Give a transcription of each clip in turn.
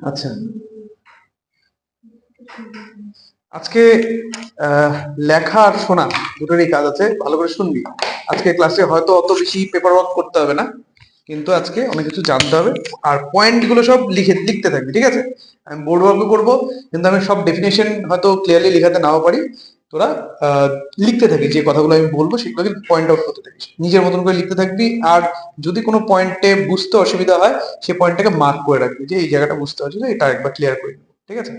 আচ্ছা, আজকে লেখা আর শোনা দুটোরই কাজ আছে, ভালো করে শুনবি। আজকে ক্লাসে হয়তো অত বেশি পেপার ওয়ার্ক করতে হবে না, কিন্তু আজকে অনেক কিছু জানতে হবে। আর পয়েন্ট গুলো সব লিখতে থাকবি, ঠিক আছে? আমি বোর্ড ওয়ার্ক করবো, কিন্তু আমি সব ডেফিনেশন হয়তো ক্লিয়ারলি লেখাতে নাও পারি। তোরা লিখতে থাকি, যে কথাগুলো আমি বলবো সেগুলোকে পয়েন্ট আউট করতে থাকিস, নিজের মতন করে লিখতে থাকবি। আর যদি কোনো পয়েন্টে বুঝতে অসুবিধা হয়, সেই পয়েন্টটাকে মার্ক করে রাখবি, যে এই জায়গাটা বুঝতে পারছি, এটা একবার ক্লিয়ার করে নেবো, ঠিক আছে?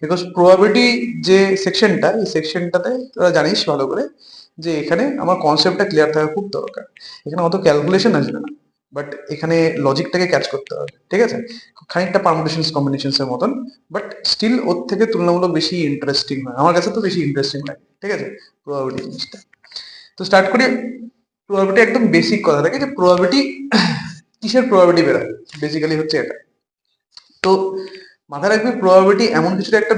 বিকজ প্রবাবিলিটি যে সেকশনটা, এই সেকশনটাতে তোরা জানিস ভালো করে যে এখানে আমার কনসেপ্টটা ক্লিয়ার থাকা খুব দরকার। এখানে অত ক্যালকুলেশন আসবে না, বাট এখানে লজিকটাকে ক্যাচ করতে হবে, ঠিক আছে? খানিকটা পারমুটেশনস কম্বিনেশনস এর মতন, বাট স্টিল ওর থেকে তুলনামূলক বেশি ইন্টারেস্টিং হয়, আমার কাছে তো বেশি ইন্টারেস্টিং লাগে, ঠিক আছে? প্রবাবিলিটি জিনিসটা। তো স্টার্ট করি। প্রবাবিলিটি একদম বেসিক কথা থাকে, যে প্রবাবিলিটি কিসের প্রবাবিলিটি বেরোয়, বেসিক্যালি হচ্ছে এটা। তো মাথায় রাখবি, প্রবাবিলিটি এমন কিছুর একটা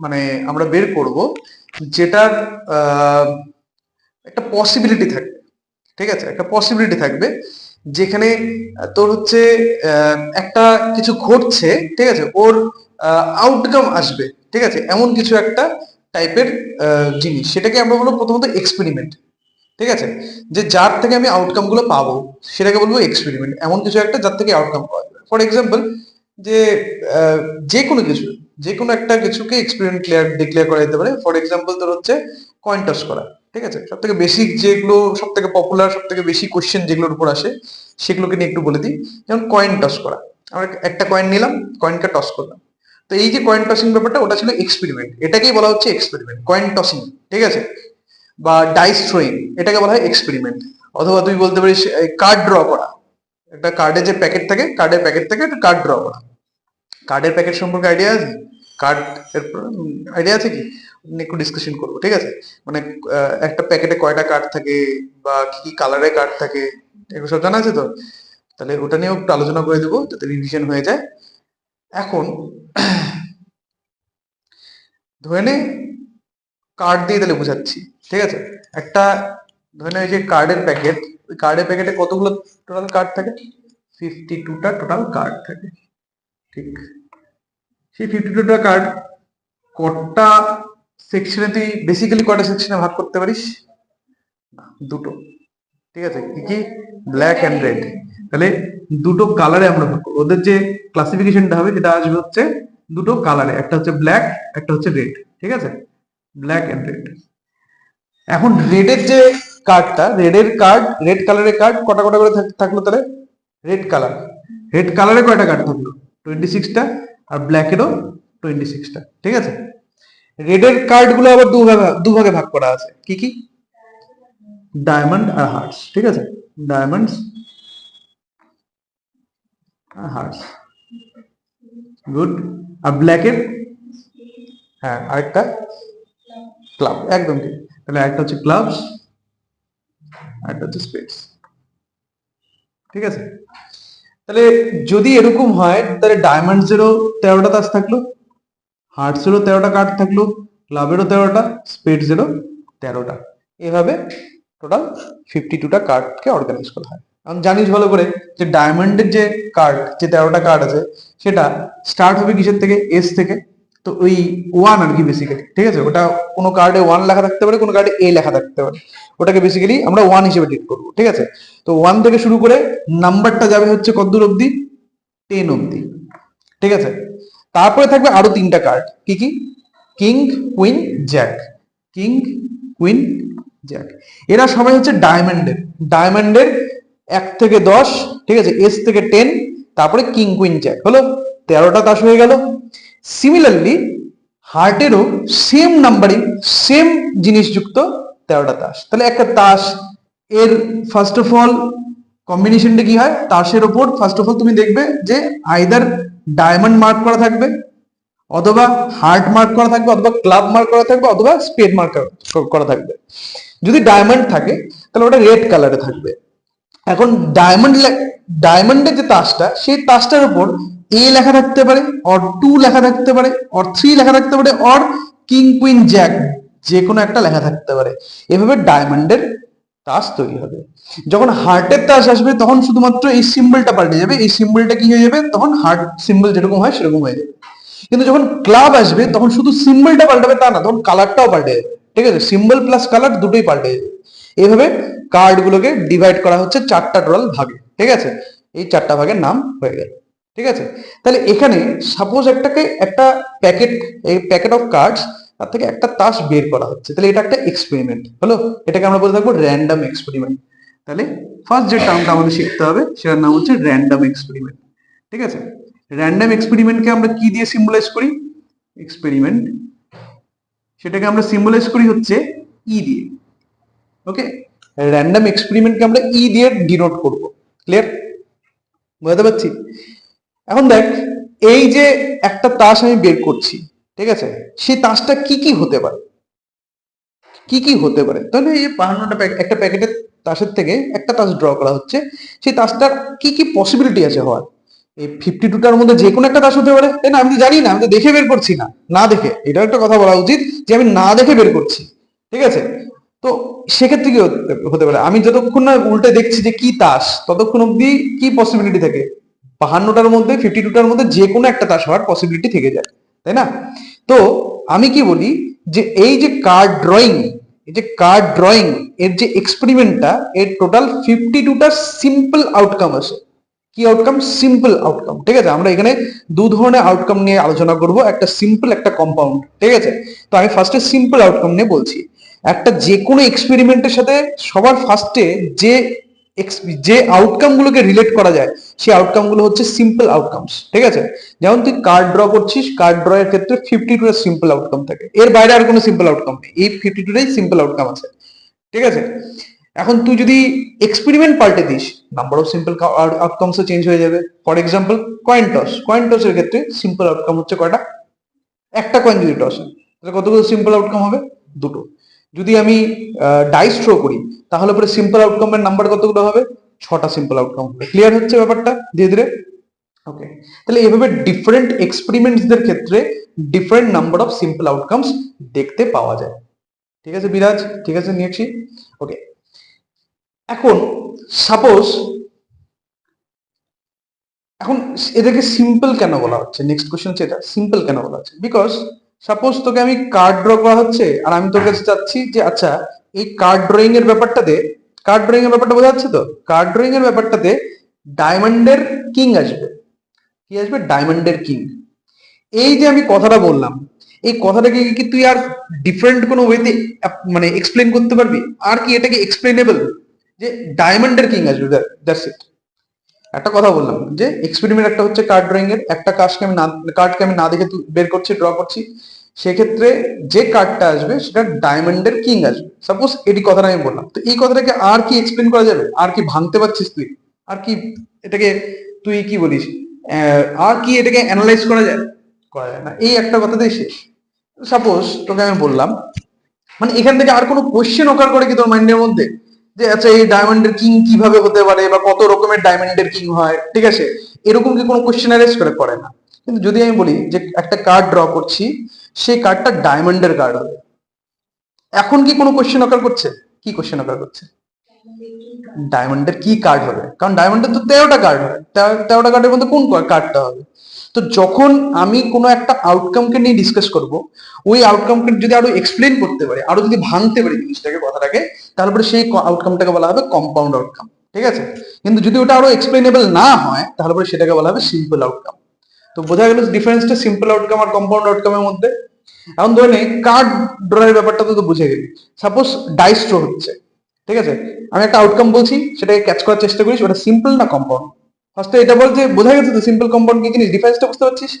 মানে আমরা বের করব যেটার একটা পসিবিলিটি থাকবে, ঠিক আছে? একটা পসিবিলিটি থাকবে যেখানে তোর হচ্ছে একটা কিছু ঘটছে, ঠিক আছে? ওর আউটকাম আসবে, ঠিক আছে? এমন কিছু একটা টাইপের জিনিস, সেটাকে আমরা বলবো প্রথমত এক্সপেরিমেন্ট, ঠিক আছে? যে যার থেকে আমি আউটকাম গুলো পাবো সেটাকে বলবো এক্সপেরিমেন্ট। এমন কিছু একটা যার থেকে আউটকাম পাওয়া যাবে। ফর এক্সাম্পল, যে যে কোনো কিছু, যে কোনো একটা কিছুকে এক্সপেরিমেন্ট ডিক্লেয়ার করা যেতে পারে। ফর এক্সাম্পল তোর হচ্ছে কয়েন টস করা, ঠিক আছে? সব থেকে বেসিক যেগুলো, সব থেকে পপুলার, সব থেকে বেশি কোশ্চেন যেগুলোর উপর আসে, সেগুলোকে নিয়ে একটু বলে দিই। যেমন কয়েন টস করা, আমরা একটা কয়েন নিলাম, কয়েনকে টস করলাম। তো এই যে কয়েন টসিং ব্যাপারটা, ওটা ছিল এক্সপেরিমেন্ট, এটাকেই বলা হচ্ছে এক্সপেরিমেন্ট, কয়েন টসিং, ঠিক আছে? বা ডাইস থ্রোয়িং, এটাকে বলা হয় এক্সপেরিমেন্ট। অথবা তুই বলতে পারিস কার্ড ড্র করা, একটা কার্ডের যে প্যাকেট থাকে, কার্ডের প্যাকেট থেকে একটা কার্ড ড্র করা। কার্ডের প্যাকেট সম্পর্কে আইডিয়া আছে? কার্ড এর আইডিয়া আছে কি? একটু ডিসকাশন করবো, ঠিক আছে? মানে একটা প্যাকেটে কয়টা কার্ড থাকে, বা কি কি কালারের কার্ড থাকে, এগুলো সব জানা আছে তো? তাহলে ওটা নিয়েও একটু আলোচনা করে দেবো, যাতে রিভিশন হয়ে যায়। এখন ধরে নে, কার্ড দিয়ে তাহলে বোঝাচ্ছি, ঠিক আছে? একটা ধরে নে, যে কার্ডের প্যাকেট, ওই কার্ডের প্যাকেটে কতগুলো টোটাল কার্ড থাকে? 52টা টোটাল কার্ড থাকে, ঠিক? সেই 52টা কার্ড কটা সেকশনে, তুই বেসিক্যালি কটা সেকশনে ভাগ করতে পারিস? দুটো, ঠিক আছে? কি কি? Black and red. তাহলে দুটো কালারে আমরা ভাগ করবো। ওদের যে ক্লাসিফিকেশনটা হবে সেটা আসবে হচ্ছে দুটো কালারে, একটা হচ্ছে ব্ল্যাক, একটা হচ্ছে রেড, ঠিক আছে? Black and red. এখন রেডের যে কার্ডটা, রেডের কার্ড, রেড কালারের কার্ড কটা কটা করে থাকলো তাহলে? রেড কালার, রেড কালারে কয়টা কার্ড থাকলো? 26টা। আর ব্ল্যাকেরও 26টা, ঠিক আছে? রেডের কার্ড গুলো আবার দুভাগে ভাগ করা আছে। কি কি? ডায়মন্ড আর হার্টস, ঠিক আছে? ডায়মন্ডস আর হার্টস, গুড। আর ব্ল্যাকের, হ্যাঁ, আরেকটা ক্লাব, একদম ঠিক। তাহলে একটা হচ্ছে ক্লাবস, আরেকটা হচ্ছে স্পেডস, ঠিক আছে? তাহলে যদি এরকম হয়, তাহলে ডায়মন্ডসেরও 13টা তাস থাকলো, হার্টসেরও 13টা কার্ড থাকলো, ক্লাবেরও 13টা, স্পেডসেরও 13টা। এভাবে টোটাল 52টা কার্ডকে অর্গানাইজ করা হয়। আমি জানিস ভালো করে যে ডায়মন্ডের যে কার্ড, যে 13টা কার্ড আছে, সেটা স্টার্ট হবে কিসের থেকে? এস থেকে। তো ওই ওয়ান আর কি, বেসিক্যালি, ঠিক আছে? ওটা কোনো কার্ডে ওয়ান লেখা থাকতে পারে, কোনো কার্ডে এ লেখা থাকতে পারে, ওটাকে বেসিক্যালি আমরা ওয়ান হিসেবে ট্রিট করবো, ঠিক আছে? তো ওয়ান থেকে শুরু করে নাম্বারটা যাবে হচ্ছে কতদূর অব্দি? 10 অব্দি, ঠিক আছে? তারপরে থাকবে আরো 3টা কার্ড। কি কি? King, queen, Jack. King, queen, Jack. এরা সবাই হচ্ছে ডায়মন্ডের, ডায়মন্ডের 1 থেকে 10, ঠিক আছে? এস থেকে 10, তারপরে কিং, কুইন, জ্যাক, হলো 13টা তাস হয়ে গেল। সিমিলারলি হার্টেরও সেম নাম্বারিং, সেম জিনিসযুক্ত 13টা তাস। তাহলে একটা তাস এর ফার্স্ট অফ অল কম্বিনেশনটা কি হয়? তাসের ওপর ফার্স্ট অফ অল তুমি দেখবে যে আইদার ডায়মন্ড মার্ক করা থাকবে, অথবা হার্ট মার্ক করা থাকবে, অথবা ক্লাব মার্ক করা থাকবে, অথবা স্পেড মার্ক করা থাকবে। যদি ডায়মন্ড থাকে তাহলে ওটা রেড কালারে থাকবে। এখন ডায়মন্ডের যে তাসটা, সেই তাসটার উপর এ লেখা থাকতে পারে, অর 2 লেখা থাকতে পারে, অর 3 লেখা থাকতে পারে, অর কিং, কুইন, জ্যাক, যে কোনো একটা লেখা থাকতে পারে। এভাবে ডায়মন্ডের তাস তৈরি হবে। যখন হার্টের তাস আসবে তখন শুধুমাত্র এই সিম্বলটা পাল্টে যাবে, এই সিম্বলটা কি হয়ে যাবে, তখন হার্ট সিম্বল যেরকম হয় সেরকম হয়ে যাবে। কিন্তু যখন ক্লাব আসবে তখন শুধু সিম্বলটা পাল্টাবে তা না, তখন কালারটাও পাল্টে যাবে। ঠিক আছে, সিম্বল প্লাস কালার দুটোই পাল্টে যাবে। এইভাবে কার্ড গুলোকে ডিভাইড করা হচ্ছে চারটা টোটাল ভাগে। ঠিক আছে, এই চারটা ভাগের নাম হয়ে গেল। ঠিক আছে, তাহলে এখানে সাপোজ একটা প্যাকেট, এই প্যাকেট অফ কার্ডস, তার থেকে একটা তাস বের করা হচ্ছে, তাহলে এটা একটা এক্সপেরিমেন্ট হলো। এটাকে আমরা বলে থাকবো র্যান্ডম এক্সপেরিমেন্ট। তাহলে ফার্স্ট যে টার্মটা আমাদের শিখতে হবে সেটার নাম হচ্ছে র্যান্ডম এক্সপেরিমেন্ট। ঠিক আছে, র্যান্ডম এক্সপেরিমেন্টকে আমরা কি দিয়ে সিম্বলাইজ করি? এক্সপেরিমেন্ট, সেটাকে আমরা সিম্বলাইজ করি হচ্ছে ই দিয়ে। ওকে, র্যান্ডম এক্সপেরিমেন্টকে আমরা ই দিয়ে ডিনোট করব। ক্লিয়ার? বুঝতে পারছি? এখন দেখ, এই যে একটা তাস আমি বের করছি, ঠিক আছে, সেই তাসটা কি কি হতে পারে, কি কি হতে পারে? তাহলে এই 52টা একটা প্যাকেটের তাসের থেকে একটা তাস ড্র করা হচ্ছে, সেই তাসটার কি কি পসিবিলিটি আছে হওয়ার? এই 52টার মধ্যে যে কোনো একটা তাস হতে পারে, তাই না? আমি তো জানি না, আমি তো দেখে বের করছি না, না দেখে। এটাও একটা কথা বলা উচিত যে আমি না দেখে বের করছি। ঠিক আছে, তো সেক্ষেত্রে কি হতে পারে? আমি যতক্ষণ না উল্টে দেখছি যে কি তাস, ততক্ষণ অব্দি কি পসিবিলিটি থাকে? 52টার মধ্যে, 52টার মধ্যে যে কোনো একটা তাস হওয়ার পসিবিলিটি থেকে যায়, তাই না? তো আমি কি বলি যে এই যে কার্ড ড্রয়িং, এই যে কার্ড ড্রয়িং এর যে এক্সপেরিমেন্টটা, এর টোটাল 52টা সিম্পল আউটকাম আছে। কি আউটকাম? Simple outcome. ঠিক আছে, আমরা এখানে দু ধরনের আউটকাম নিয়ে আলোচনা করব, একটা সিম্পল, একটা কম্পাউন্ড। ঠিক আছে, তো আমি ফার্স্টে সিম্পল আউটকাম নিয়ে বলছি। একটা যে কোনো এক্সপেরিমেন্টের সাথে সবার ফার্স্টে যে যে আউটকাম গুলোকে রিলেট করা যায়, সেই আউটকাম গুলো হচ্ছে সিম্পল আউটকামস। ঠিক আছে, যেমন তুই কার্ড ড্র করছিস, কার্ড ড্র এর ক্ষেত্রে 52 এর সিম্পল আউটকাম থাকে, এর বাইরে আর কোনো সিম্পল আউটকাম নেই, এই 52টাই সিম্পল আউটকাম আছে। ঠিক আছে, এখন তুই যদি এক্সপেরিমেন্ট পাল্টে দিস, number of simple outcomes change হয়ে যাবে। For example coin toss, coin টসের ক্ষেত্রে সিম্পল আউটকাম হচ্ছে কয়টা? একটা কয়েন যদি টস হয় তাহলে কতগুলো সিম্পল আউটকাম হবে? দুটো। যদি আমি ডাইস থ্রো করি তাহলে পরে সিম্পল আউটকামের নাম্বার কতগুলো হবে? 6টা সিম্পল আউটকাম হবে। ক্লিয়ার হচ্ছে ব্যাপারটা ধীরে ধীরে? ওকে, তাহলে এভাবে ডিফারেন্ট এক্সপেরিমেন্টস দের ক্ষেত্রে different number of simple outcomes দেখতে পাওয়া যায়। ঠিক আছে বিরাজ? ঠিক আছে নিয়েছি। ওকে, এখন সাপোজ, এখন এদেরকে সিম্পল কেন বলা হচ্ছে? নেক্সট কোশ্চেন হচ্ছে এটা, সিম্পল কেন বলা হচ্ছে? বিকজ সাপোজ তোকে আমি কার্ড ড্র করা হচ্ছে, আর আমি তোর কাছে চাচ্ছি যে আচ্ছা এই কার্ড ড্রয়িং এর ব্যাপারটাতে, কার্ড ড্রয়িং এর ব্যাপারটা বোঝা যাচ্ছে তো? কার্ড ড্রয়িং এর ব্যাপারটাতে ডায়মন্ডের কিং আসবে। কি আসবে? ডায়মন্ডের কিং। এই যে আমি কথাটা বললাম, এই কথাটাকে কি তুই আর ডিফারেন্ট কোনো ওয়েতে মানে এক্সপ্লেন করতে পারবি? আর কি এটাকে এক্সপ্লেনেবল যে ডায়মন্ডের কিং আসবে? That's it. একটা কথা বললাম যে এক্সপেরিমেন্ট একটা হচ্ছে কার্ড ড্রয়িং এর, একটা কার্ডকে আমি না দেখে বের করছি, ড্র করছি, সেক্ষেত্রে যে কার্ডটা আসবে সেটা ডায়মন্ডের কিং আসবে। সাপোজ এটি কথাটা আমি বললাম, তো এই কথাটাকে আর কি এক্সপ্লেন করা যাবে? আর কি ভাঙতে পারছিস তুই? আর কি এটাকে তুই কি বলিস, আর কি এটাকে অ্যানালাইজ করা যায়? করা যায় না, এই একটা কথাতেই শেষ। সাপোজ তোকে আমি বললাম, মানে এখান থেকে আর কোনো কোশ্চেন ওকার করে কি তোর মাইন্ডের মধ্যে যে আচ্ছা এই ডায়মন্ডের কিং কিভাবে হতে পারে, বা কত রকমের ডায়মন্ডের কিং হয়? ঠিক আছে, এরকম কি কোনো কোশ্চেন অ্যারেজ করে না। কিন্তু যদি আমি বলি যে একটা কার্ড ড্র করছি, সেই কার্ডটা ডায়মন্ডের কার্ড হবে, এখন কি কোনো কোশ্চেন অকার করছে? কি কোশ্চেন অকার করছে? ডায়মন্ডের কি কার্ড হবে, কারণ ডায়মন্ডের তো 13টা কার্ড হয়, 13টা কার্ডের মধ্যে কোন কার্ডটা হবে? তো যখন আমি কোনো একটা আউটকামকে নিয়ে ডিসকাস করব, ওই আউটকামকে যদি আরো এক্সপ্লেন করতে পারি, আরো যদি ভাঙতে পারি জিনিসটাকে, কথাটাকে, তারপরে সেই আউটকামটাকে বলা হবে কম্পাউন্ড আউটকাম। ঠিক আছে, কিন্তু যদি ওটা আরো এক্সপ্লেনেবল না হয় তাহলে পরে সেটাকে বলা হবে সিম্পল আউটকাম। তো বোঝা গেল ডিফারেন্সটা সিম্পল আউটকাম আর কম্পাউন্ড আউটকামের মধ্যে। এখন ধরে নে কার্ড ড্রয়ের ব্যাপারটা তো বুঝে গেলি। সাপোজ ডাইস থ্রো হচ্ছে, ঠিক আছে, আমি একটা আউটকাম বলছি, সেটাকে ক্যাচ করার চেষ্টা করিস, ওটা সিম্পল না কম্পাউন্ড? ফার্স্টে এটা বল যে বোঝা গেছে তো সিম্পল কম্পাউন্ড কি জিনিস, ডিফারেন্সটা বুঝতে পারছিস?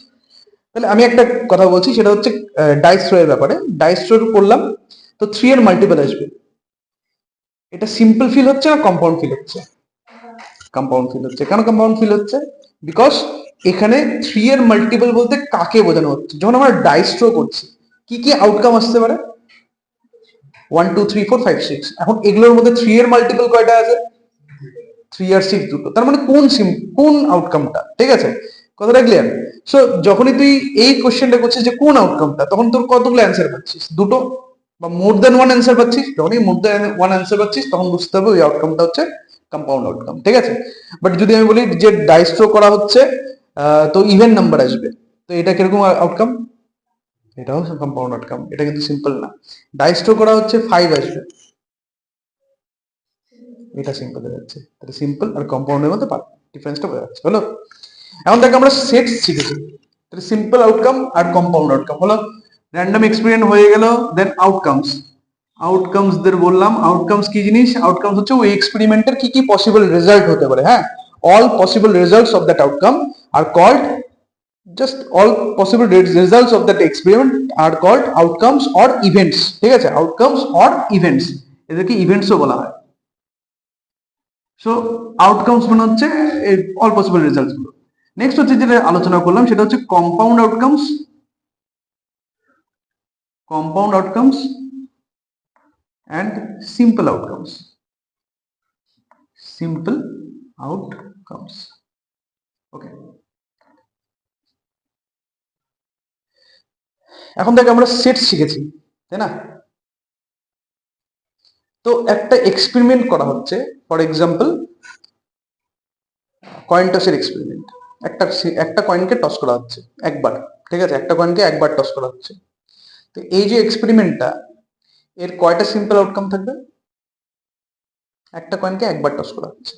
তাহলে আমি একটা কথা বলছি, সেটা হচ্ছে ডাইস থ্রো এর ব্যাপারে। ডাইস থ্রো করলাম, তো 3 এর মাল্টিপল আসবে, এটা সিম্পল ফিল হচ্ছে না কম্পাউন্ড ফিল হচ্ছে? কম্পাউন্ড ফিল হচ্ছে। কেন কম্পাউন্ড ফিল হচ্ছে? বিকজ এখানে 3 এর মাল্টিপল বলতে কাকে বোঝানো হচ্ছে? যখন আমরা ডাইস থ্রো করছি কি কি আউটকাম আসতে পারে? 1 2 3 4 5 6। এখন এগুলোর মধ্যে 3 এর মাল্টিপল কয়টা আছে? 3 আর 6 দুটো। তার মানে কোন আউটকামটা? ঠিক আছে, কথাটা ক্লিয়ার? সো যখনই তুই এই কোশ্চেনটা করছিস যে কোন আউটকামটা, তখন তোর কতগুলো অ্যান্সার পাচ্ছিস? দুটো। বা মোর দেন ওয়ান অ্যান্সার পাচ্ছিস, যখনই মোর দেন ওয়ান অ্যান্সার পাচ্ছিস তখন বুঝতে হবে ওই আউটকামটা হচ্ছে কম্পাউন্ড আউটকাম, ঠিক আছে। বাট যদি আমি বলি যে ডাইস থ্রো করা হচ্ছে তো ইভেন নাম্বার আসবে, তো এটা কিরকম আউটকাম? এটাও কম্পাউন্ড আউটকাম, এটা কিন্তু সিম্পল না। ডাইস থ্রো করা হচ্ছে 5 আসবে, এটা সিম্পল হয়ে যাচ্ছে। তাহলে সিম্পল আর কম্পাউন্ডের মধ্যে ডিফারেন্সটা বোঝা যাচ্ছে, হলো। এখন দেখো আমরা সেট শিখেছি, তাহলে সিম্পল আউটকাম আর কম্পাউন্ড আউটকাম হলো। র্যান্ডম এক্সপেরিমেন্ট হয়ে গেল, দেন আউটকামস। আউটকামসদের বললাম, আউটকামস কি জিনিস? আউটকামস হচ্ছে ওই এক্সপেরিমেন্টের কি কি পসিবল রেজাল্ট হতে পারে, হ্যাঁ, all possible results of that outcome are called, just all possible results of that experiment are called outcomes or events, ঠিক আছে, আউটকামস অর ইভেন্টস, এদেরকে ইভেন্টসও বলা হয়। সো আউটকামস মানে হচ্ছে অল পসিবল রেজাল্টস গুলো। নেক্সট হচ্ছে যেটা আলোচনা করলাম সেটা হচ্ছে compound outcomes, compound outcomes and simple outcomes, simple outcomes. Okay, এখন দেখো আমরা সেট শিখেছি, তাই না? তো একটা এক্সপেরিমেন্ট করা হচ্ছে, ফর এক্সাম্পল কয়েন টসের এক্সপেরিমেন্ট। একটা কয়েনকে টস করা হচ্ছে একবার, ঠিক আছে, একটা কয়েনকে একবার টস করা হচ্ছে। তো এই যে এক্সপেরিমেন্টটা, এর কয়টা সিম্পল আউটকাম থাকবে? একটা কয়েনকে একবার টস করা হচ্ছে,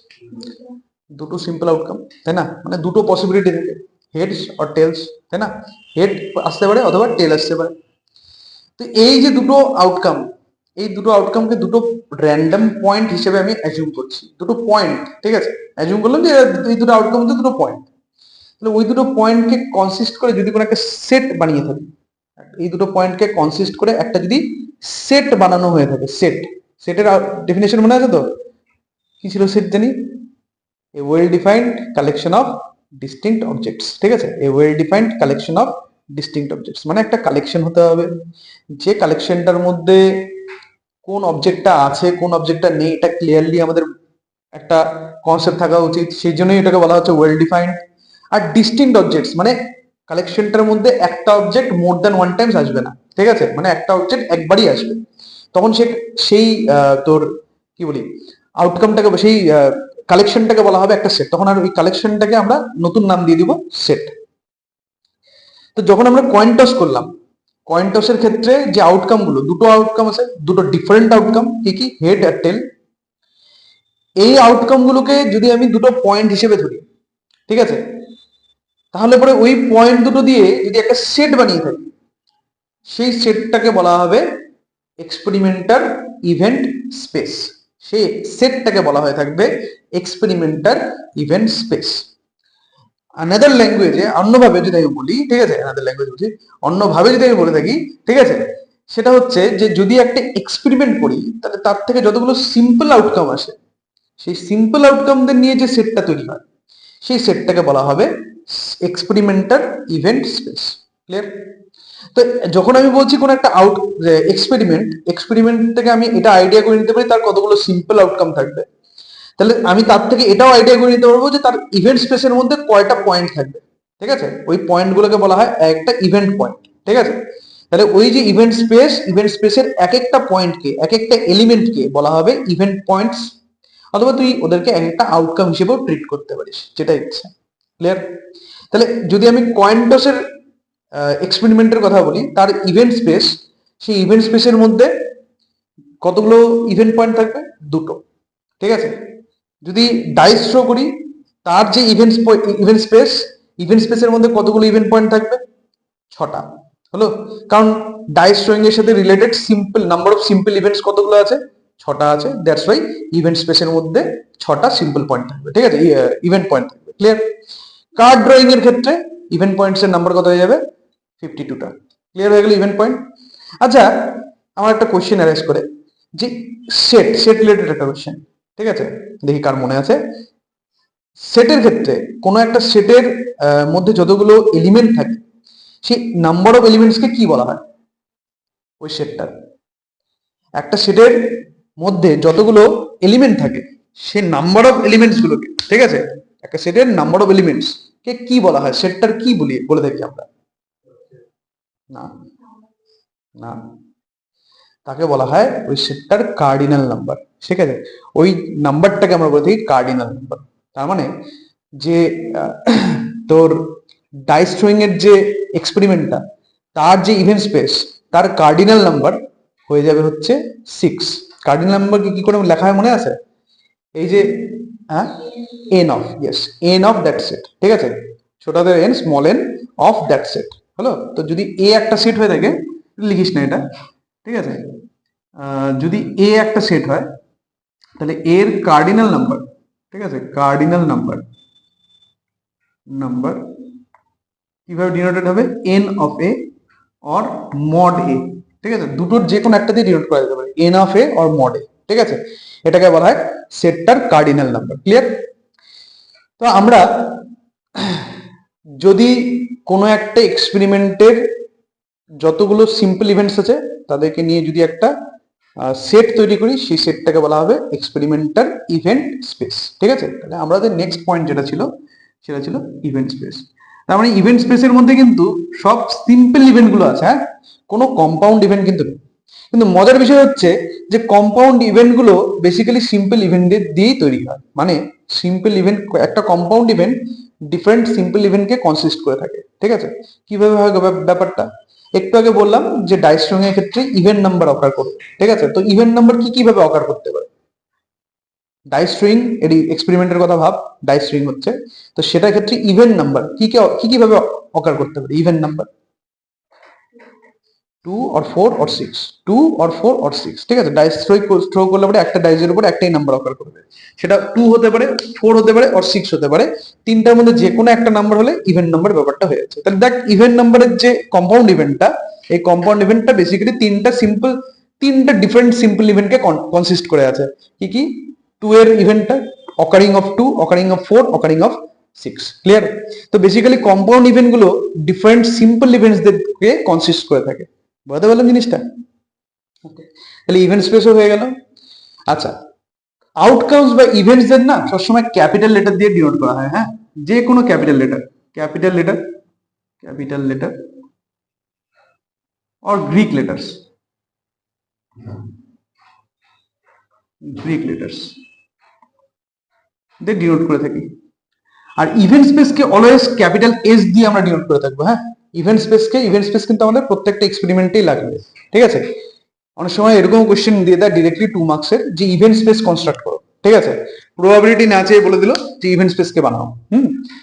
দুটো সিম্পল আউটকাম, তাই না? মানে দুটো পসিবিলিটি থাকে, হেডস অর টেলস, তাই না? হেড আসতে পারে অথবা টেল আসতে পারে। তো এই যে দুটো আউটকাম, এই দুটো আউটকামকে দুটো র্যান্ডম পয়েন্ট হিসেবে আমি অ্যাজিউম করছি, দুটো পয়েন্ট, ঠিক আছে, অ্যাজিউম করলাম যে এই দুটো আউটকাম হচ্ছে দুটো পয়েন্ট। তাহলে ওই দুটো পয়েন্টকে কনসিস্ট করে যদি কোনো একটা সেট বানিয়ে থাকি, এই দুটো পয়েন্টকে কনসিস্ট করে একটা যদি সেট বানানো হয়ে থাকে, সেট, সেটের ডেফিনেশন মনে আছে তো? কি ছিল সেট জানি? A well defined collection of distinct objects, ঠিক আছে, a well defined collection of distinct objects, মানে একটা কালেকশন হতে হবে, যে কালেকশনটার মধ্যে কোন অবজেক্টটা আছে কোন অবজেক্টটা নেই এটা ক্লিয়ারলি আমাদের একটা কনসেপ্ট থাকা উচিত, সেই জন্যই এটাকে বলা হচ্ছে ওয়েল ডিফাইন্ড। আর ডিস্টিংক্ট অবজেক্টস মানে কালেকশনটার মধ্যে একটা object more than one Times আসবে না, ঠিক আছে, মানে একটা অবজেক্ট একবারই আসবে, তখন সেই তোর কি বলি আউটকামটাকে, সেই কালেকশনটাকে বলা হবে একটা সেট, তখন আর ওই কালেকশনটাকে আমরা নতুন নাম দিয়ে দিব সেট। তো যখন আমরা কয়েন টস করলাম, কয়েন টসের ক্ষেত্রে যে আউটকাম গুলো, দুটো আউটকাম আছে, দুটো ডিফারেন্ট আউটকাম, কি কি? হেড আর টেল। এই আউটকাম গুলোকে যদি আমি দুটো পয়েন্ট হিসেবে ধরি, ঠিক আছে, তাহলে পরে ওই পয়েন্ট দুটো দিয়ে যদি একটা সেট বানিয়ে থাকি, সেই সেটটাকে বলা হবে এক্সপেরিমেন্টার ইভেন্ট স্পেস, সেই সেটটাকে বলা হয়ে থাকবে এক্সপেরিমেন্টার ইভেন্ট স্পেস। আনাদার ল্যাঙ্গুয়েজে, অন্যভাবে যদি আমি বলি, ঠিক আছে, আনাদার ল্যাঙ্গুয়েজ বলছি, অন্যভাবে যদি আমি বলে থাকি, ঠিক আছে, সেটা হচ্ছে যে যদি একটা এক্সপেরিমেন্ট করি তাহলে তার থেকে যতগুলো সিম্পল আউটকাম আসে, সেই সিম্পল আউটকামদের নিয়ে যে সেটটা তৈরি হয়, সেই সেটটাকে বলা হবে এক্সপেরিমেন্টাল ইভেন্ট স্পেস। ক্লিয়ার? তো যখন আমি বলছি কোন একটা এক্সপেরিমেন্ট থেকে আমি এটা আইডিয়া করে নিতে পারি তার কতগুলো সিম্পল আউটকাম থাকবে, তাহলে আমি তার থেকে এটাও আইডিয়া করে নিতে পারবো যে তার ইভেন্ট স্পেসের মধ্যে কয়টা পয়েন্ট থাকবে, ঠিক আছে, ওই পয়েন্ট গুলোকে বলা হয় একটা ইভেন্ট পয়েন্ট, ঠিক আছে। তাহলে ওই যে ইভেন্ট স্পেসের এক একটা পয়েন্টকে, এক একটা এলিমেন্টকে বলা হবে ইভেন্ট পয়েন্টস, অথবা তুই ওদেরকে এক একটা আউটকাম হিসেবেও ট্রিট করতে পারিস, যেটা ইচ্ছা। ক্লিয়ার? তাহলে যদি আমি কয়েন টসের এক্সপেরিমেন্টের কথা বলি, তার ইভেন্ট স্পেস, সেই ইভেন্ট স্পেসের মধ্যে কতগুলো ইভেন্ট পয়েন্ট থাকবে? দুটো, ঠিক আছে। যদি ডাইস থ্রো করি, তার যে ইভেন্ট স্পেসের মধ্যে কতগুলো ইভেন্ট পয়েন্ট থাকবে? 6টা, হলো। কারণ ডাইস থ্রোয়িং এর সাথে related simple number of simple events কতগুলো আছে? 6টা আছে, দ্যাটস ওয়াই ইভেন্ট স্পেসের মধ্যে 6টা সিম্পল পয়েন্ট থাকবে, ঠিক আছে, ইভেন্ট পয়েন্ট থাকবে। ক্লিয়ার? কার্ড ড্রয়িং এর ক্ষেত্রে ইভেন্ট পয়েন্টস এর নাম্বার কত হয়ে যাবে? 52টা। ক্লিয়ার হয়ে গেল ইভেন্ট পয়েন্ট। আচ্ছা, আমার একটা কোশ্চেন অ্যারেজ করে যে সেট রিলেটেড একটা কোশ্চেন, ঠিক আছে, দেখি কার মনে আছে। সেটের ক্ষেত্রে কোনো একটা সেটের মধ্যে যতগুলো এলিমেন্ট থাকে, সেই নাম্বার অফ এলিমেন্টসকে কি বলা হয়? ওই সেটটার, একটা সেটের মধ্যে যতগুলো এলিমেন্ট থাকে সেই নাম্বার অফ এলিমেন্টস গুলোকে, ঠিক আছে, একটা সেটের নাম্বার অফ এলিমেন্টস কে কি বলা হয়? সেটটার কি বলে থাকি আমরা? না, না, তাকে বলা হয় ওই সেটটার কার্ডিনাল নাম্বার। ঠিক আছে, ওই নাম্বারটাকে আমরা বলে থাকি কার্ডিনাল নাম্বার। তার মানে যে তোর ডাইস থ্রোয়িং এর যে এক্সপেরিমেন্টটা, তার যে ইভেন্ট স্পেস, তার কার্ডিনাল নাম্বার হয়ে যাবে হচ্ছে 6। কার্ডিনাল নাম্বার কি করে লেখা হয় মনে আছে? এই যে N of, yes, N of that set. ঠিক আছে, ছোট N, small N of that set হলো। তো যদি এ একটা সেট হয়ে থাকে, লিখিস না এটা, ঠিক আছে, যদি এ একটা সেট হয় তাহলে এর কার্ডিনাল নাম্বার, ঠিক আছে, কার্ডিনাল নাম্বার কিভাবে ডিনোটেড হবে? N of a or mod এ। ঠিক আছে, দুটোর যে কোনো একটা দিয়ে ডিনোট করা যেতে পারে, N of a or mod এ। ঠিক আছে, এটাকে বলা হয় সেটটার কার্ডিনাল নাম্বার। ক্লিয়ার? তো আমরা যদি কোনো একটা এক্সপেরিমেন্টের যতগুলো সিম্পল ইভেন্টস আছে তাদেরকে নিয়ে যদি একটা সেট তৈরি করি, সেই সেটটাকে বলা হবে এক্সপেরিমেন্টাল ইভেন্ট স্পেস। ঠিক আছে, তাহলে আমাদের নেক্সট পয়েন্ট যেটা ছিল সেটা ছিল ইভেন্ট স্পেস। তার মানে ইভেন্ট স্পেসের মধ্যে কিন্তু সব সিম্পল ইভেন্ট গুলো আছে, হ্যাঁ, কোনো কম্পাউন্ড ইভেন্ট কিন্তু নেই। কিন্তু মজার বিষয় হচ্ছে যে কম্পাউন্ড ইভেন্ট গুলো বেসিক্যালি সিম্পল ইভেন্টের দিয়েই তৈরি হয়। মানে সিম্পল ইভেন্ট, একটা কম্পাউন্ড ইভেন্ট ডিফারেন্ট সিম্পল ইভেন্টকে কনসিস্ট করে থাকে। ঠিক আছে, কিভাবে হয় ব্যাপারটা? একটু আগে বললাম যে ডাইস থ্রোয়িং এর ক্ষেত্রে ইভেন্ট নাম্বার অকার করবে। ঠিক আছে, তো ইভেন্ট নাম্বার কি কিভাবে অকার করতে পারে? ডাইস থ্রোয়িং এর এক্সপেরিমেন্টের কথা ভাব, ডাইস থ্রোয়িং হচ্ছে, তো সেটার ক্ষেত্রে ইভেন্ট নাম্বার কি কিভাবে অকার করতে পারে? Event number 2 or 4 or 6, 2 or 4 or 6। ঠিক আছে, ডাইস থ্রো করলে পরে একটা ডাইসের উপর একটাই নাম্বার অকার করবে, সেটা 2 হতে পারে, 4 হতে পারে, or 6 হতে পারে। তিনটার মধ্যে যে কোনো একটা নাম্বার হলে ইভেন্ট নাম্বার ব্যাপারটা হয়ে যাচ্ছে। তাহলে দেখ, ইভেন্ট নাম্বারের যে কম্পাউন্ড ইভেন্টটা, এই কম্পাউন্ড ইভেন্টটা বেসিক্যালি তিনটা ডিফারেন্ট সিম্পল ইভেন্টকে কনসিস্ট করে আছে। কি কি? 2 এর ইভেন্টটা, occurring of 2, occurring of 4, occurring of 6। Clear? তো বেসিক্যালি কম্পাউন্ড ইভেন্ট গুলো ডিফারেন্ট সিম্পল ইভেন্টসদেরকে কনসিস্ট করে থাকে। বুঝতে পারলাম জিনিসটা? তাহলে ইভেন্ট স্পেসও হয়ে গেল। আচ্ছা, আউটকামস বা ইভেন্টসদের না সবসময় ক্যাপিটাল লেটার দিয়ে ডিনোট করা হয়। হ্যাঁ, যে কোনো ক্যাপিটাল লেটার और গ্রিক লেটার্স দিয়ে ডিনোট করে থাকি। আর ইভেন্ট স্পেসকে অলওয়েজ ক্যাপিটাল এস দিয়ে আমরা ডিনোট করে থাকবো। হ্যাঁ, ইভেন্ট স্পেস কিন্তু আমাদের প্রত্যেকটা এক্সপেরিমেন্টেই লাগবে। ঠিক আছে, অনেক সময় এরকম কোশ্চেন দিয়ে দেয় ডিরেক্টলি 2 মার্কসের, যে ইভেন্ট স্পেস কনস্ট্রাক্ট করো। ঠিক আছে, প্রবাবিলিটি না চেয়ে বলে দিল যে ইভেন্ট স্পেসকে বানাও।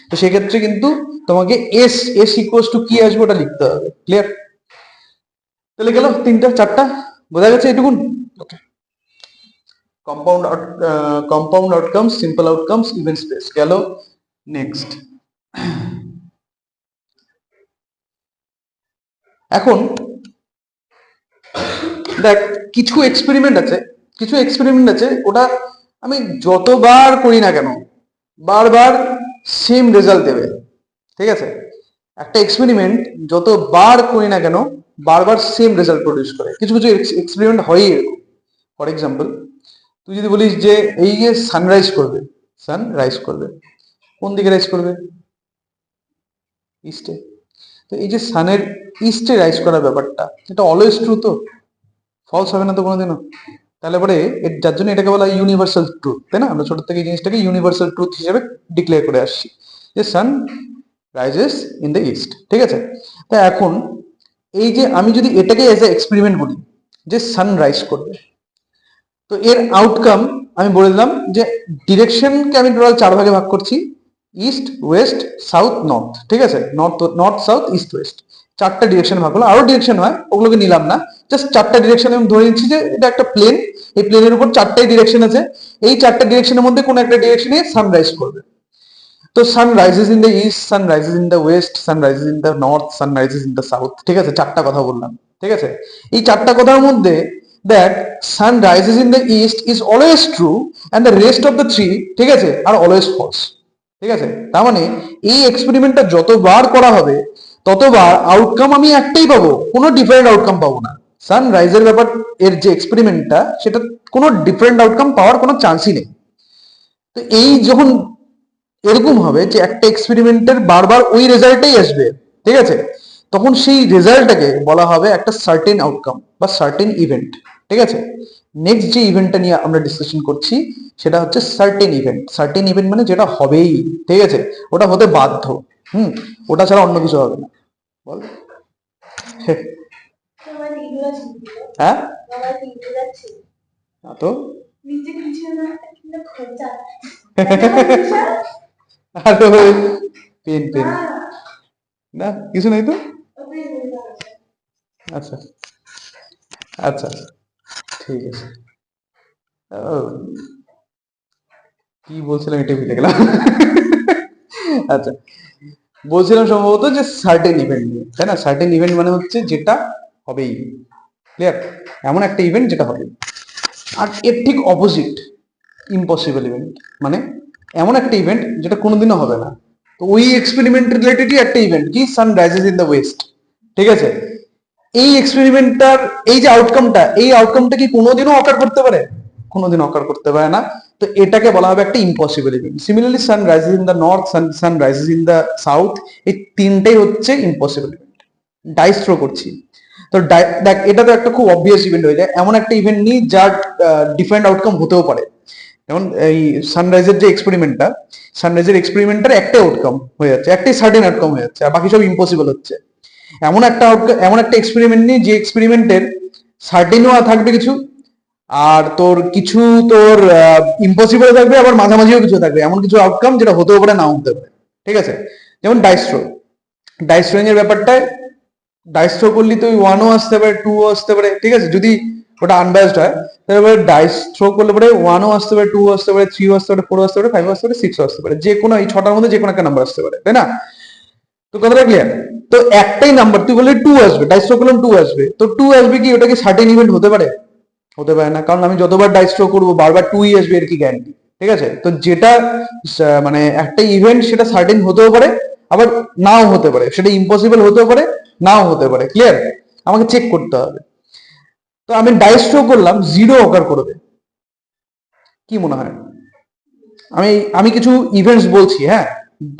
তো সেক্ষেত্রে কিন্তু তোমাকে এস ইকুয়ালস টু কি আসবে ওটা লিখতে হবে। ক্লিয়ার? তাহলে গেল 3টা 4টা, বোঝা গেছে এটুকুন? Okay, compound outcomes, simple outcomes, event space গেল। নেক্সট, এখন দেখ, কিছু এক্সপেরিমেন্ট আছে ওটা আমি যতবার করি না কেন বারবার সেম রেজাল্ট দেবে। ঠিক আছে, একটা এক্সপেরিমেন্ট যতবার করি না কেন বারবার সেম রেজাল্ট প্রডিউস করে। কিছু এক্সপেরিমেন্ট হয়ই এরকম। ফর এক্সাম্পল, তুই যদি বলিস যে এই যে সানরাইজ করবে, কোন দিকে রাইজ করবে? ইস্টে। তো এই যে সানের ইস্টে রাইজ করার ব্যাপারটা, এটা অলওয়েজ ট্রু তো? ফলস হবে না তো কোনোদিনও। তাহলে পরে যার জন্য এটাকে বলা হয় ইউনিভার্সাল ট্রুথ, তাই না? আমরা ছোট থেকে এই জিনিসটাকে ইউনিভার্সাল ট্রুথ হিসেবে ডিক্লেয়ার করে আসছি, যে sun rises in the east. ঠিক আছে, তা এখন এই যে আমি যদি এটাকে এজ এ এক্সপেরিমেন্ট বলি যে সান রাইজ করবে, তো এর আউটকাম আমি বলে দিলাম যে ডিরেকশনকে আমি টোটাল 4 ভাগে ভাগ করছি, ইস্ট, ওয়েস্ট, সাউথ, নর্থ। ঠিক আছে, নর্থ, সাউথ, ইস্ট, ওয়েস্ট, 4টা ডিরেকশন ভাগ হলো। আরো ডিরেকশন হয়, ওগুলোকে নিলাম না, জাস্ট 4টা ডিরেকশন আমি ধরে নিচ্ছি যে এটা একটা প্লেন, এই প্লেনের উপর 4টাই ডিরেকশন আছে, এই 4টা ডিরেকশনের মধ্যে কোন একটা ডিরেকশনে সানরাইজ করবে। তো sun rises in the east, sun rises in the West, sun rises in the north, sun rises in the south. ঠিক আছে, 4টা কথা বললাম। ঠিক আছে, এই 4টা কথার মধ্যে that sun rises in the east is always true and the rest of the 3, ঠিক আছে, are always false। ঠিক আছে, তার মানে এই এক্সপেরিমেন্টটা যতবার করা হবে ততবার আউটকাম আমি একটাই পাবো, কোনো ডিফারেন্ট আউটকাম পাবো না। সান রাইজের ব্যাপার এর যে এক্সপেরিমেন্টটা, সেটা কোনো ডিফারেন্ট আউটকাম পাওয়ার কোনো চান্সই নেই। তো এই যখন এরকম হবে যে একটা এক্সপেরিমেন্টের বারবার ওই রেজাল্টটাই আসবে, ঠিক আছে, তখন সেই রেজাল্টটাকে বলা হবে একটা সার্টেন আউটকাম বা সার্টেন ইভেন্ট। ঠিক আছে। নেক্সট যে ইভেন্টটা নিয়ে আমরা ডিসকাশন করছি সেটা হচ্ছে সার্টেন ইভেন্ট। সার্টেন ইভেন্ট মানে যেটা হবেই, ঠিক আছে, ওটা হতে বাধ্য। ওটা ছাড়া অন্য কিছু হবে না। বল। হ্যাঁ তো পেন পেন না, কিছু নাই তো। আচ্ছা আচ্ছা ঠিক আছে। কি বলছিলাম এটা ভুলে গেলাম। আচ্ছা, বলছিলাম সম্ভবত যে সার্টেন ইভেন্ট নিয়ে, তাই না? সার্টেন ইভেন্ট মানে হচ্ছে যেটা হবেই, ক্লিয়ার, এমন একটা ইভেন্ট যেটা হবে। আর এর ঠিক অপোজিট ইম্পসিবল ইভেন্ট, মানে এমন একটা ইভেন্ট যেটা কোনোদিনও হবে না। তো ওই এক্সপেরিমেন্ট রিলেটেডই একটা ইভেন্ট কি sun rises in the West, ঠিক আছে। এই এক্সপেরিমেন্টটার এই যে আউটকামটা, এই আউটকামটা কি কোনোদিনও অকার করতে পারে? কোনোদিনও অকার করতে পারে না। তো এটাকে বলা হবে একটা impossible event. Similarly sun rises in the north, sun rises in the south, এই তিনটেই হচ্ছে ইম্পসিবল ইভেন্ট। ডাইস থ্রো করছি তো দেখ, এটা তো একটা খুব অবভিয়াস ইভেন্ট হয়ে যায়। এমন একটা ইভেন্ট নিই যার ডিফারেন্ট আউটকাম হতেও পারে। যেমন এই সানরাইজের যে এক্সপেরিমেন্টটা, সানরাইজের এক্সপেরিমেন্টার একটাই আউটকাম হয়ে যাচ্ছে, একটাই সার্টেন আউটকাম হয়ে যাচ্ছে, আর বাকি সব ইম্পসিবল হচ্ছে। এমন একটা এক্সপেরিমেন্ট নিয়ে যে এক্সপেরিমেন্টের সার্টেনও থাকবে কিছু, আর তোর কিছু তোর ইম্পসিবল থাকবে, আবার মাঝামাঝিও কিছু থাকবে, এমন কিছু আউটকাম যেটা হতেও পারে নাও হতে পারে, ঠিক আছে। যেমন ডাইস্ট্রো, ডাইস্ট্রোইং এর ব্যাপারটায় ডাইস থ্রো করলে তো ওয়ানও আসতে পারে, টু আসতে পারে, ঠিক আছে, যদি ওটা আনবায়াসড হয়। তাহলে ডাইস থ্রো করলে পরে ওয়ানও আসতে পারে, টু আসতে পারে, থ্রিও আসতে পারে, ফোর আসতে পারে, ফাইভ আসতে পারে, সিক্সও আসতে পারে, যে কোনো এই ছটার মধ্যে যে কোনো একটা নাম্বার আসতে পারে, তাই না? তো কথাটা ক্লিয়ার? তো একটাই নাম্বার, তুই বললি টু আসবে, ডাইস থ্রো করলাম টু আসবে, তো টু আসবে কি ওটা কি সার্টেন ইভেন্ট হতে পারে? হতে পারে না, কারণ আমি যতবার ডাইস থ্রো করবো বারবার টুই আসবে, এর কি গ্যারান্টি? ঠিক আছে, তো যেটা মানে একটা ইভেন্ট সেটা সার্টেন হতেও পারে, আবার নাও হতে পারে, সেটা ইম্পসিবল হতেও পারে, নাও হতে পারে, ক্লিয়ার? আমাকে চেক করতে হবে। তো আমি ডাইস থ্রো করলাম, জিরো অকার করবে, কি মনে হয়? আমি আমি কিছু ইভেন্টস বলছি, হ্যাঁ,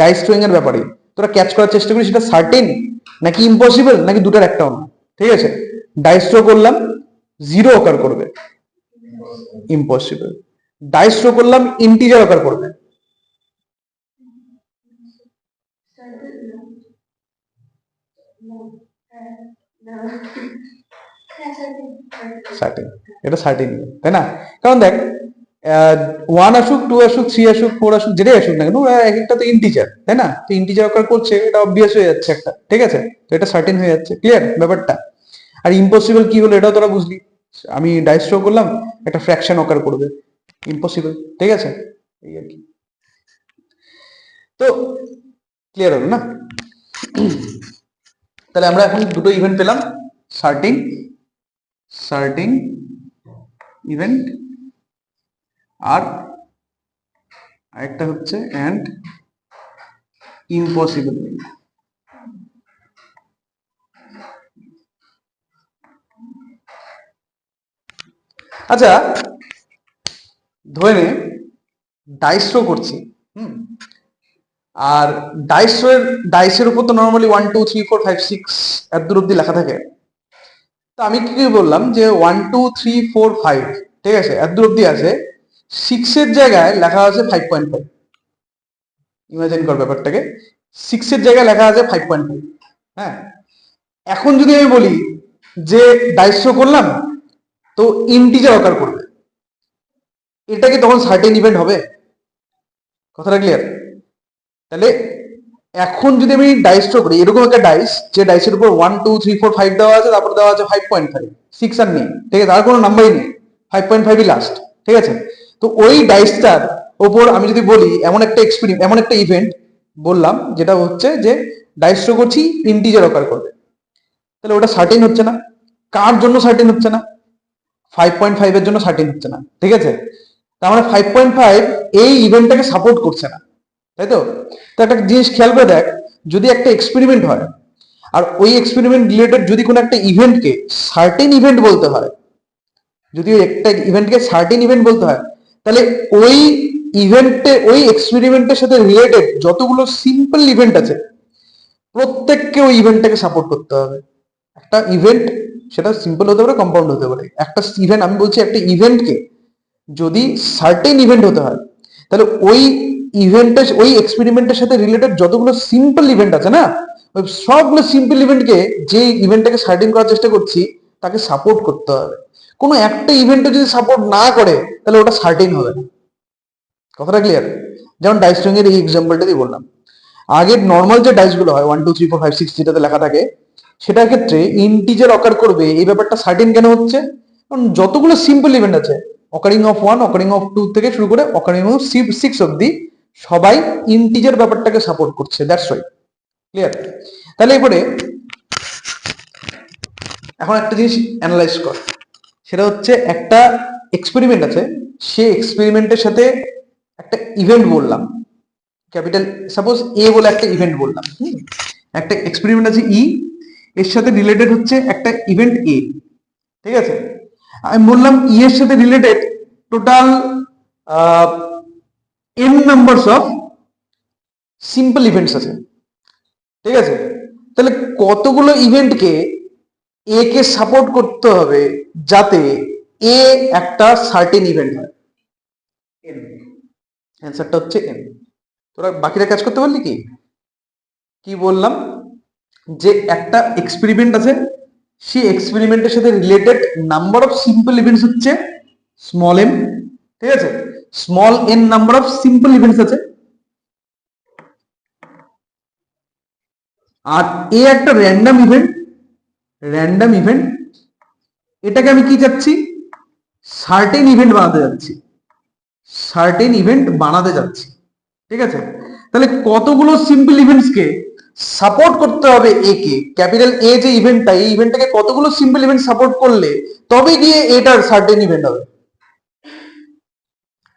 ডাইস থ্রোইং এর ব্যাপারে, তোরা ক্যাচ করার চেষ্টা করি সেটা সার্টেন নাকি ইম্পসিবল নাকি দুটার একটাও না, ঠিক আছে। ডাইস থ্রো করলাম, জিরো অকার করবে, ইম্পসিবল। ডাইস থ্রো করলাম, ইন্টিজার অকার করবে, সার্টেন। এটা সার্টেন, তাই না? কারণ দেখ, ওয়ান আসুক, টু আসুক, থ্রি আসুক, ফোর আসুক, যেটাই আসুক না কেন, ওরা এক একটা তো ইন্টিজার, তাই না? তো ইন্টিজার অকার করছে, এটা অবভিয়াস হয়ে যাচ্ছে একটা, ঠিক আছে, তো এটা সার্টেন হয়ে যাচ্ছে, ক্লিয়ার ব্যাপারটা? আর ইম্পসিবল কি হলো এটাও তোরা বুঝলি, আমি ডাইস থ্রো করলাম, একটা ফ্র্যাকশন অকার করবে, ইম্পসিবল, ঠিক আছে, এই আর কি। তো ক্লিয়ার হলো না? তাহলে আমরা এখন দুটো ইভেন্ট পেলাম, সার্টিং সার্টিং ইভেন্ট, আর আরেকটা হচ্ছে অ্যান্ড ইম্পসিবল ইভেন্ট। আচ্ছা, ধরে নে ডাইস থ্রো করছি, আর ডাইসের উপর তো নর্মালি 1 2 3 4 5 6 এত দূর অব্দি লেখা থাকে। তো আমি কি বললাম যে 1 2 3 4 5, ঠিক আছে, এত দূর অব্দি আছে, 6 এর জায়গায় লেখা আছে 5.5। ইমাজিন কর ব্যাপারটাকে, 6 এর জায়গায় লেখা আছে 5.5। হ্যাঁ, এখন যদি আমি বলি যে ডাইস থ্রো করলাম, তো ইন্টিজার অকার করবে, এটা কি তখন সার্টেন ইভেন্ট হবে? কথাটা ক্লিয়ার? তাহলে এখন যদি আমি ডাইস থ্রো করি, এরকম একটা ডাইস, যে ডাইসের উপর 1 2 3 4 5 দেওয়া আছে, তারপর দেওয়া আছে 5.5, 6 আর নেই, ঠিক আছে, আর কোনো নাম্বারই নেই, 5.5ই লাস্ট, ঠিক আছে। তো ওই ডাইসটার ওপর আমি যদি বলি এমন একটা ইভেন্ট বললাম যেটা হচ্ছে যে ডাইস থ্রো করছি, ইন্টিজার অকার করবে, তাহলে ওটা সার্টেন হচ্ছে না। কার জন্য সার্টেন হচ্ছে না? 5.5 এর জন্য সার্টেন হচ্ছে না, ঠিক আছে। তার মানে 5.5 এই ইভেন্টটাকে সাপোর্ট করছে না, তাই তো? তো একটা জিনিস খেয়াল করে দেখ, যদি একটা এক্সপেরিমেন্ট হয়, আর ওই এক্সপেরিমেন্ট রিলেটেড যদি কোনো একটা ইভেন্টকে সার্টেন ইভেন্ট বলতে হয়, যদি একটা ইভেন্টকে সার্টেন ইভেন্ট বলতে হয়, তাহলে ওই ওই এক্সপেরিমেন্টের সাথে রিলেটেড যতগুলো সিম্পল ইভেন্ট আছে, প্রত্যেককে ওই ইভেন্টটাকে সাপোর্ট করতে হবে। একটা ইভেন্ট সেটা সিম্পল হতে পারে, কম্পাউন্ড হতে পারে। একটা ইভেন্ট, আমি বলছি একটা ইভেন্টকে যদি সার্টেন ইভেন্ট হতে হয়, তাহলে ওই ইভেন্টের, ওই এক্সপেরিমেন্টের সাথে রিলেটেড যতগুলো সিম্পল ইভেন্ট আছে না, ওই সবগুলো সিম্পল ইভেন্টকে, যে ইভেন্টটাকে সার্টেন করার চেষ্টা করছি তাকে সাপোর্ট করতে হবে। কোনো একটা ইভেন্টে যদি সাপোর্ট না করে তাহলে ওটা সার্টেন হবে না। কথাটা ক্লিয়ার? যেমন ডাইস স্ট্রিং এর এই এক্সাম্পলটা দিয়ে বললাম। আগের নর্মাল যে ডাইস গুলো হয় 1 2 3 4 5 6 যেটাতে লেখা থাকে, সেটার ক্ষেত্রে ইন্টিজার অকার করবে, এই ব্যাপারটা সার্টেন কেন হচ্ছে? কারণ যতগুলো সিম্পল ইভেন্ট আছে, অকারিং অফ 1, অকারিং অফ 2 থেকে শুরু করে অকারিং অফ 6 অব্দি, সবাই ইন্টিজার ব্যাপারটাকে সাপোর্ট করছে। That's right. ক্লিয়ার? তাহলে এবারে এখন একটা জিনিস অ্যানালাইজ কর, সেটা হচ্ছে একটা এক্সপেরিমেন্ট আছে, সেই এক্সপেরিমেন্টের সাথে একটা ইভেন্ট বললাম, ক্যাপিটাল সাপোজ এ বলে একটা ইভেন্ট বললাম। একটা এক্সপেরিমেন্ট আছে ই, এর সাথে রিলেটেড হচ্ছে একটা ইভেন্ট এ। ঠিক আছে? আমি বললাম ই এর সাথে related total n numbers of simple events আছে। ঠিক আছে? তাহলে কতগুলো ইভেন্টকে এ কে সাপোর্ট করতে হবে যাতে এ একটা সার্টেন ইভেন্ট হয়? n। অ্যান্সারটা হচ্ছে n। তোরা বাকিরা কাজ করতে পারলি কি? কি বললাম? যে একটা এক্সপেরিমেন্ট আছে, সেই এক্সপেরিমেন্টের সাথে related number of simple events হচ্ছে স্মল m। ঠিক আছে? Small n number of simple events আছে, আর এ একটা র্যান্ডম ইভেন্ট। র্যান্ডম ইভেন্ট, এটাকে আমি কি চাচ্ছি? সার্টেন ইভেন্ট বানাতে যাচ্ছি। সার্টেন ইভেন্ট বানাতে যাচ্ছি। ঠিক আছে? তাহলে কতগুলো সিম্পল ইভেন্টসকে সাপোর্ট করতে হবে এ কে, ক্যাপিটাল এ যে ইভেন্টটা, এই ইভেন্টটাকে কতগুলো সিম্পল ইভেন্ট সাপোর্ট করলে তবে গিয়ে এটার সার্টেন ইভেন্ট হবে?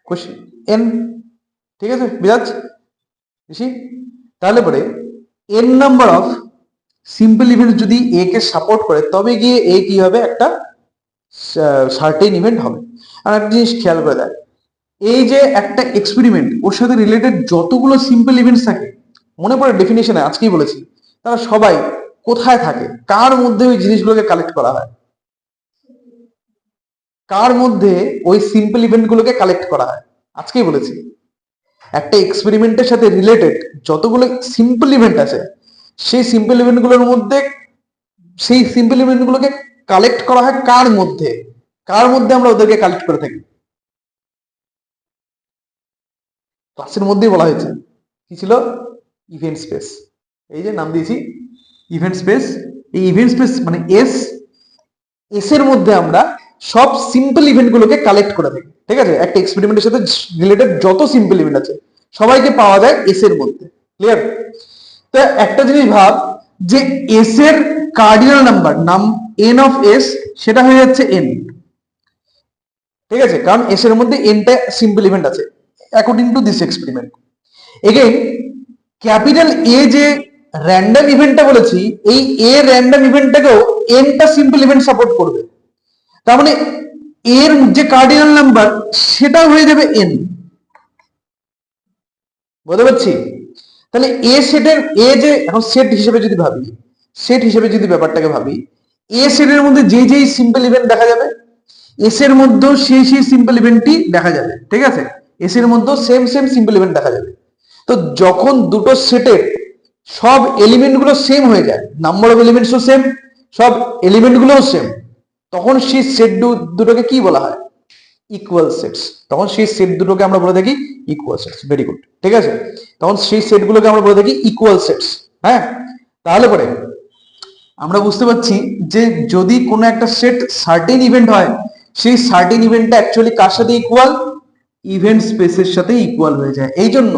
Question N. ঠিক আছে বিরাজ ঋষি? তাহলে পরে N number of simple event যদি এ কে সাপোর্ট করে তবে গিয়ে এ কি হবে? একটা সার্টেন ইভেন্ট হবে। আর একটা জিনিস খেয়াল করে দেখ, এই যে একটা এক্সপেরিমেন্ট, ওর সাথে রিলেটেড যতগুলো সিম্পল ইভেন্টস থাকে, মনে পড়ে ডেফিনেশনে আজকেই বলেছি, তারা সবাই কোথায় থাকে? কার মধ্যে ওই জিনিসগুলোকে কালেক্ট করা হয়? কার মধ্যে ওই সিম্পল ইভেন্টগুলোকে কালেক্ট করা হয়? আজকেই বলেছি, একটা এক্সপেরিমেন্টের সাথে রিলেটেড যতগুলো সিম্পল ইভেন্ট আছে, সেই সিম্পল ইভেন্টগুলোর মধ্যে, সেই সিম্পল ইভেন্টগুলোকে কালেক্ট করা হয় কার মধ্যে? কার মধ্যে আমরা ওদেরকে কালেক্ট করে থাকি? ক্লাসের মধ্যেই বলা হয়েছে, কি ছিল? Event space. এই যে নাম দিয়েছি ইভেন্ট স্পেস। এই ইভেন্ট স্পেস মানে এস, এস এর মধ্যে আমরা সব সিম্পল ইভেন্ট গুলোকে কালেক্ট করে থাকি। ঠিক আছে? একটা এক্সপেরিমেন্টের সাথে রিলেটেড যত সিম্পল ইভেন্ট আছে সবাইকে পাওয়া যায় এস এর মধ্যে। ক্লিয়ার? তো একটা জিনিস ভাব, যে এস এর cardinal number N of S, সেটা হয়ে যাচ্ছে এন। ঠিক আছে? কারণ এস এর মধ্যে এনটা সিম্পল ইভেন্ট আছে according to this experiment. Again capital A যে র্যান্ডম ইভেন্টটা বলেছি, এই এ র্যান্ডম ইভেন্টটাকেও এনটা সিম্পল ইভেন্ট সাপোর্ট করবে। তার মানে এর যে কার্ডিনাল নাম্বার সেটা হয়ে যাবে এন। বুঝতে পারছি? তাহলে এ সেটের, এ যে এখন সেট হিসেবে যদি ভাবি, সেট হিসেবে যদি ব্যাপারটাকে ভাবি, এ সেটের মধ্যে যে যেই সিম্পল ইভেন্ট দেখা যাবে, এস এর মধ্যেও সেই সেই সিম্পল ইভেন্টই দেখা যাবে। ঠিক আছে? এস এর মধ্যেও সেম সেম সিম্পল ইভেন্ট দেখা যাবে। তো যখন দুটো সেটের সব এলিমেন্ট গুলো সেম হয়ে যায়, নাম্বার অফ এলিমেন্টসও সেম, সব এলিমেন্ট গুলোও সেম, তখন সেই সেট দুটোকে কি বলা হয়? Equal sets. তখন সেই সেট দুটোকে আমরা বলে থাকি ইকুয়াল সেটস। Very good. ঠিক আছে? তখন সেই সেট গুলোকে আমরা বলে থাকি ইকুয়াল সেটস। হ্যাঁ, তাহলে পরে আমরা বুঝতে পারছি যে যদি কোনো একটা সেট সার্টেন ইভেন্ট হয়, সেই সার্টেন ইভেন্টটা অ্যাকচুয়ালি কার সাথে ইকুয়াল? ইভেন্ট স্পেসের সাথে ইকুয়াল হয়ে যায়। এই জন্য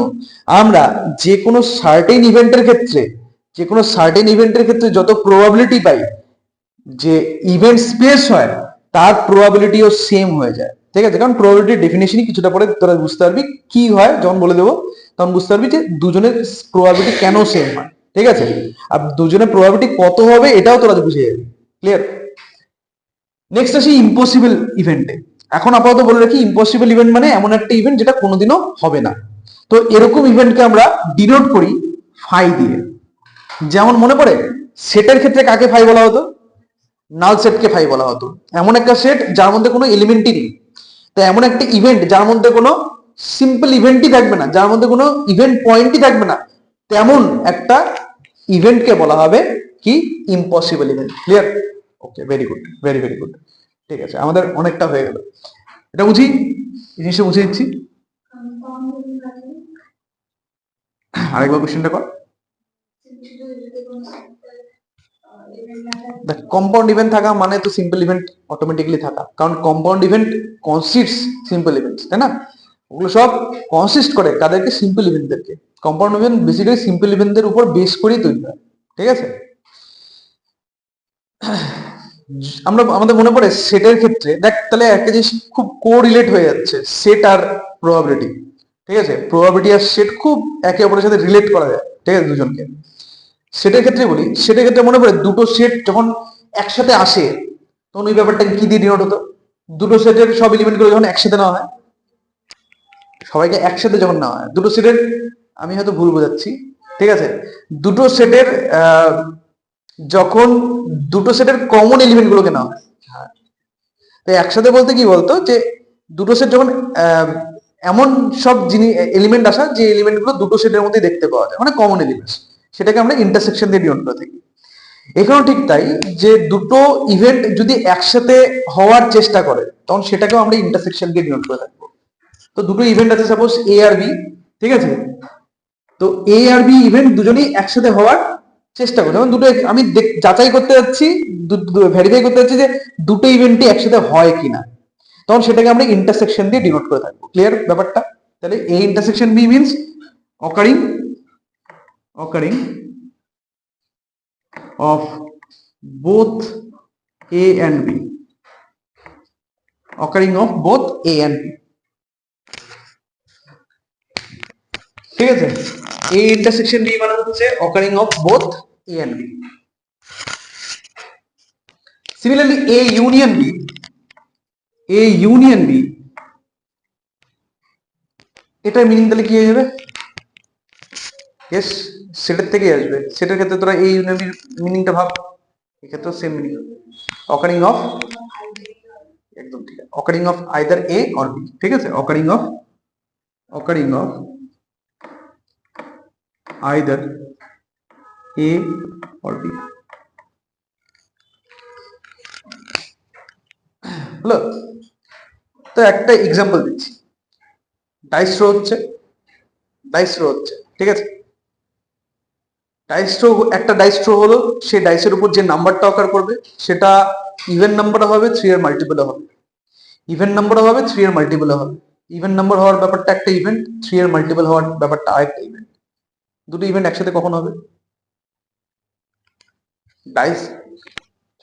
আমরা যে কোনো সার্টেন ইভেন্টের ক্ষেত্রে, যে কোনো সার্টেন ইভেন্টের ক্ষেত্রে যত প্রবাবিলিটি পাই যে ইভেন্ট স্পেস হয়, তার প্রবাবিলিটিও সেম হয়ে যায়। ঠিক আছে? কারণ প্রবাবিলিটির ডেফিনেশনই কিছুটা পরে তোরা বুঝতে পারবি কি হয়, যখন বলে দেবো তখন বুঝতে পারবি যে দুজনের প্রবাবিলিটি কেন সেম হয়। ঠিক আছে? আর দুজনের প্রবাবিলিটি কত হবে এটাও তোরা বুঝে যাবি। ক্লিয়ার? নেক্সট আসি ইম্পসিবল ইভেন্টে। এখন আপাতত বলে রাখি, ইম্পসিবল ইভেন্ট মানে এমন একটা ইভেন্ট যেটা কোনোদিনও হবে না। তো এরকম ইভেন্টকে আমরা ডিনোট করি ফাই দিয়ে। যেমন মনে পড়ে সেটের ক্ষেত্রে কাকে ফাই বলা হতো? নাল সেটকে 5 বলা হতো। এমন একটা সেট যার মধ্যে কোনো এলিমেন্টই নেই। তো এমন একটা ইভেন্ট যার মধ্যে কোনো সিম্পল ইভেন্টই থাকবে না, যার মধ্যে কোনো ইভেন্ট পয়েন্টই থাকবে না, তেমন একটা ইভেন্টকে বলা হবে কি impossible event. Clear? Okay, very good, very very good. ঠিক আছে, আমাদের অনেকটা হয়ে গেল। এটা বুঝি, এই জিনিসটা বুঝিয়ে দিচ্ছি। আরেকবার কোশ্চেনটা কর। কম্পাউন্ড ইভেন্ট থাকা মানে তো সিম্পল ইভেন্ট অটোমেটিক্যালি থাকা, কারণ compound event consists simple events, তাই না? ওগুলো সব কনসিস্ট করে কাদেরকে? সিম্পল ইভেন্টদেরকে। কম্পাউন্ড ইভেন্ট বেসিক্যালি সিম্পল ইভেন্টদের উপর বেস করেই তৈরি হয়। ঠিক আছে, আমরা আমাদের মনে পড়ে সেটের ক্ষেত্রে দেখ, তাহলে একটা জিনিস খুব কোরিলেট হয়ে যাচ্ছে, সেট আর প্রবাবিলিটি। ঠিক আছে, প্রবাবিলিটি আর সেট খুব একে অপরের সাথে রিলেট করা যায়। ঠিক আছে, দুজনকে। সেটের ক্ষেত্রে বলি, সেটের ক্ষেত্রে মনে পড়ে দুটো সেট যখন একসাথে আসে তখন ওই ব্যাপারটাকে কি দিয়ে ডিনোট হতো? দুটো সেটের সব এলিমেন্ট গুলো যখন একসাথে নেওয়া হয়, সবাইকে একসাথে যখন নেওয়া হয়, দুটো সেটের, আমি হয়তো ভুল বোঝাচ্ছি, ঠিক আছে, দুটো সেটের যখন দুটো সেটের কমন এলিমেন্ট গুলোকে নেওয়া হয়, হ্যাঁ, তো একসাথে বলতে কি বলতো, যে দুটো সেট যখন এমন সব জিনিস এলিমেন্ট আসা যে এলিমেন্ট গুলো দুটো সেটের মধ্যে দেখতে পাওয়া যায়, মানে কমন এলিমেন্টস, সেটাকে আমরা ইন্টারসেকশন দিয়ে ডিনোট করে থাকি। এখানেও ঠিক তাই, যে দুটো ইভেন্ট যদি একসাথে হওয়ার চেষ্টা করে তখন সেটাকেও আমরা ইন্টারসেকশন দিয়ে ডিনোট করে থাকবো। তো দুটো ইভেন্ট আছে, সাপোজ এ আর বি, ঠিক আছে, তো এ আর বি ইভেন্ট দুজনেই একসাথে হওয়ার চেষ্টা করছে, যেমন দুটো আমি যাচাই করতে যাচ্ছি, ভেরিফাই করতে যাচ্ছি যে দুটো ইভেন্টই একসাথে হয় কিনা, তখন সেটাকে আমরা ইন্টারসেকশন দিয়ে ডিনোট করে থাকবো। ক্লিয়ার ব্যাপারটা? তাহলে A intersection B means occurring of both A and B, occurring of both A and B, ঠিক আছে। A intersection B মানে হচ্ছে occurring of both A and B. Similarly A union B, এটার meaning তাহলে কি হয়ে যাবে? ইয়েস, সেটের থেকেই আসবে। সেটের ক্ষেত্রে তোরা এই ইউনিয়ন বির মিনিংটা ভাব, এক্ষেত্রেও সেম মিনিং, অকারিং অফ, একদম ঠিক আছে, occurring of either A or B. ঠিক আছে, occurring of either A or B. হলো? তো একটা এক্সাম্পল দিচ্ছি, ডাইস থ্রো হচ্ছে, ঠিক আছে, একটা ডাইস থ্রো হলো, সেই ডাইসের উপর যে নাম্বারটা অকার করবে সেটা ইভেন নাম্বার হবে, 3 এর মাল্টিপল হবে, ইভেন নাম্বার হবে, 3 এর মাল্টিপল হবে। ইভেন নাম্বার হওয়ার ব্যাপারটা একটা ইভেন্ট, 3 এর মাল্টিপল হওয়ার ব্যাপারটা আরেকটা ইভেন্ট। দুটো ইভেন্ট একসাথে কখন হবে? ডাইস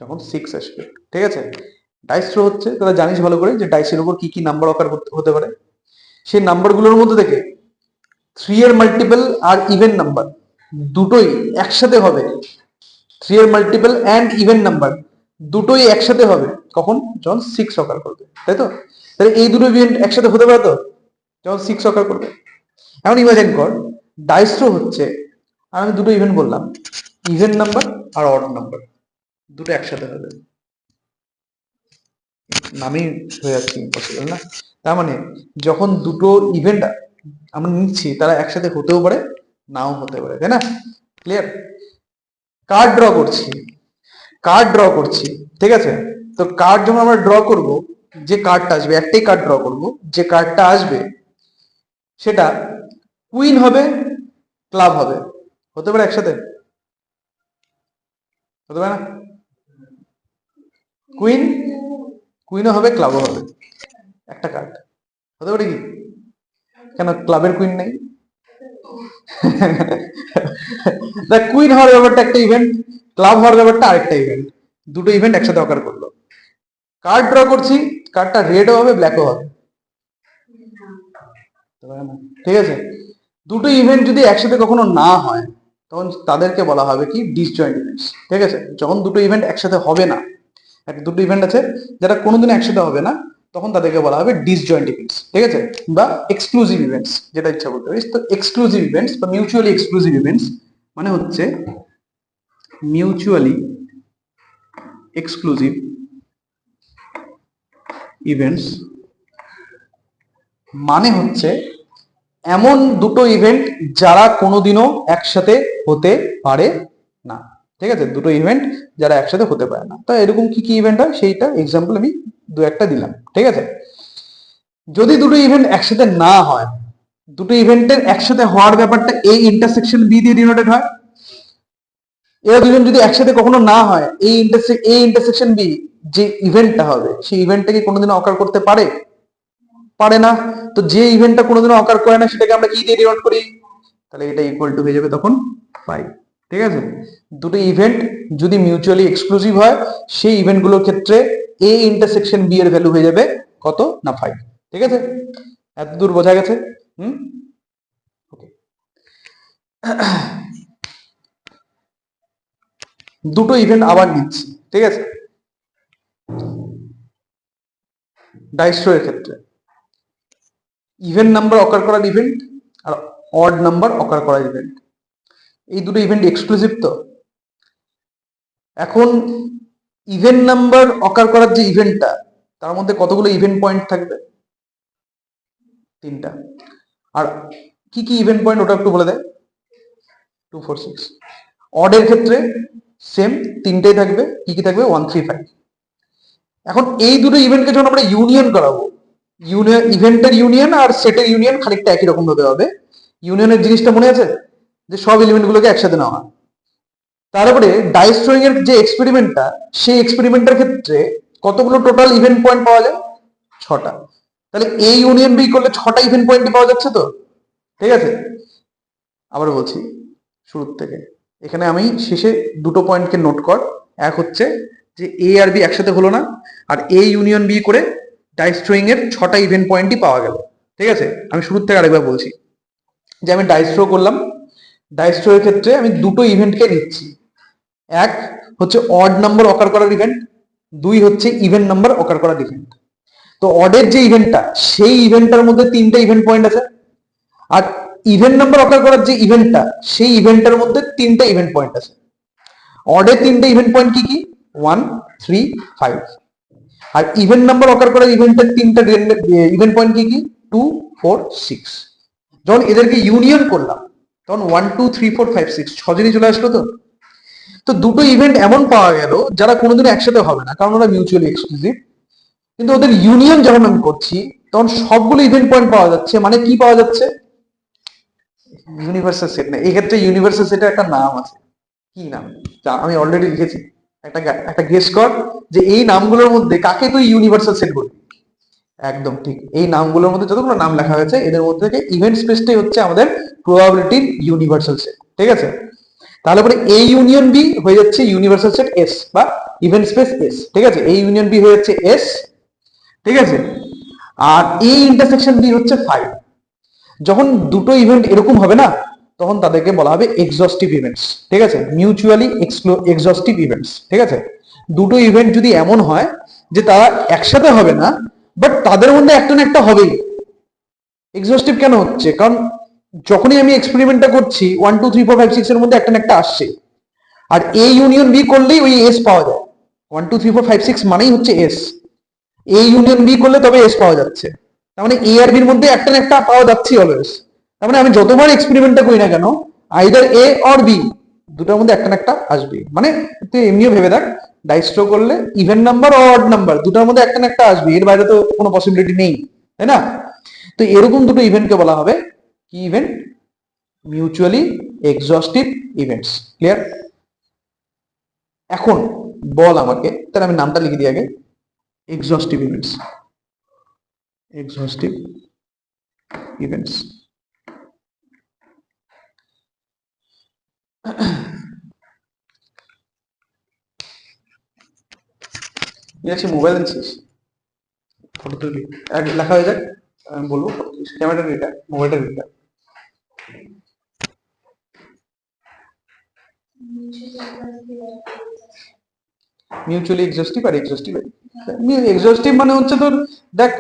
যখন 6 আসবে। ঠিক আছে, ডাইস থ্রো হচ্ছে, তাহলে জানিস ভালো করে যে ডাইসের উপর কি কি নাম্বার অকার হতে পারে। সেই নাম্বারগুলোর মধ্যে থেকে 3 এর মাল্টিপল আর ইভেন নাম্বার দুটোই একসাথে হবে। 3 এর মাল্টিপল অ্যান্ড ইভেন নাম্বার দুটোই একসাথে হবে কখন? যখন 6 অকার করবে, তাই তো? তাহলে এই দুটো ইভেন্ট একসাথে হতে পারে তো, যখন 6 অকার করবে। এখন ইমাজিন কর ডাইস থ্রো হচ্ছে, আর আমি দুটো ইভেন্ট বললাম, ইভেন নাম্বার আর অড নাম্বার, দুটো একসাথে হবে, নামেই হয়ে যাচ্ছে ইম্পসিবল না? তার মানে যখন দুটো ইভেন্ট আমরা নিচ্ছি তারা একসাথে হতেও পারে, নাও হতে পারে, তাই না? ক্লিয়ার? কার্ড ড্র করছি, ঠিক আছে, তো কার্ড যখন আমরা ড্র করব, যে কার্ডটা আসবে, একটাই কার্ড ড্র করব, যে কার্ডটা আসবে সেটা কুইন হবে, ক্লাব হবে, হতে পারে একসাথে? হতে পারে না? কুইনও হবে, ক্লাবও হবে, একটা কার্ড হতে পারে কি? কেন ক্লাবের কুইন নেই? দেখ, কুইন হওয়ার ব্যাপারটা একটা ইভেন্ট, ক্লাব হওয়ার ব্যাপারটা আরেকটা ইভেন্ট, দুটো ইভেন্ট একসাথে অকার করলো। কার্ড ড্র করছি, কার্ডটা রেডও হবে, ব্ল্যাকও হবে, ঠিক আছে। দুটো ইভেন্ট যদি একসাথে কখনো না হয় তখন তাদেরকে বলা হবে কি ডিসজয়েন্ট ইভেন্টস। ঠিক আছে, যখন দুটো ইভেন্ট একসাথে হবে না, দুটো ইভেন্ট আছে যারা কোনোদিন একসাথে হবে না, তখন তাদেরকে বলা হবে ডিসজয়েন্ট ইভেন্টস। ঠিক আছে, বা এক্সক্লুসিভ ইভেন্টস, যেটা ইচ্ছা বলতে পারিস। তো এক্সক্লুসিভ ইভেন্টস বা মিউচুয়ালি এক্সক্লুসিভ ইভেন্টস মানে হচ্ছে মিউচুয়ালি এক্সক্লুসিভ ইভেন্টস মানে হচ্ছে এমন দুটো ইভেন্ট যারা কোনোদিনও একসাথে হতে পারে না। ঠিক আছে, দুটো ইভেন্ট যারা একসাথে হতে পারে না। তো এরকম কি কি ইভেন্ট হয় সেইটা এক্সাম্পল আমি দু একটা দিলাম। ঠিক আছে, যদি দুটো ইভেন্ট একসাথে না হয়, দুটো ইভেন্টের একসাথে হওয়ার ব্যাপারটা এই ইন্টারসেকশন বি দিয়ে ডিনোটেড হয়। এরা দুজন যদি একসাথে কখনো না হয়, এই ইন্টারসেকশন বি যে ইভেন্টটা হবে সেই ইভেন্টটা কি কোনোদিনও অকার করতে পারে? পারে না। তো যে ইভেন্টটা কোনোদিনও অকার করে না সেটাকে আমরা কি দিয়ে ডিনোট করি? তাহলে এটা ইকুয়াল টু হয়ে যাবে তখন 5। ঠিক আছে, দুটো ইভেন্ট যদি মিউচুয়ালি এক্সক্লুসিভ হয় সেই ইভেন্টগুলোর ক্ষেত্রে এ ইন্টারসেকশন বি এর ভ্যালু হয়ে যাবে কত না 5। ঠিক আছে, এত দূর বোঝা গেছে? ওকে, দুটো ইভেন্ট আবার নিচ্ছি। ঠিক আছে, ডাইস্ট্রো এর ক্ষেত্রে ইভেন নাম্বার অকার করার ইভেন্ট আর অড নাম্বার অকার করার ইভেন্ট, এই দুটো ইভেন্ট এক্সক্লুসিভ। তো এখন ইভেন নাম্বার অকার করার যে ইভেন্টটা তার মধ্যে কতগুলো ইভেন্ট পয়েন্ট থাকবে? 3টা। আর কি কি ইভেন্ট পয়েন্ট ওটা একটু বলে দেয়। 2 4 6। অডের ক্ষেত্রে সেম 3টেই থাকবে। কি কি থাকবে? 1 3 5। এখন এই দুটো ইভেন্টকে যখন আমরা ইউনিয়ন করাবো, ইভেন্টের ইউনিয়ন আর সেটের ইউনিয়ন খানিকটা একই রকম ভাবে হবে। ইউনিয়নের জিনিসটা মনে আছে যে সব এলিমেন্টগুলোকে একসাথে নেওয়া। তারপরে ডাইস্ট্রয়িং এর যে এক্সপেরিমেন্টটা, সেই এক্সপেরিমেন্টের ক্ষেত্রে কতগুলো টোটাল ইভেন্ট পয়েন্ট পাওয়া যায়? 6টা। তাহলে এ ইউনিয়ন বি করলে 6টা ইভেন্ট পয়েন্টই পাওয়া যাচ্ছে। তো ঠিক আছে, আবার বলছি শুরুর থেকে, এখানে আমি শেষে দুটো পয়েন্টকে নোট কর। এক হচ্ছে যে এ আর বি একসাথে হলো না, আর এ ইউনিয়ন বি করে ডাইস্ট্রয়িং এর 6টা ইভেন্ট পয়েন্টই পাওয়া গেল। ঠিক আছে, আমি শুরুর থেকে আরেকবার বলছি যে আমি ডাইস্ট্রো করলাম। ডাইস্ট্রো এর ক্ষেত্রে আমি দুটো ইভেন্টকে নিচ্ছি। এক হচ্ছে অড নাম্বার অকার করার ইভেন্ট, 2 হচ্ছে ইভেন নাম্বার অকার করার ইভেন্ট। তো অডের যে ইভেন্টটা সেই ইভেন্টটার মধ্যে 3টা ইভেন্ট পয়েন্ট আছে, আর ইভেন নাম্বার অকার করার যে ইভেন্টটা সেই ইভেন্টটার মধ্যে 3টা ইভেন্ট পয়েন্ট আছে। অডের 3টে ইভেন্ট পয়েন্ট কি কি? 1 3 5। আর ইভেন নাম্বার অকার করার ইভেন্টের 3টা ইভেন্ট পয়েন্ট কি কি? 2 4 6। যখন এদেরকে ইউনিয়ন করলাম তখন 1 2 3 4 5 6 6জনই চলে আসলো। তো তো দুটো ইভেন্ট এমন পাওয়া গেল যারা কোনোদিনও একসাথে হবে না, কারণ ওরা মিউচুয়ালি এক্সক্লুসিভ। কিন্তু ওদের ইউনিয়ন যখন আমি করছি তখন সবগুলো ইভেন্ট পয়েন্ট পাওয়া যাচ্ছে। মানে কি পাওয়া যাচ্ছে? Universal set. না, এই ক্ষেত্রে ইউনিভার্সাল সেটের একটা নাম আছে। কি নাম? আমি অলরেডি লিখেছি। একটা গেস কর যে এই নামগুলোর মধ্যে কাকে তুই ইউনিভার্সাল সেট বলবি। একদম ঠিক, এই নামগুলোর মধ্যে যতগুলো নাম লেখা হয়েছে এদের মধ্যে থেকে ইভেন্ট স্পেসটাই হচ্ছে আমাদের প্রবাবিলিটির ইউনিভার্সাল সেট। ঠিক আছে, তাহলে পরে এই ইউনিয়ন বি হয়ে যাচ্ছে ইউনিভার্সাল সেট এস বা ইভেন্ট স্পেস এস। ঠিক আছে, এই ইউনিয়ন বি হয়ে যাচ্ছে এস। ঠিক আছে, আর এই ইন্টারসেকশন বি হচ্ছে 5। যখন দুটো ইভেন্ট এরকম হবে না তখন তাদেরকে বলা হবে এক্সস্টিভ ইভেন্টস। ঠিক আছে, মিউচুয়ালি এক্সস্টিভ ইভেন্টস। ঠিক আছে, দুটো ইভেন্ট যদি এমন হয় যে তারা একসাথে হবে না বাট তাদের মধ্যে একটা না একটা হবেই। এক্সস্টিভ কেন হচ্ছে? কারণ যখনই আমি এক্সপেরিমেন্টটা করছি 1 2 3 4 5 6 এর মধ্যে একটা না একটা আসছে, আর এ ইউনিয়ন বি করলেই ওই এস পাওয়া যায়। 1 2 3 4 5 6 মানেই হচ্ছে এস। এ ইউনিয়ন বি করলে তবে এস পাওয়া যাচ্ছে। তার মানে এ আর বির মধ্যে একটা না একটা পাওয়া যাচ্ছে অলওয়েজ। তার মানে আমি যতবার এক্সপেরিমেন্টটা করি না কেন, আইদার এ অর বি, দুটোর মধ্যে একটা না একটা আসবে। মানে তুই এমনিও ভেবে দেখ, ডাইস্ট্রো করলে ইভেন নাম্বার ও অড নাম্বার দুটোর মধ্যে একটা না একটা আসবে, এর বাইরে তো কোনো পসিবিলিটি নেই, তাই না? তো এরকম দুটো ইভেন্টকে বলা হবে কি event? Mutually exhaustive events. Clear? এখন বল আমাকে, তাহলে আমি নামটা লিখে দিই আগে, exhaustive events. Exhaustive events mobile আনছিস? ফটো তুলি লেখা হয়ে যাক, আমি বলবো ক্যামেরাটা রেটা, মোবাইলটা রেটা। মিউচুয়ালি এক্সস্টিভ আর এক্সস্টিভ। এক্সস্টিভ মানে হচ্ছে তোর দেখ,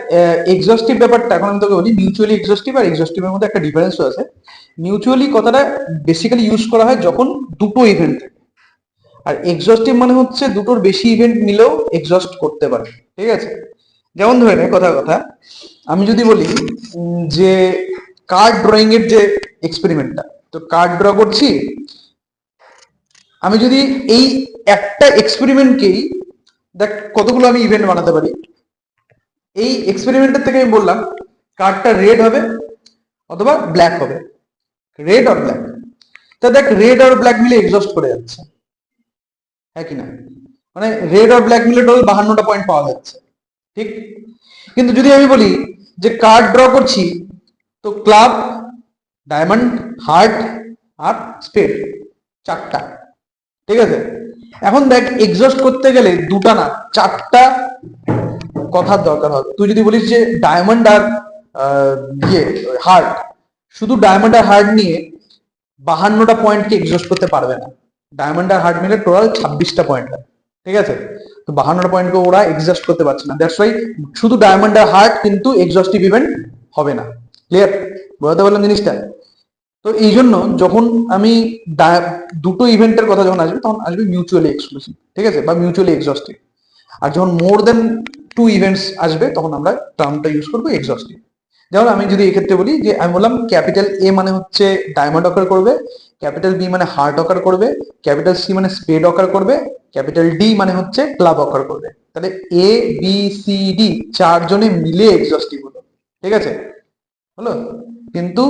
এক্সস্টিভ ব্যাপারটা এখন আমি তোকে বলি, মিউচুয়ালি এক্সস্টিভ আর এক্সস্টিভের মধ্যে একটা ডিফারেন্স আছে। মিউচুয়ালি কথাটা বেসিক্যালি ইউজ করা হয় যখন দুটো ইভেন্ট থাকে, আর এক্সস্টিভ মানে হচ্ছে দুটোর বেশি ইভেন্ট মিলেও এক্সস্ট করতে পারে, ঠিক আছে। যেমন ধরে নেয় কথা কথা, আমি যদি বলি যে কার্ড ড্রয়িং এর যে এক্সপেরিমেন্টটা, তো কার্ড ড্র করছি, আমি যদি এই একটা এক্সপেরিমেন্টকেই দেখ কতগুলো আমি ইভেন্ট বানাতে পারি। এই এক্সপেরিমেন্টের থেকে আমি বললাম কার্ডটা রেড হবে অথবা ব্ল্যাক হবে, রেড আর ব্ল্যাক। তা দেখ রেড আর ব্ল্যাক মিলে এক্সস্ট করে যাচ্ছে, হ্যাঁ কি না? মানে রেড আর ব্ল্যাক মিলে টোটাল 52টা পয়েন্ট পাওয়া যাচ্ছে, ঠিক। কিন্তু যদি আমি বলি যে কার্ড ড্র করছি, তো ক্লাব, ডায়মন্ড, হার্ট আর স্পেড, চারটা, ঠিক আছে। এখন দেখ এক্সস্ট করতে গেলে দুটা না চারটা কথার দরকার হবে। তুই যদি বলিস যে ডায়মন্ড আর হার্ট, শুধু ডায়মন্ড আর হার্ট নিয়ে 52টা পয়েন্টকে এক্সস্ট করতে পারবে না। ডায়মন্ড আর হার্ট মিলে টোটাল 26টা পয়েন্ট, ঠিক আছে। তো 52টা পয়েন্টকে ওরা এক্সস্ট করতে পারছে না, দ্যাটস ওয়াই শুধু ডায়মন্ড আর হার্ট কিন্তু এক্সস্টিভ ইভেন্ট হবে না। ক্লিয়ার? বুঝতে পারলাম জিনিসটা? তো এই জন্য যখন আমি দুটো ইভেন্টের কথা যখন আসবে তখন আসবে মিউচুয়ালি এক্সক্লুসিভ, ঠিক আছে, বা মিউচুয়ালি এক্সস্টিভ। আর যখন মোর দেন টু ইভেন্টস আসবে তখন আমরা টার্মটা ইউজ করবো এক্সস্টিভ। যেমন আমি যদি এক্ষেত্রে বলি যে আমি বললাম ক্যাপিটাল এ মানে হচ্ছে ডায়মন্ড অকার করবে, ক্যাপিটাল বি মানে হার্ট অকার করবে, ক্যাপিটাল সি মানে স্পেড অকার করবে, ক্যাপিটাল ডি মানে হচ্ছে ক্লাব অকার করবে। তাহলে এ বি সি ডি চারজনে মিলে এক্সস্টিভ হলো, ঠিক আছে, হলো। কিন্তু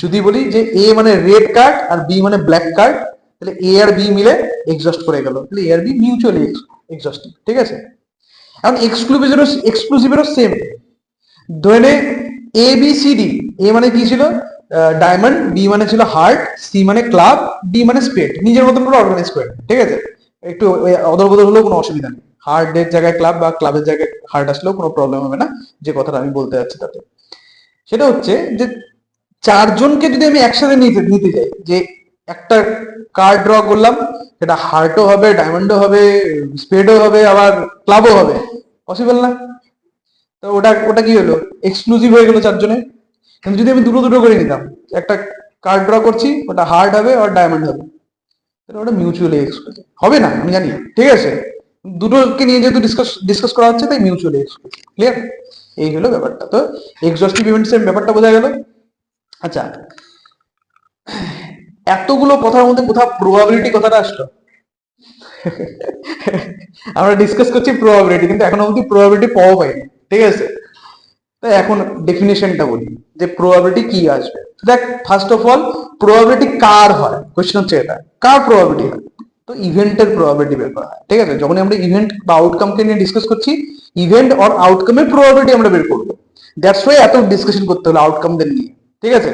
যদি বলি যে এ মানে রেড কার্ড আর বি মানে ব্ল্যাক কার্ড, তাহলে এ আর বি মিলে এক্সস্ট করে গেল, তাহলে এ আর বি মিউচুয়ালি এক্সস্টিভ, ঠিক আছে। এখন এক্সক্লুসিভেরও সেম। ধরে এ বি সি ডি, এ মানে কি ছিল ডায়মন্ড, বি মানে ছিল হার্ট, সি মানে ক্লাব, ডি মানে স্পেড, নিজের মতন করে অর্গানাইজ করে, ঠিক আছে। একটু অদল বদল হলেও কোনো অসুবিধা নেই, হার্টের জায়গায় ক্লাব বা ক্লাবের জায়গায় হার্ট আসলেও কোনো প্রবলেম হবে না, যে কথাটা আমি বলতে যাচ্ছি তাতে। সেটা হচ্ছে যে চারজনকে যদি আমি একসাথে নিতে যাই, যে একটা কার্ড ড্র করলাম, সেটা হার্টও হবে, ডায়মন্ডও হবে, স্পেডও হবে, আবার ক্লাবও হবে, পসিবল না। তো ওটা ওটা কি হলো, এক্সক্লুসিভ হয়ে গেল চারজনে। কিন্তু যদি আমি দুটো দুটো করে নিতাম, একটা কার্ড ড্র করছি, ওটা হার্ট হবে আর ডায়মন্ড হবে, তাহলে ওটা মিউচুয়ালি এক্সক্লুসিভ হবে না, আমি জানি, ঠিক আছে। দুটোকে নিয়ে যেহেতু ডিসকাস করা হচ্ছে তাই মিউচুয়ালি এক্সক্লুসিভ। ক্লিয়ার? এই হলো ব্যাপারটা। তো এক্সস্টিভ ইভেন্টস এর ব্যাপারটা বোঝা গেল। আচ্ছা, এতগুলো কথার মধ্যে কোথাও প্রবাবিলিটি কথাটা আসলো? আমরা ডিসকাস করছি প্রবাবিলিটি, কিন্তু এখনো অবধি প্রবাবিলিটি পাওয়া পাইনি, ঠিক আছে। তো এখন ডেফিনেশনটা বলি যে প্রবাবিলিটি কি আসবে। দেখ ফার্স্ট অফ অল প্রবাবিলিটি কার হয়, কোশ্চেন হচ্ছে এটা, কার প্রবাবিলিটি হয়? তো ইভেন্টের প্রবাবিলিটি বের করা হয়, ঠিক আছে। যখন আমরা ইভেন্ট বা আউটকামকে নিয়ে ডিসকাস করছি, ইভেন্ট অর আউটকামের প্রবাবিলিটি আমরা বের করবো, দ্যাটস ওয়াই এত ডিসকাশন করতে হলো আউটকামদের নিয়ে, ঠিক আছে।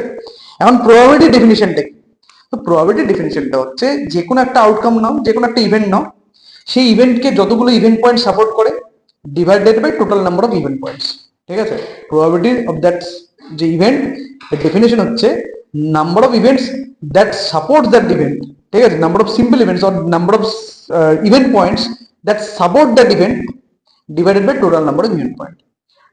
এখন প্রবাবিলিটি ডেফিনিশনটা কি? তো প্রবাবিলিটি ডেফিনিশনটা হচ্ছে যে কোনো একটা আউটকাম নাও, যে কোনো একটা ইভেন্ট নাও, সেই ইভেন্টকে যতগুলো ইভেন্ট পয়েন্ট সাপোর্ট করে divided by total number of event points, ঠিক আছে। প্রবাবিলিটি অফ দ্যাট যে ইভেন্ট, ডেফিনেশন হচ্ছে number of events that support that event, ঠিক আছে, number of simple events or number of event points that support that event divided by total number of event point.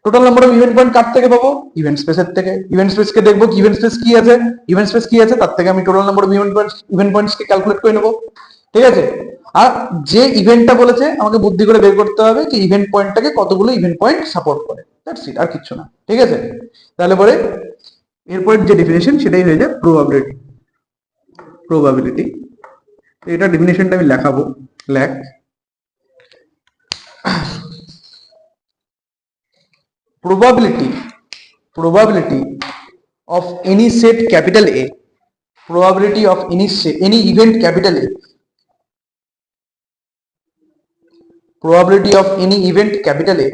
Total number of event point কার থেকে পাবো? Event স্পেসের থেকে। Event স্পেসকে দেখবো event space কি আছে, ইভেন্ট স্পেস কি আছে তার থেকে আমি টোটাল নাম্বার অফ ইভেন্ট পয়েন্টসকে ক্যালকুলেট করে নেবো, ঠিক আছে। আর যে ইভেন্টটা বলেছে আমাকে বুদ্ধি করে বের করতে হবে যে ইভেন্ট পয়েন্টটাকে কতগুলো ইভেন্ট পয়েন্ট সাপোর্ট করে, দ্যাটস ইট, আর কিছু না, ঠিক আছে। তাহলে পরে এরপর যে ডেফিনেশন সেটাই হয়ে যায় প্রবাবিলিটি। প্রবাবিলিটি এটা ডেফিনেশনটা আমি লেখাবো, লেখ। probability of any set capital A, probability of any event capital A, probability of any event capital A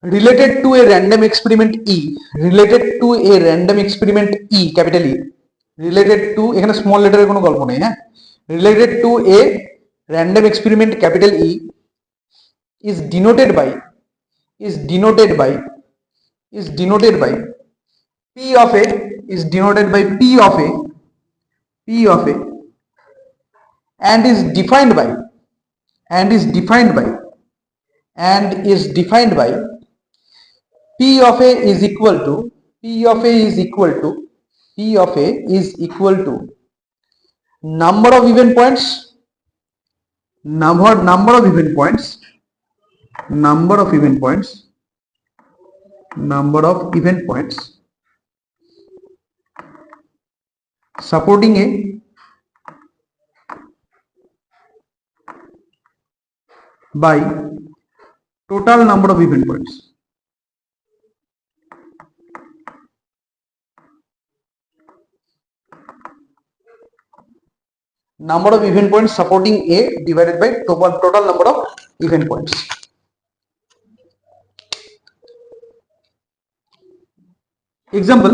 related to a random experiment E, related to a random experiment E, capital E, related to এখানে small লেটারের কোনো গল্প নেই, হ্যাঁ, related to a random experiment capital E is denoted by P of A, is denoted by P of A and is defined by P of A is equal to number of event points, number of event points, number of event points, number of event points supporting a by total number of event points. Number of event points supporting A divided by total number of event points. Example,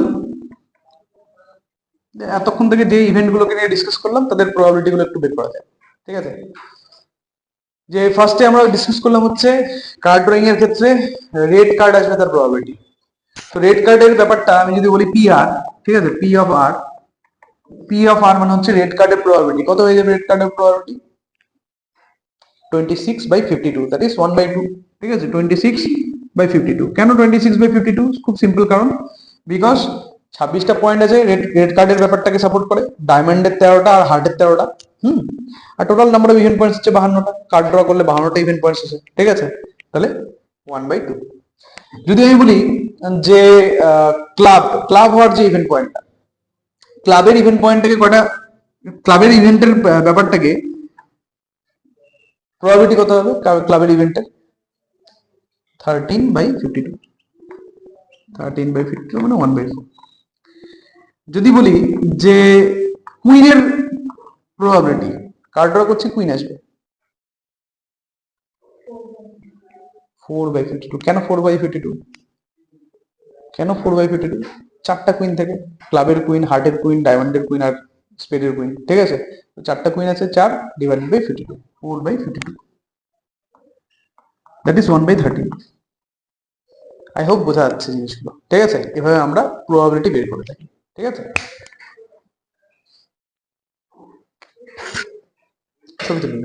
এতক্ষণ থেকে যে ইভেন্টগুলোকে নিয়ে discuss করলাম তাদের probability গুলো একটু বের করা যায়। ঠিক আছে, যে ফার্স্টে আমরা ডিসকাস করলাম হচ্ছে কার্ড ড্রয়িং এর ক্ষেত্রে রেড কার্ড আসবে তার প্রবাবিলিটি। তো রেড কার্ডের ব্যাপারটা আমি যদি বলি পি আর, ঠিক আছে, পি অফ আর মানে হচ্ছে রেড কার্ডের প্রবাবিলিটি কত হয়ে যাবে? রেড কার্ডের প্রবাবিলিটি 26/52, দ্যাট ইজ 1/2। ঠিক আছে, 26/52। কেন 26/52? খুব সিম্পল কারণ, বিকজ 26টা পয়েন্ট আছে, রেড কার্ডের ব্যাপারটাকে সাপোর্ট করে, ডায়মন্ডের 13টা আর হার্টের 13টা। আর total number of event points হচ্ছে 52টা। কার্ড ড্র করলে 52টা ইভেন্ট পয়েন্টস আছে। ঠিক আছে, তাহলে 1/2। যদি আমি বলি যে ক্লাব হওয়ার যে ইভেন্ট পয়েন্টটা, ক্লাবের ইভেন্ট পয়েন্টটাকে কয়টা, ক্লাবের ইভেন্টের ব্যাপারটাকে প্রবাবিলিটি কত হবে ক্লাবের ইভেন্টের? 13/52। 13/52 মানে 1/4। যদি বলি যে কুইনের প্রবাবিলিটি, কার্ড ড্র করছি কুইন আসবে, 4/52। কেন 4/52? কেন 4/52? 4টা কুইন থেকে, ক্লাবের কুইন, হার্টের কুইন, ডায়মন্ডের কুইন আর স্পেডের কুইন। ঠিক আছে, তো 4টা কুইন আছে, 4 divided by 52, 4/52, that is 1/13। I hope বোঝা যাচ্ছে জিনিসগুলো। ঠিক আছে, এভাবে আমরা প্রবাবিলিটি বের করে থাকি। ঠিক আছে, ছবি তুলুন।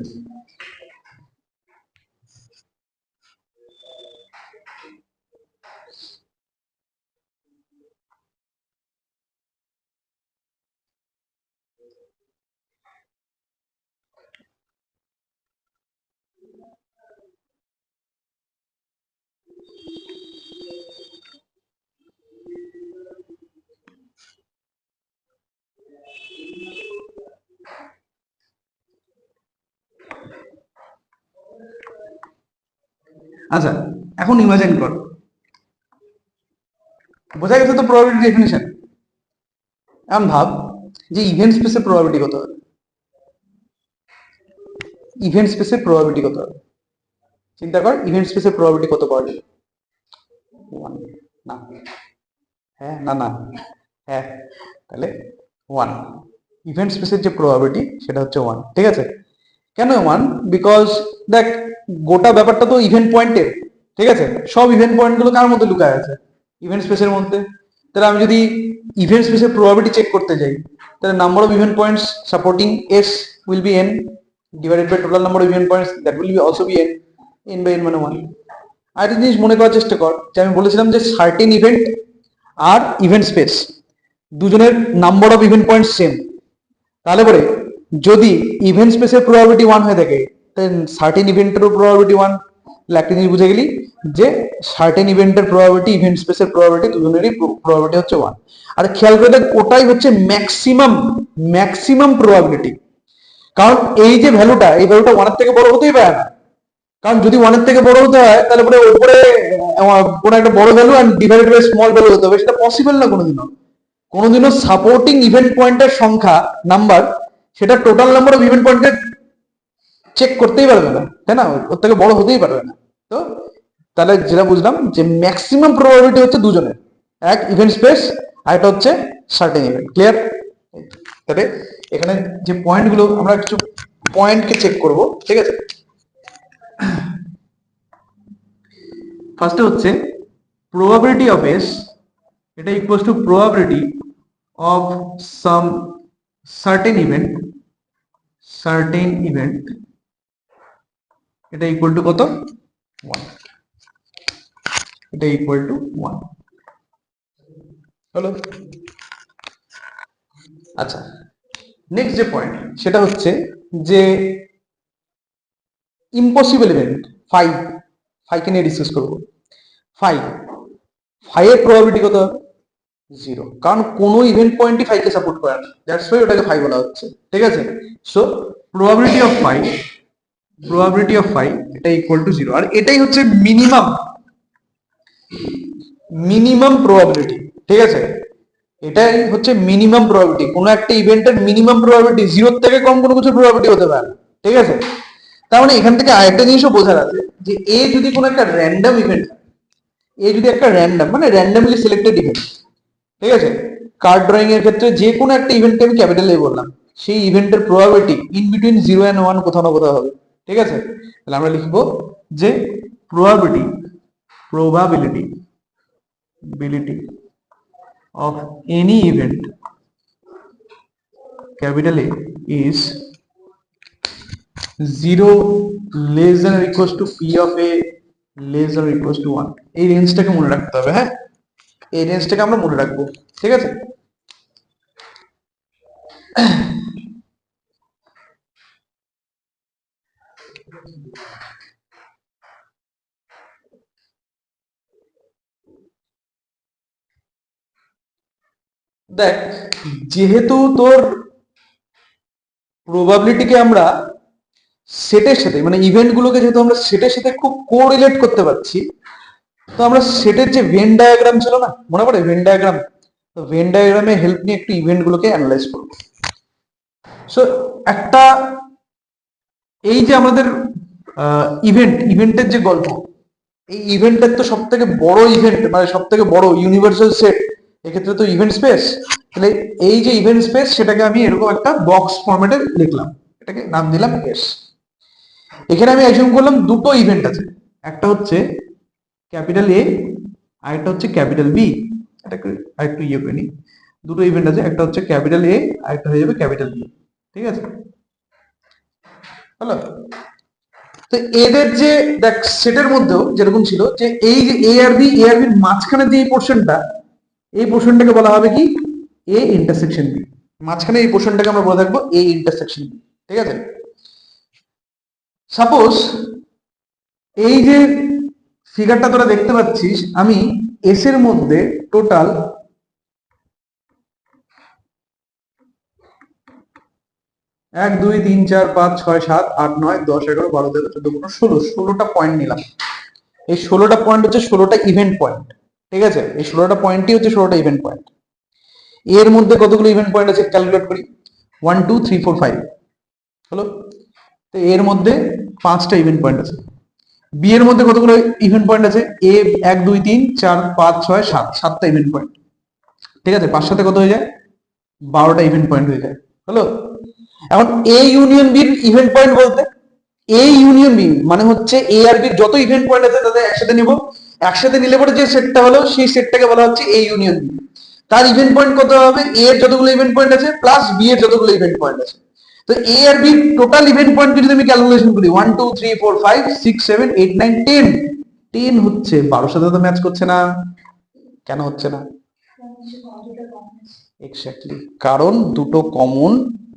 আচ্ছা, এখন ইমাজিন কর, বোঝা গেছে তো প্রবাবিলিটি ডেফিনিশন। এখন ভাব যে ইভেন্ট স্পেসের প্রবাবিলিটি কত হবে? ইভেন্ট স্পেসের প্রবাবিলিটি কত হবে? চিন্তা কর, ইভেন্ট স্পেসের প্রবাবিলিটি কত পাওয়া যাবে? 1 না, হ্যাঁ না না, হ্যাঁ, তাহলে 1। ইভেন্ট স্পেসের যে প্রবাবিলিটি সেটা হচ্ছে 1। ঠিক আছে, কেন 1? বিকজ দেখ, গোটা ব্যাপারটা তো ইভেন্ট পয়েন্টের। ঠিক আছে, সব ইভেন্ট পয়েন্ট গুলো কার মধ্যে লুকায় আছে? ইভেন্ট স্পেসের মধ্যে। তাহলে আমি যদি ইভেন্ট স্পেসের প্রবাবিলিটি চেক করতে যাই, তাহলে number of event points supporting S will be n divided by total number of event points, that will be also be n/n মানে 1। আর একটা জিনিস মনে করার চেষ্টা কর, যে আমি বলেছিলাম যে সার্টেন ইভেন্ট আর ইভেন্ট স্পেস দুজনের number of event points same. তাহলে পরে যদি ইভেন্ট স্পেসের প্রবাবিলিটি 1 হয়ে থাকে, দেন সার্টেন ইভেন্টেরও প্রবাবিলিটি 1। একটা জিনিস বুঝে গেলি যে সার্টেন ইভেন্টের প্রবাবিলিটি, ইভেন্ট স্পেসের প্রবাবিলিটি দুজনেরই প্রবাবিলিটি হচ্ছে 1। আর খেয়াল করে দেখ, ওটাই হচ্ছে ম্যাক্সিমাম প্রবাবিলিটি। কারণ এই যে ভ্যালুটা, এই ভ্যালুটা 1 এর থেকে বড় হতেই পারে না। কারণ যদি 1 এর থেকে বড় হতে হয়, তাহলে পরে উপরে কোনো একটা বড় ভ্যালু আর ডিভাইডেড বাই স্মল ভ্যালু হতে হবে, সেটা পসিবল না কোনোদিনও। সাপোর্টিং ইভেন্ট পয়েন্টের সংখ্যা, নাম্বার, সেটা টোটাল নাম্বার অফ ইভেন্ট পয়েন্টকে চেক করতেই পারবে না, তাই না? ওর থেকে বড় হতেই পারবে না। তো তাহলে যেটা বুঝলাম যে ম্যাক্সিমাম প্রবাবিলিটি হচ্ছে দুজনের, এক ইভেন্ট স্পেস আর একটা হচ্ছে সার্টেন ইভেন্ট। ক্লিয়ার? তাহলে এখানে যে পয়েন্টগুলো, আমরা কিছু পয়েন্টকে চেক করব। ঠিক আছে, ফার্স্টে হচ্ছে প্রবাবিলিটি অফ এস, এটা equals two probability of some certain event, এটা ইকুয়াল টু কত? 1। এটা ইকুয়াল টু 1 হলো। আচ্ছা, নেক্সট যে পয়েন্ট সেটা হচ্ছে যে ইম্পসিবল ইভেন্ট ফাইকে নিয়ে ডিসকাস করবো। ফাইয়ের প্রবাবিলিটি কত হবে? 0, কারণ কোনো ইভেন্ট পয়েন্টই ফাইকে সাপোর্ট করে না, দ্যাটস ওয়াই ওটাকে ফাই বলা হচ্ছে। ঠিক আছে, সো প্রবাবিলিটি অফ ফাই এটা ইকুয়াল টু 0, আর এটাই হচ্ছে মিনিমাম প্রবাবিলিটি। ঠিক আছে, এটাই হচ্ছে মিনিমাম প্রবাবিলিটি। কোনো একটা ইভেন্টের মিনিমাম প্রবাবিলিটি 0 থেকে কম কোনো কিছু প্রবাবিলিটি হতে পারে না। ঠিক আছে, তার মানে এখান থেকে আরেকটা জিনিসও বোঝার আছে যে এ যদি কোনো একটা র্যান্ডম ইভেন্ট, মানে র্যান্ডমলি সিলেক্টেড ইভেন্ট, ঠিক আছে, কার্ড ড্রয়িং এর ক্ষেত্রে যে কোনো একটা ইভেন্টকে আমি ক্যাপিটাল এ বললাম, সেই ইভেন্টের প্রবাবিলিটি ইন বিটুইন 0 and 1 কোথাও না কোথাও হবে। ঠিক আছে, তাহলে আমরা লিখবো যে probability of any event capital A is 0 less than or equals to P of A less than or equals to 1। এই রেঞ্জটাকে মনে রাখতে হবে। হ্যাঁ, এই রেঞ্জটাকে আমরা মনে রাখবো। ঠিক আছে, দেখ, যেহেতু তোর প্রবাবিলিটিকে আমরা সেটের সাথে, মানে ইভেন্ট গুলোকে যেহেতু আমরা সেটের সাথে খুব কোরিলেট করতে পারছি, তো আমরা সেটের যে ভেন ডায়াগ্রাম ছিল না, মনে পড়ে ভেন ডায়াগ্রাম, তো ভেন ডায়াগ্রামে হেল্প নিয়ে একটু ইভেন্ট গুলোকে অ্যানালাইজ করবো। সো একটা, এই যে আমাদের ইভেন্টের যে গল্প, এই ইভেন্টের তো সব থেকে বড় ইভেন্ট, মানে সব থেকে বড় ইউনিভার্সাল সেট এক্ষেত্রে তো ইভেন্ট স্পেস। তাহলে এই যে ইভেন্ট স্পেস, সেটাকে আমি এরকম একটা বক্স ফরম্যাটে লিখলাম, এটাকে নাম দিলাম এস। এখানে আমি অ্যাজিউম করলাম দুটো ইভেন্ট আছে, একটা হচ্ছে ক্যাপিটাল এ আর একটা হচ্ছে ক্যাপিটাল বি। এটাকে আরেকটু ইয়ে করে নিই, দুটো ইভেন্ট আছে, একটা হচ্ছে ক্যাপিটাল এ আর একটা হয়ে যাবে ক্যাপিটাল বি। ঠিক আছে, হলো। তো এদের যে দেখ সেটের মধ্যেও যেরকম ছিল যে এই যে এ আর বির মাঝখানে যে এই পোর্শনটাকে বলা হবে কি? A intersection B. মাঝখানে এই পোর্শনটাকে আমরা বলে থাকবো এ ইন্টারসেকশন বি। ঠিক আছে, সাপোজ এই যে ফিগারটা তোরা দেখতে পাচ্ছিস, আমি এস এর মধ্যে টোটাল 1 2 3 4 5 6 7 8 9 10 11 12 13 14 15 16টা পয়েন্ট নিলাম। এই 16টা পয়েন্ট হচ্ছে 16টা ইভেন্ট পয়েন্ট। ঠিক আছে, এই 16টা পয়েন্টই হচ্ছে 16টা ইভেন্ট পয়েন্ট। এর মধ্যে কতগুলো ইভেন্ট পয়েন্ট আছে ক্যালকুলেট করি। 1 2 3 4 5 হলো। তো এর মধ্যে 5টা ইভেন্ট পয়েন্ট আছে। বি এর মধ্যে কতগুলো ইভেন্ট পয়েন্ট আছে? এ 1 2 3 4 5 6 7, 7টা ইভেন্ট পয়েন্ট। ঠিক আছে, 5 সাথে কত হয়ে যায়? 12টা ইভেন্ট পয়েন্ট হয়ে যায়। হলো। এখন এ ইউনিয়ন বির ইভেন্ট পয়েন্ট বলতে, এ ইউনিয়ন বি মানে হচ্ছে এ আর বির যত ইভেন্ট পয়েন্ট আছে তাদের একসাথে নিব। একসাথে নিলে পরে যে সেটটা হলো, সেই সেটটাকে বলা হচ্ছে এ ইউনিয়ন বি। তার ইভেন্ট পয়েন্ট কত হবে? এ এর যতগুলো ইভেন্ট পয়েন্ট আছে প্লাস বি এর যতগুলো ইভেন্ট পয়েন্ট আছে। তো এ আর বি টোটাল ইভেন্ট পয়েন্ট যদি আমি ক্যালকুলেশন করি 1 2 3 4 5 6 7 8 9 10, 10 হচ্ছে। 12 সাথে তো ম্যাচ করছে না। কেন হচ্ছে না? এক্স্যাক্টলি, কারণ দুটো কমন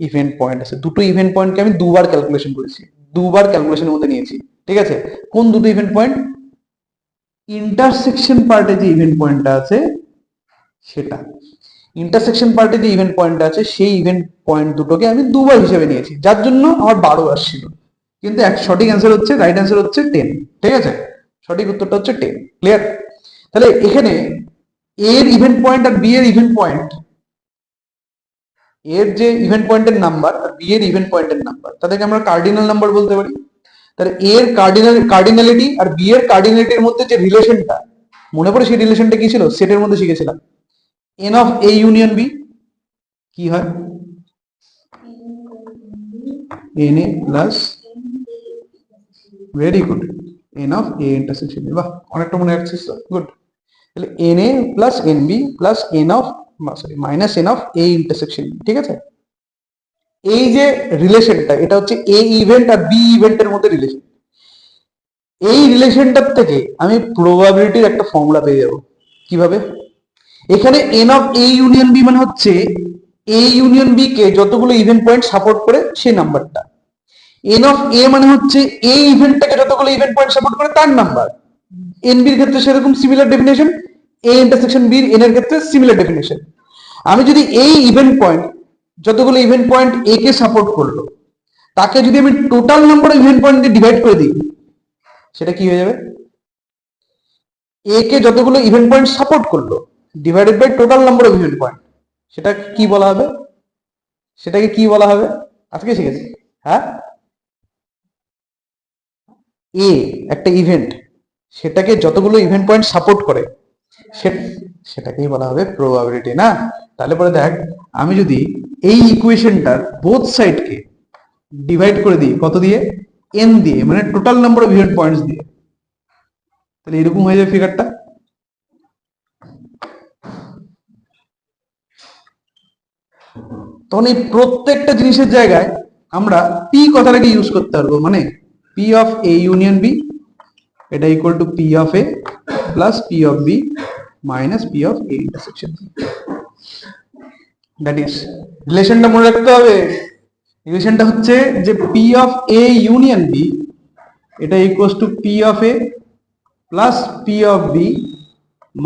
ইভেন্ট পয়েন্ট আছে। দুটো ইভেন্ট পয়েন্টকে আমি দুবার ক্যালকুলেশন করেছি, দুবার ক্যালকুলেশনের মধ্যে নিয়েছি। ঠিক আছে, কোন দুটো ইভেন্ট পয়েন্ট? ইন্টারসেকশন পার্টে যে ইভেন্ট পয়েন্টটা আছে সেটা, ইন্টারসেকশন পার্টে যে ইভেন্ট পয়েন্টটা আছে সেই ইভেন্ট পয়েন্ট দুটোকে আমি দুবার হিসেবে নিয়েছি, যার জন্য আমার 12 আসছিল। কিন্তু সঠিক অ্যান্সার হচ্ছে, রাইট অ্যান্সার হচ্ছে 10। ঠিক আছে, সঠিক উত্তরটা হচ্ছে 10। ক্লিয়ার? তাহলে এখানে এর ইভেন্ট পয়েন্ট আর বি এর ইভেন্ট পয়েন্ট, এর যে ইভেন্ট পয়েন্টের নাম্বার আর বি এর ইভেন্ট পয়েন্টের নাম্বার, তাদেরকে আমরা কার্ডিনাল নাম্বার বলতে পারি। তাহলে এর কার্ডিনালিটি আর বি এর কার্ডিনালিটির মধ্যে যে রিলেশনটা, মনে পড়ে সেই রিলেশনটা কি ছিল? সেটের মধ্যে শিখেছিলাম। N of A union B কি হয়? N A plus, very good, n of A intersection B. বাহ, অনেকটা মনে রাখছিস তো, গুড। তাহলে n A plus n B plus N of, sorry, minus n of A intersection. ঠিক আছে, এই যে রিলেশনটা, এটা হচ্ছে এ ইভেন্ট আর বি ইভেন্টের মধ্যে রিলেশন। এই রিলেশনটার থেকে আমি প্রবাবিলিটির একটা ফর্মুলা পেয়ে যাব। কিভাবে? এখানে n of A union B মানে হচ্ছে এ ইউনিয়ন বি কে যতগুলো ইভেন্ট পয়েন্ট সাপোর্ট করে সেই নাম্বারটা। এন অফ এ মানে হচ্ছে এই ইভেন্টটাকে যতগুলো ইভেন্ট পয়েন্ট সাপোর্ট করে তার নাম্বার। এন বির ক্ষেত্রে সেরকম similar definition, A intersection B n এর ক্ষেত্রে সিমিলার ডেফিনেশন। আমি যদি এই ইভেন্ট পয়েন্ট যতগুলো ইভেন্ট পয়েন্ট এ কে সাপোর্ট করলো তাকে যদি আমি total number of event point দিয়ে ডিভাইড করে দিই, সেটা কি হয়ে যাবে? এ কে যতগুলো ইভেন্ট পয়েন্ট সাপোর্ট করলো divided by total number of event point, সেটা কি বলা হবে? সেটাকে কি বলা হবে? আজকে শিখেছি। হ্যাঁ, এ একটা ইভেন্ট, সেটাকে যতগুলো ইভেন্ট পয়েন্ট সাপোর্ট করে সেটাকেই বলা হবে প্রবাবিলিটি, না? তাহলে পরে দেখ, আমি যদি এই ইকুয়েশনটার বোথ সাইডকে ডিভাইড করে দিই কত দিয়ে? এন দিয়ে, মানে total number of event points দিয়ে, তাহলে এরকম হয়ে যাবে ফিগারটা। তখন এই প্রত্যেকটা জিনিসের জায়গায় আমরা পি কথাটাকে ইউজ করতে পারবো, মানে P of A union B এটা equal to P of A plus P of B minus P of A intersection. That is রিলেশনটা মনে রাখতে হবে। রিলেশনটা হচ্ছে যে P of A union B এটা equals to P of A plus P of B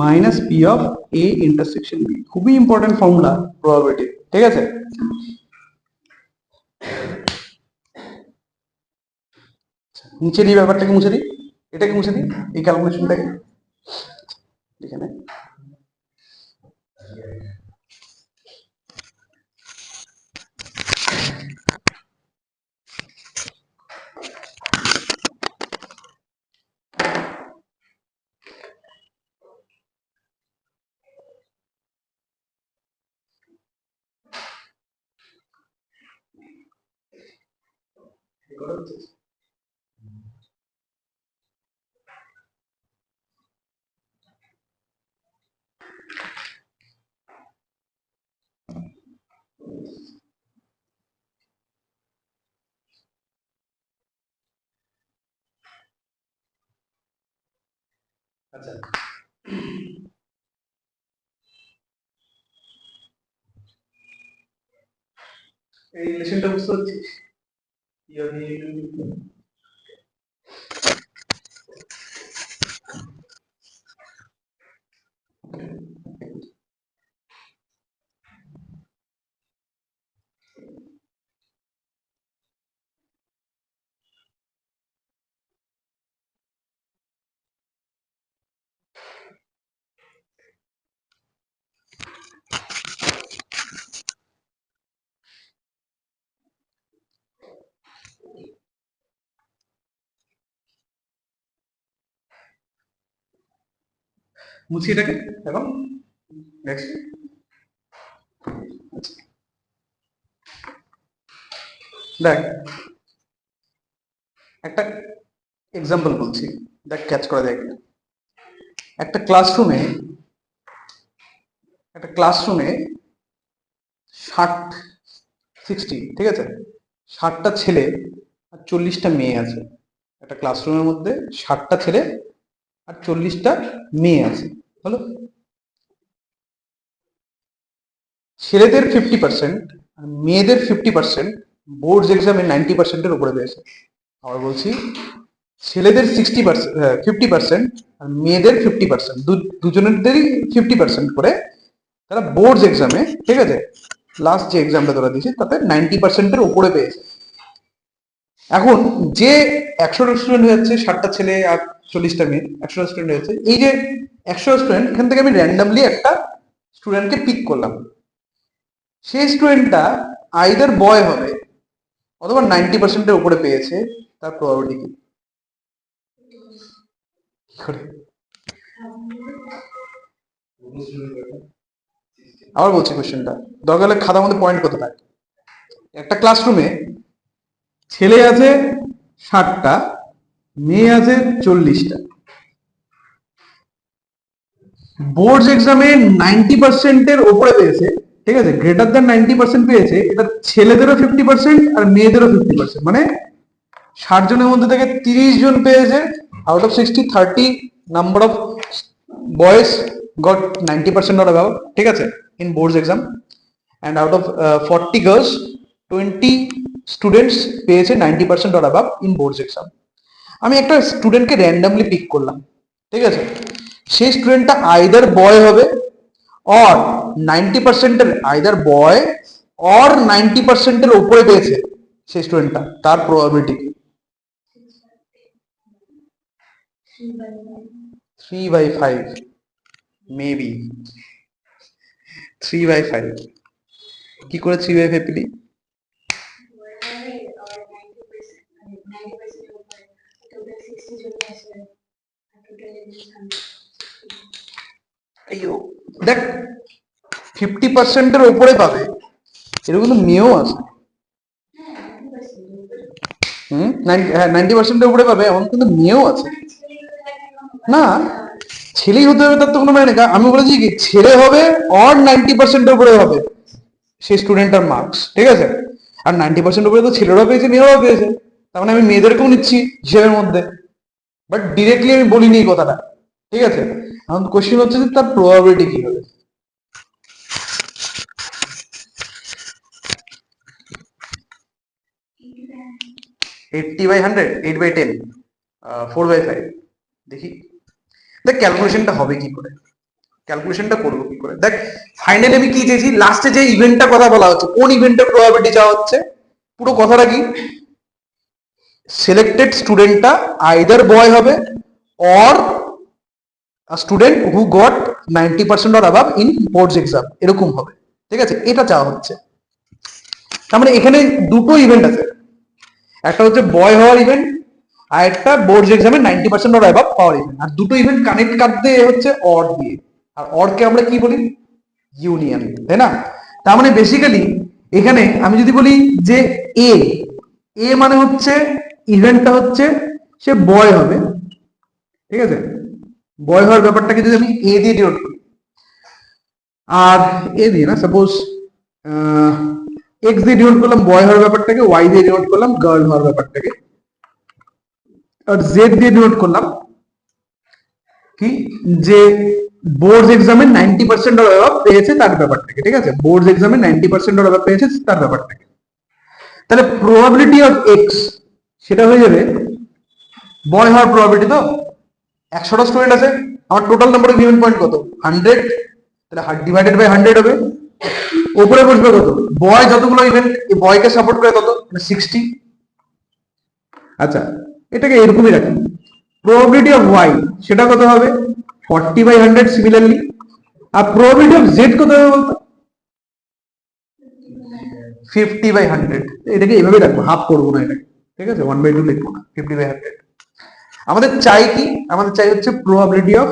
minus P of A intersection B. খুবই important formula probability, ঠিক আছে? নিচে এই ব্যাপারটাকে মুছে দিই, এটাকে মুছে দিই, এই ক্যালকুলেশনটাকে এখানে। আচ্ছা, এই রিলেশনটা বুঝতে পারছিস? মুছি এটাকে এখন নেক্সট। দেখ, একটা এক্সাম্পল বলছি, দেখ ক্যাচ করা যায় কিনা। একটা ক্লাসরুমে 60 ঠিক আছে, 60টা ছেলে আর 40টা মেয়ে আছে। একটা ক্লাসরুমের মধ্যে 60টা ছেলে আর 40টা মেয়ে আছে, হলো? ছেলেদের 50% আর মেয়েদের 50% বোর্ডস এক্সামে 90%-এর উপরে পেয়েছে। আবার বলছি, ছেলেদের 50% আর মেয়েদের 50%, দুজনেরই 50% করে তারা বোর্ডস এক্সামে, ঠিক আছে, লাস্ট যে এক্সামটা তোরা দিয়েছে তাতে 90%-এর উপরে পেয়েছে। এখন যে 100টা স্টুডেন্ট হয়ে যাচ্ছে, 60টা ছেলে আর 40টা মেয়ে, 100টা স্টুডেন্ট হয়েছে। এই যে 100 স্টুডেন্ট, এখান থেকে আমি র্যান্ডামলি একটা স্টুডেন্টকে পিক করলাম। সেই স্টুডেন্টটা আইদার বয় হবে অথবা 90%-এর উপরে পেয়েছে, তার প্রবাবিলিটি কি করে? আবার বলছি কোশ্চেনটা, দরকার হলে খাতার মধ্যে পয়েন্ট করতে থাকে। একটা ক্লাসরুমে ছেলে আছে 60টা, মেয়ে আছে 40টা। বোর্ড এক্সামে 90%-এর উপরে পেয়েছে, ঠিক আছে, গ্রেটার দ্যান 90% পেয়েছে। এটা ছেলেদেরও 50% আর মেয়েদেরও 50%, মানে 60 জনের মধ্যে থেকে 30 জন পেয়েছে। Out of 60, 30 number of boys goat 90% or above, ঠিক আছে, in boards exam. And out of 40 girls 20 students পেয়েছে 90% or above in boards exam. আমি একটা স্টুডেন্টকে র্যান্ডামলি পিক করলাম, ঠিক আছে? সেই স্টুডেন্টটা আইদার বয় হবে অর 90%-এর আইদার বয় অর 90%-এর উপরে পেয়েছে সেই স্টুডেন্টটা, তার প্রবাবিলিটি কি? 3/5 মেবি 3/5। কি করে 3/5 পেলি? দেখ 50%-এর উপরে পাবে এরকম কিন্তু মেয়েও আছে। 90%-এর উপরে পাবে এমন কিন্তু মেয়েও আছে। না, ছেলেই হতে হবে তার তো কোনো মানে নেই। আমি বলেছি কি ছেলে হবে অর 90%-এর উপরে হবে সেই স্টুডেন্টটার মার্কস, ঠিক আছে? আর 90% উপরে তো ছেলেরাও পেয়েছে মেয়েরাও পেয়েছে, তার মানে আমি মেয়েদেরকেও নিচ্ছি হিসেবের মধ্যে, বাট ডিরেক্টলি আমি বলিনি এই কথাটা, ঠিক আছে? এখন কোশ্চেন হচ্ছে যে তার প্রবাবিলিটি কি হবে। Eighty by 100, 8/10, 4/5। দেখি দেখ ক্যালকুলেশনটা হবে কি করে, ক্যালকুলেশনটা করবো কি করে। দেখ ফাইনালি আমি কি চেয়েছি, লাস্টে যে ইভেন্টটা কথা বলা হচ্ছে, কোন ইভেন্টের প্রবাবিলিটি চাওয়া হচ্ছে, পুরো কথাটা কি, সিলেক্টেড স্টুডেন্টটা আইদার বয় হবে or student who goat 90% or above in boards exam, এরকম হবে, ঠিক আছে? এটা চাওয়া হচ্ছে। তার মানে এখানে দুটো ইভেন্ট আছে, একটা হচ্ছে বয় হওয়ার ইভেন্ট আর একটা বোর্ডস এক্সামে 90% অর অ্যাবাভ পাওয়ার ইভেন্ট। আর দুটো ইভেন্ট কানেক্ট করতে হচ্ছে অর দিয়ে, আর অরকে আমরা কি বলি, ইউনিয়ন, তাই না? তার মানে বেসিক্যালি এখানে আমি যদি বলি যে এ এ মানে হচ্ছে ইভেন্টটা হচ্ছে সে বয় হবে, ঠিক আছে? বয় হওয়ার ব্যাপারটাকে যদি আমি এ দিয়ে ডিনোট করি, আর এ দিয়ে না, সাপোজ এক্স দিয়ে ডিনোট করলাম বয় হওয়ার ব্যাপারটাকে, ওয়াই দিয়ে ডিনোট করলাম গার্ল হওয়ার ব্যাপারটাকে, আর জেড দিয়ে ডিনোট করলাম কি, যে বোর্ডস এক্সামে 90% অর অ্যাবাভ পেয়েছে তার ব্যাপারটাকে, ঠিক আছে? বোর্ডস এক্সামে 90% অর অ্যাবাভ পেয়েছে তার ব্যাপারটাকে। তাহলে প্রবাবিলিটি অফ এক্স সেটা হয়ে যাবে বয় হওয়ার প্রবাবিলিটি। তো 100টা স্টুডেন্ট আছে, আমার total number of event point কত, 100, তাহলে ডিভাইডেড বাই 100 হবে। উপরে বসবে কত, বয় যতগুলো ইভেন্ট এই বয়কে সাপোর্ট করে তত, মানে 60। আচ্ছা, এটাকে এরকমই রাখি। প্রবাবিলিটি অফ ওয়াই সেটা কত হবে, 40/100 সিমিলারলি। আর প্রবাবিলিটি অফ জেড কত হবে বলতো, 50/100। এটাকে এইভাবে রাখবো, হাফ করবো না এটাকে, ঠিক আছে? 1/2 লিখবো না, 50/100। আমাদের চাই কি, আমাদের চাই হচ্ছে probability of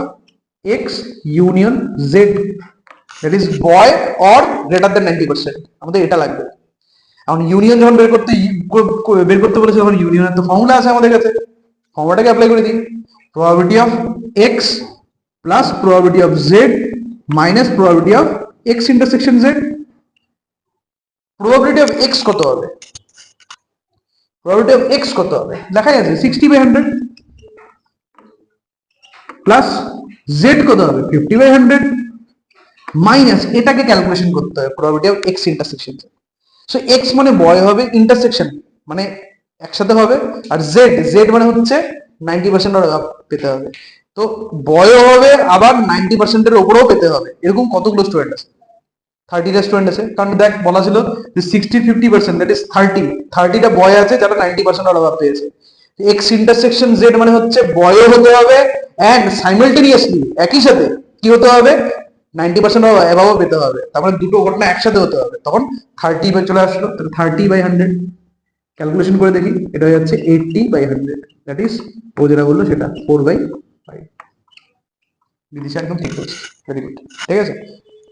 x union Z, that is boy or greater than 90%, আমাদের এটা লাগবে। এখন ইউনিয়ন যখন বের করতে বলেছে, তখন ইউনিয়নের তো ফর্মুলা আছে আমাদের কাছে, ফর্মুলাটাকে অ্যাপ্লাই করে দিই। Probability of x plus probability of Z minus probability of x intersection Z. Probability of x কত হবে, প্রবাবিলিটি অফ এক্স কত হবে, দেখাই আছে 60/100 প্লাস জেড কত হবে 50/100 মাইনাস, এটাকে ক্যালকুলেশন করতে হবে probability of x intersection. So x মানে বয় হবে, ইন্টারসেকশন মানে একসাথে হবে, আর জেড জেড মানে হচ্ছে 90% পেতে হবে। তো বয়ও হবে আবার 90%-এর উপরেও পেতে হবে। এরকম কতগুলো স্টুডেন্ট আছে, 30টা স্টুডেন্ট আছে, কারণ দেখ বলা ছিল যে 60-50%, দ্যাট ইজ 30টা বয় আছে যারা 90% অর অ্যাবাভ পেয়েছে। এক্স ইন্টারসেকশন জেড মানে হচ্ছে বয়ও হতে হবে অ্যান্ড সাইমালটেনিয়াসলি একই সাথে কি হতে হবে, 90% অ্যাবাভও পেতে হবে। তারপরে দুটো ঘটনা একসাথে হতে হবে, তখন 30 চলে আসলো। তাহলে 30/100 ক্যালকুলেশন করে দেখি, এটা হয়ে যাচ্ছে 80/100, দ্যাট ইজ ও যেটা বললো সেটা 4/5। বিদিশা একদম ঠিক বলছে, ভেরি গুড, ঠিক আছে?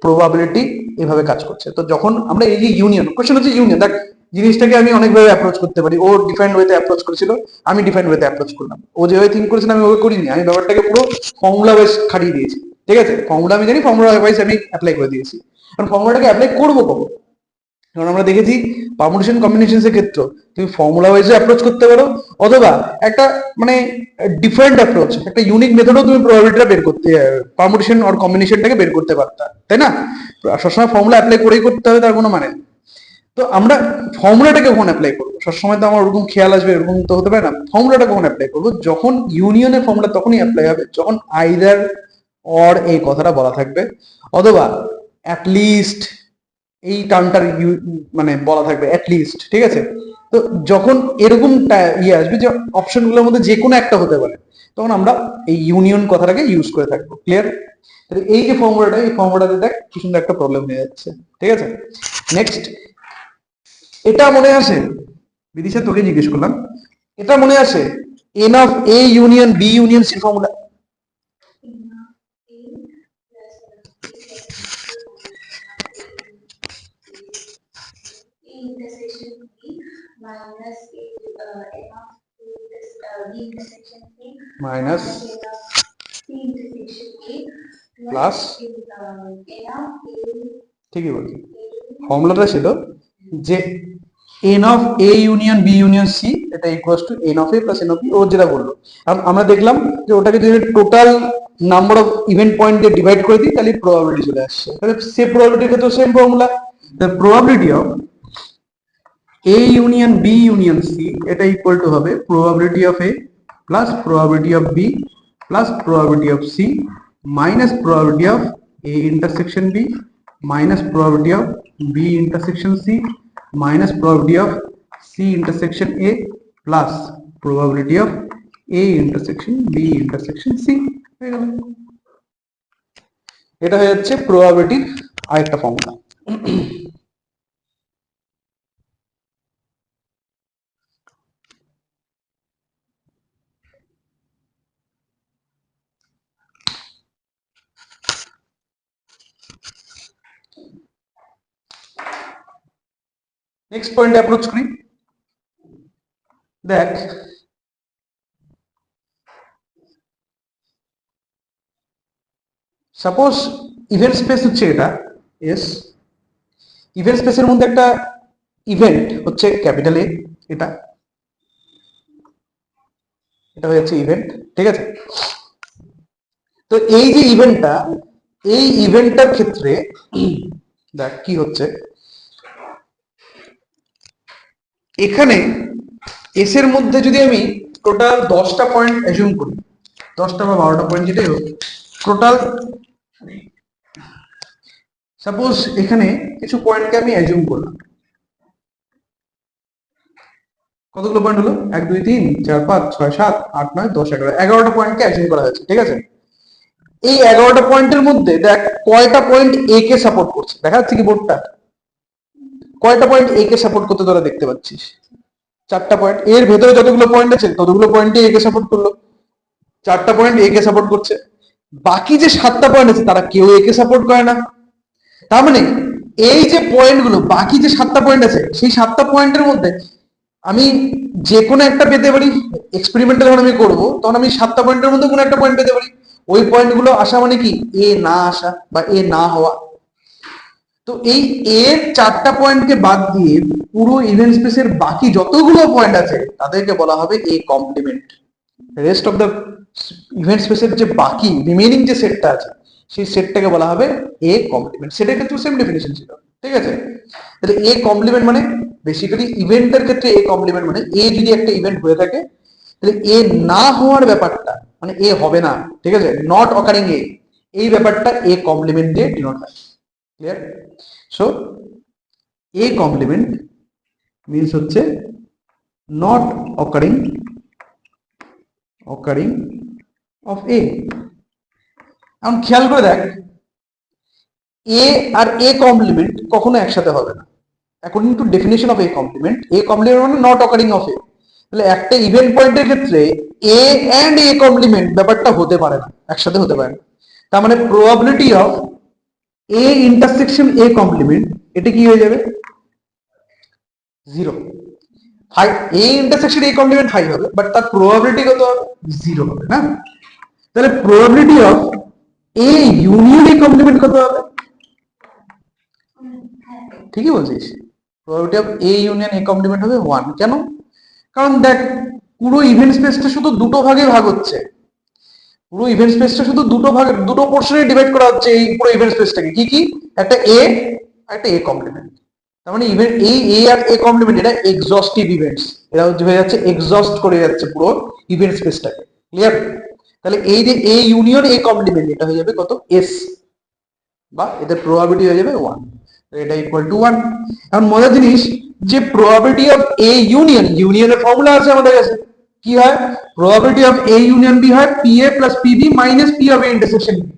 প্রবাবিলিটি এভাবে কাজ করছে। তো যখন আমরা এই যে ইউনিয়ন, কোশ্চেন হচ্ছে ইউনিয়ন, দেখ জিনিসটাকে আমি অনেকভাবে অ্যাপ্রোচ করতে পারি। ও ডিফারেন্ট ওয়েতে অ্যাপ্রোচ করেছিল, আমি ডিফারেন্ট ওয়েতে অ্যাপ্রোচ করলাম। ও যেভাবে থিঙ্ক করেছিল আমি ওভাবে করিনি, আমি ব্যাপারটাকে পুরো ফর্মুলা ওয়াইজ খাটিয়ে দিয়েছি, ঠিক আছে? ফর্মুলা আমি জানি, ফর্মুলা ওয়াইজ আমি অ্যাপ্লাই করে দিয়েছি। কারণ ফর্মুলাটাকে অ্যাপ্লাই করবো কখন, কারণ আমরা দেখেছি পারমুটেশন কম্বিনেশনস এর ক্ষেত্রে তুমি ফর্মুলা ওয়াইজে অ্যাপ্রোচ করতে পারো, অথবা একটা মানে ডিফারেন্ট অ্যাপ্রোচ, একটা ইউনিক মেথডও তুমি প্রবাবিলিটিটা বের করতে, পারমুটেশন আর কম্বিনেশনটাকে বের করতে পারতা, তাই না? সবসময় ফর্মুলা অ্যাপ্লাই করেই করতে হবে তার কোনো মানে নেই। তো আমরা ফর্মুলাটাকে কখন অ্যাপ্লাই করবো? সবসময় তো আমার ওরকম খেয়াল আসবে এরকম তো হতে পারে না। ফর্মুলাটা কখন অ্যাপ্লাই করবো? যখন ইউনিয়নের ফর্মুলা তখনই অ্যাপ্লাই হবে যখন আইদার অর এই কথাটা বলা থাকবে, অথবা অ্যাটলিস্ট এই টার্মটার মানে বলা থাকবে অ্যাটলিস্ট, ঠিক আছে? তো যখন এরকম ইয়ে আসবে যে অপশনগুলোর মধ্যে যে কোনো একটা হতে পারে, তখন আমরা এই ইউনিয়ন কথাটাকে ইউজ করে থাকবো। ক্লিয়ার? তাহলে এই যে ফর্মুলাটা, এই ফর্মুলাতে দেখ কি সুন্দর একটা প্রবলেম হয়ে যাচ্ছে, ঠিক আছে? নেক্সট, এটা মনে আছে বিদিশা, তোকে জিজ্ঞেস করলাম, এটা মনে আছে N of A union B union C formula? Minus plus, ঠিকই বলছি। ফর্মুলাটা ছিল যে N of A union B union C এটা equals to N of A plus N of B. ও যেটা বললো আমরা দেখলাম যে ওটাকে যদি total number of event point দিয়ে ডিভাইড করে দিই তাহলে প্রবাবিলিটি চলে আসছে। তাহলে সে প্রবাবিলিটির ক্ষেত্রে same formula, the probability of A union B union C এটা ইকুয়াল টু হবে probability of A plus probability of B plus probability of C minus probability of A intersection B minus probability of B intersection C minus probability of C intersection A plus probability of A intersection B intersection C। এটা হয়ে যাচ্ছে প্রবাবিলিটির আরেকটা formula. Next point approach করি। দেখ suppose event space হচ্ছে এটা S, event স্পেসের মধ্যে একটা ইভেন্ট হচ্ছে ক্যাপিটাল এ, এটা এটা হচ্ছে ইভেন্ট, ঠিক আছে? তো এই যে ইভেন্টটা, এই ইভেন্টটার ক্ষেত্রে দেখ কি হচ্ছে, এখানে এস এর মধ্যে যদি আমি টোটাল 10টা পয়েন্ট অ্যাজিউম করি, 10টা বা 12টা পয়েন্ট যেটাই হোক, টোটাল সাপোজ এখানে কিছু পয়েন্টকে আমি অ্যাজিউম করলাম। কতগুলো পয়েন্ট হলো? 1 2 3 4 5 6 7 8 9 10 11, 11টা পয়েন্টকে অ্যাজিউম করা হয়েছে, ঠিক আছে? এই 11টা পয়েন্টের মধ্যে দেখ কয়টা পয়েন্ট এ কে সাপোর্ট করছে, দেখা যাচ্ছে কি বোর্ডটা? কয়টা পয়েন্ট এ কে সাপোর্ট করতে তোরা দেখতে পাচ্ছিস? 4টা পয়েন্ট। এর ভেতরে যতগুলো পয়েন্ট আছে ততগুলো পয়েন্টে এ কে সাপোর্ট করলো, 4টা পয়েন্ট এ কে সাপোর্ট করছে। বাকি যে 7টা পয়েন্ট আছে তারা কেউ এ কে সাপোর্ট করে না। তার মানে এই যে পয়েন্টগুলো, বাকি যে 7টা পয়েন্ট আছে সেই 7টা পয়েন্টের মধ্যে আমি যে কোনো একটা পেতে পারি। এক্সপেরিমেন্টে যখন আমি করবো তখন আমি 7টা পয়েন্টের মধ্যে কোনো একটা পয়েন্ট পেতে পারি। ওই পয়েন্টগুলো আসা মানে কি এ না আসা বা এ না হওয়া। তো এই এর 4টা পয়েন্টকে বাদ দিয়ে পুরো ইভেন্ট স্পেসের বাকি যতগুলো পয়েন্ট আছে তাদেরকে বলা হবে A complement. Rest of the event স্পেসের যে বাকি রিমেইনিং যে সেটটা আছে সেই সেটটাকে বলা হবে এ কমপ্লিমেন্ট। সেটার ক্ষেত্রে সেম ডেফিনেশন ছিল, ঠিক আছে? তাহলে এ কমপ্লিমেন্ট মানে বেসিক্যালি ইভেন্টের ক্ষেত্রে এ কমপ্লিমেন্ট মানে এ যদি একটা ইভেন্ট হয়ে থাকে তাহলে এ না হওয়ার ব্যাপারটা মানে এ হবে না, ঠিক আছে? নট অকারিং এ, এই ব্যাপারটা এ কমপ্লিমেন্ট দিয়ে ডিনোট হয়। Clear? So A complement means হচ্ছে নট অকারিং অফ এ। এখন খেয়াল করে দেখ এ আর এ কমপ্লিমেন্ট কখনো একসাথে হবে না। According to definition of A complement মানে নট অকারিং অফ এ। তাহলে একটা ইভেন্ট পয়েন্টের ক্ষেত্রে এ এন্ড এ কমপ্লিমেন্ট ব্যাপারটা হতে পারে না, একসাথে হতে পারে না। তার মানে probability of A intersection A complement এটা কি হয়ে যাবে? 0। এ ইন্টারসেকশন এ কমপ্লিমেন্ট হাই হবে, বাট তার প্রবাবিলিটি কত হবে? 0 হবে না? তাহলে probability of A union A complement কত হবে? ঠিকই বলছিস। Probability of A union A complement হবে 1। কেন? কারণ দেখ, পুরো ইভেন্ট স্পেসটা শুধু দুটো ভাগে ভাগ হচ্ছে, পুরো ইভেন্ট স্পেসটা শুধু দুটো পোর্শনে ডিভাইড করা হচ্ছে এই পুরো ইভেন্ট স্পেসটাকে। কি কি? একটা এ, একটা এ কমপ্লিমেন্ট। তার মানে ইভেন্ট এই এ আর এ কমপ্লিমেন্ট এটা এক্সস্টিভ ইভেন্টস, এরা হয়ে যাচ্ছে এক্সস্ট করে যাচ্ছে পুরো ইভেন্ট স্পেসটাকে। ক্লিয়ার? তাহলে এই যে এ ইউনিয়ন এ কমপ্লিমেন্ট এটা হয়ে যাবে কত? এস, বা এদের প্রবাবিলিটি হয়ে যাবে 1। এটা ইকুয়াল টু 1। এখন মজার জিনিস যে প্রবাবিলিটি অফ এ ইউনিয়ন, ইউনিয়নের ফর্মুলা আছে আমাদের কাছে। কি হয়? Probability of A union B হয় P A plus P B minus P of A intersection B.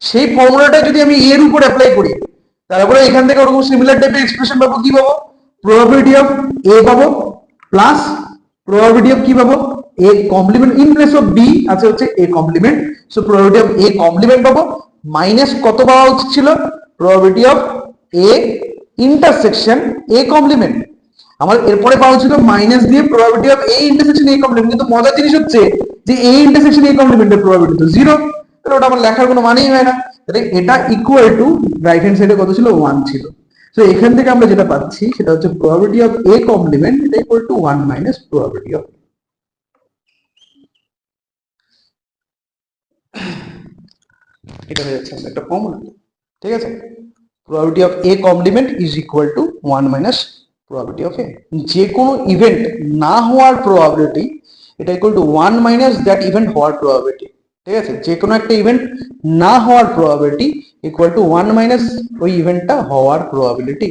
সেই ফর্মুলাটা যদি আমি এর উপর অ্যাপ্লাই করি, তারপরে এখান থেকে ওরকম সিমিলার টাইপের এক্সপ্রেশন পাবো। কি পাবো? প্রবাবিলিটি অফ এ পাবো প্লাস প্রবাবিলিটি অফ কি পাবো? A complement in place of B আছে হচ্ছে A complement, so probability of A complement পাবো মাইনাস কত পাওয়া উচিত ছিল? Probability of A intersection A complement. আমার এরপরে পাওয়া ছিল মাইনাস দিয়ে probability of A intersection A complement. কিন্তু মজার জিনিস হচ্ছে যে এ ইন্টারসেকশন এ কমপ্লিমেন্টের প্রবাবিলিটি তো 0, তাহলে ওটা আমার লেখার কোনো মানেই হয় না। তাহলে এটা ইকুয়াল টু রাইট হ্যান্ড সাইডে কত ছিল? 1 ছিল। তো এখান থেকে আমরা যেটা পাচ্ছি সেটা হচ্ছে প্রবাবিলিটি অফ এ কমপ্লিমেন্ট এটা equal to 1 minus probability of. এটা হয়ে যাচ্ছে একটা ফর্মুলা। ঠিক আছে? Probability of A complement is equal to 1 minus probability of A. যে কোনো ইভেন্ট না হওয়ার প্রবাবিলিটি এটা equal to 1 minus that event হওয়ার প্রবাবিলিটি। ঠিক আছে? যে কোনো একটা ইভেন্ট না হওয়ার প্রবাবিলিটি ইকুয়াল টু 1 মাইনাস ওই ইভেন্টটা হওয়ার প্রবাবিলিটি।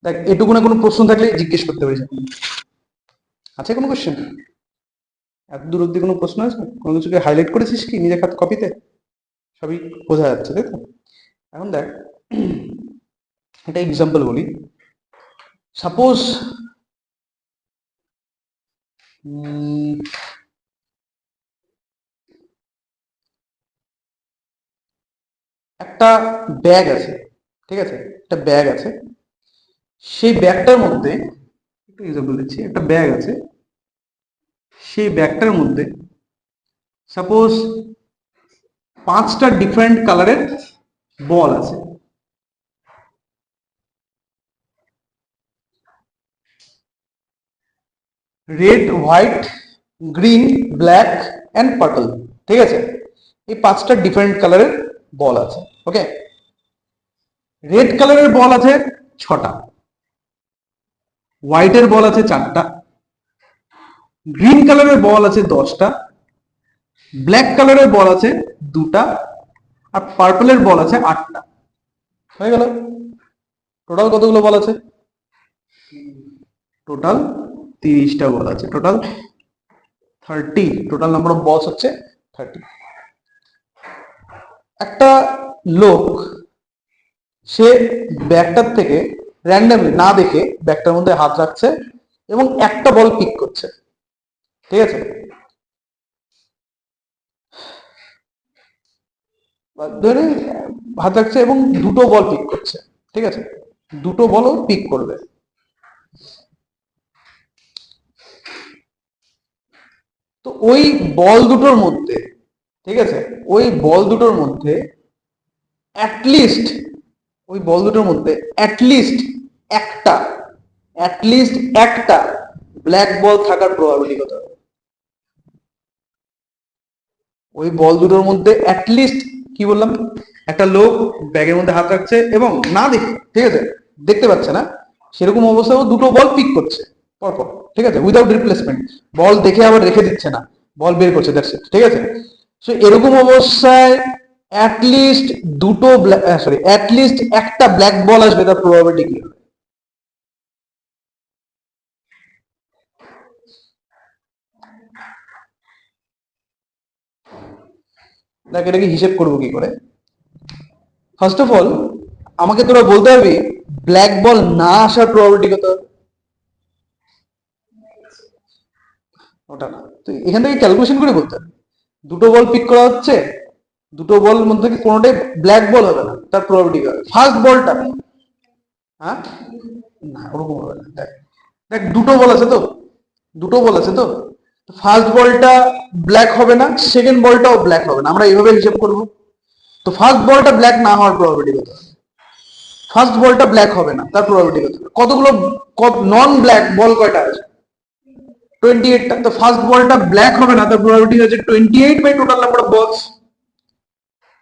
দেখ, এটুকু না কোনো প্রশ্ন থাকলে জিজ্ঞেস করতে পারিস। আছে কোনো কোশ্চেন? এত দূর অব্দি কোনো প্রশ্ন আছে? কোনো কিছুকে হাইলাইট করেছিস কি নিজের কপিতে? সবই বোঝা যাচ্ছে, তাই তো? এখন দেখ, একটা এক্সাম্পল বলি। সাপোজ একটা ব্যাগ আছে। ঠিক আছে? একটা ব্যাগ আছে, সেই ব্যাগটার মধ্যে একটু এক্সাম্পল দিচ্ছি। একটা ব্যাগ আছে, সেই ব্যাগটার মধ্যে সাপোজ 5টা ডিফারেন্ট কালারের বল আছে। Red, white, green, black and purple. ঠিক আছে? এই 5টা ডিফারেন্ট কালারের বল আছে। ওকে? রেড কালারের বল আছে 6টা, হোয়াইটের বল আছে 4টা, গ্রিন কালারের বল আছে 10টা, ব্ল্যাক কালারের বল আছে 2টা, আর পার্পলের বল আছে 8টা। হয়ে গেল? টোটাল কতগুলো বল আছে? টোটাল 30টা বল আছে। টোটাল 30, টোটাল নাম্বার অফ বলস হচ্ছে 30। একটা লোক সে ব্যাগটার থেকে র্যান্ডমলি না দেখে ব্যাগটার মধ্যে হাত রাখছে এবং একটা বল পিক করছে। ঠিক আছে? ধরে হাত রাখছে এবং দুটো বল পিক করছে। ঠিক আছে? দুটো বলও পিক করবে। তো ওই বল দুটোর মধ্যে, ঠিক আছে, ওই বল দুটোর মধ্যে অ্যাটলিস্ট, ওই বল দুটোর মধ্যে অ্যাটলিস্ট একটা ব্ল্যাক বল থাকার প্রবাবিলিটি কত? ওই বল দুটোর মধ্যে অ্যাটলিস্ট, কি বললাম, একটা লোক ব্যাগের মধ্যে হাত রাখছে এবং না দেখে, ঠিক আছে, দেখতে পাচ্ছে না, সেরকম অবস্থায় দুটো বল পিক করছে পরপর। ঠিক আছে? উইদাউট রিপ্লেসমেন্ট, বল দেখে আবার রেখে দিচ্ছে না, বল বের করছে। That's it. ঠিক আছে? সো এরকম অবস্থায় অ্যাটলিস্ট অ্যাটলিস্ট একটা ব্ল্যাক বল আসবে, তার প্রবাবিলিটি কি হবে? দেখ, এটাকে হিসেব করবো কি করে? ফার্স্ট অফ অল আমাকে তোরা বলতে হবে ব্ল্যাক বল না আসার প্রবাবিলিটি কত? ওটা না, তো এখান থেকে ক্যালকুলেশন করে বলতে হবে। দুটো বল পিক করা হচ্ছে, দুটো বল মধ্যে কোনোটাই ব্ল্যাক বল হবে না, তার প্রবাবিলিটি হবে। ফার্স্ট বলটা, হ্যাঁ না ওরকম হবে না। দেখ দেখ দুটো বল আছে তো, দুটো বল আছে তো, ফার্স্ট বলটা ব্ল্যাক হবে না, সেকেন্ড বলটাও ব্ল্যাক হবে না, আমরা এইভাবে হিসেব করবো। তো ফার্স্ট বলটা ব্ল্যাক না হওয়ার প্রবাবিলিটি কত? ফার্স্ট বলটা ব্ল্যাক হবে না, তার প্রবাবিলিটি কত? কতগুলো নন ব্ল্যাক বল কয়টা আছে? 28টা। তো ফার্স্ট বলটা ব্ল্যাক হবে না, তার প্রবাবিলিটি হচ্ছে 28 বাই টোটাল নাম্বার অফ বলস,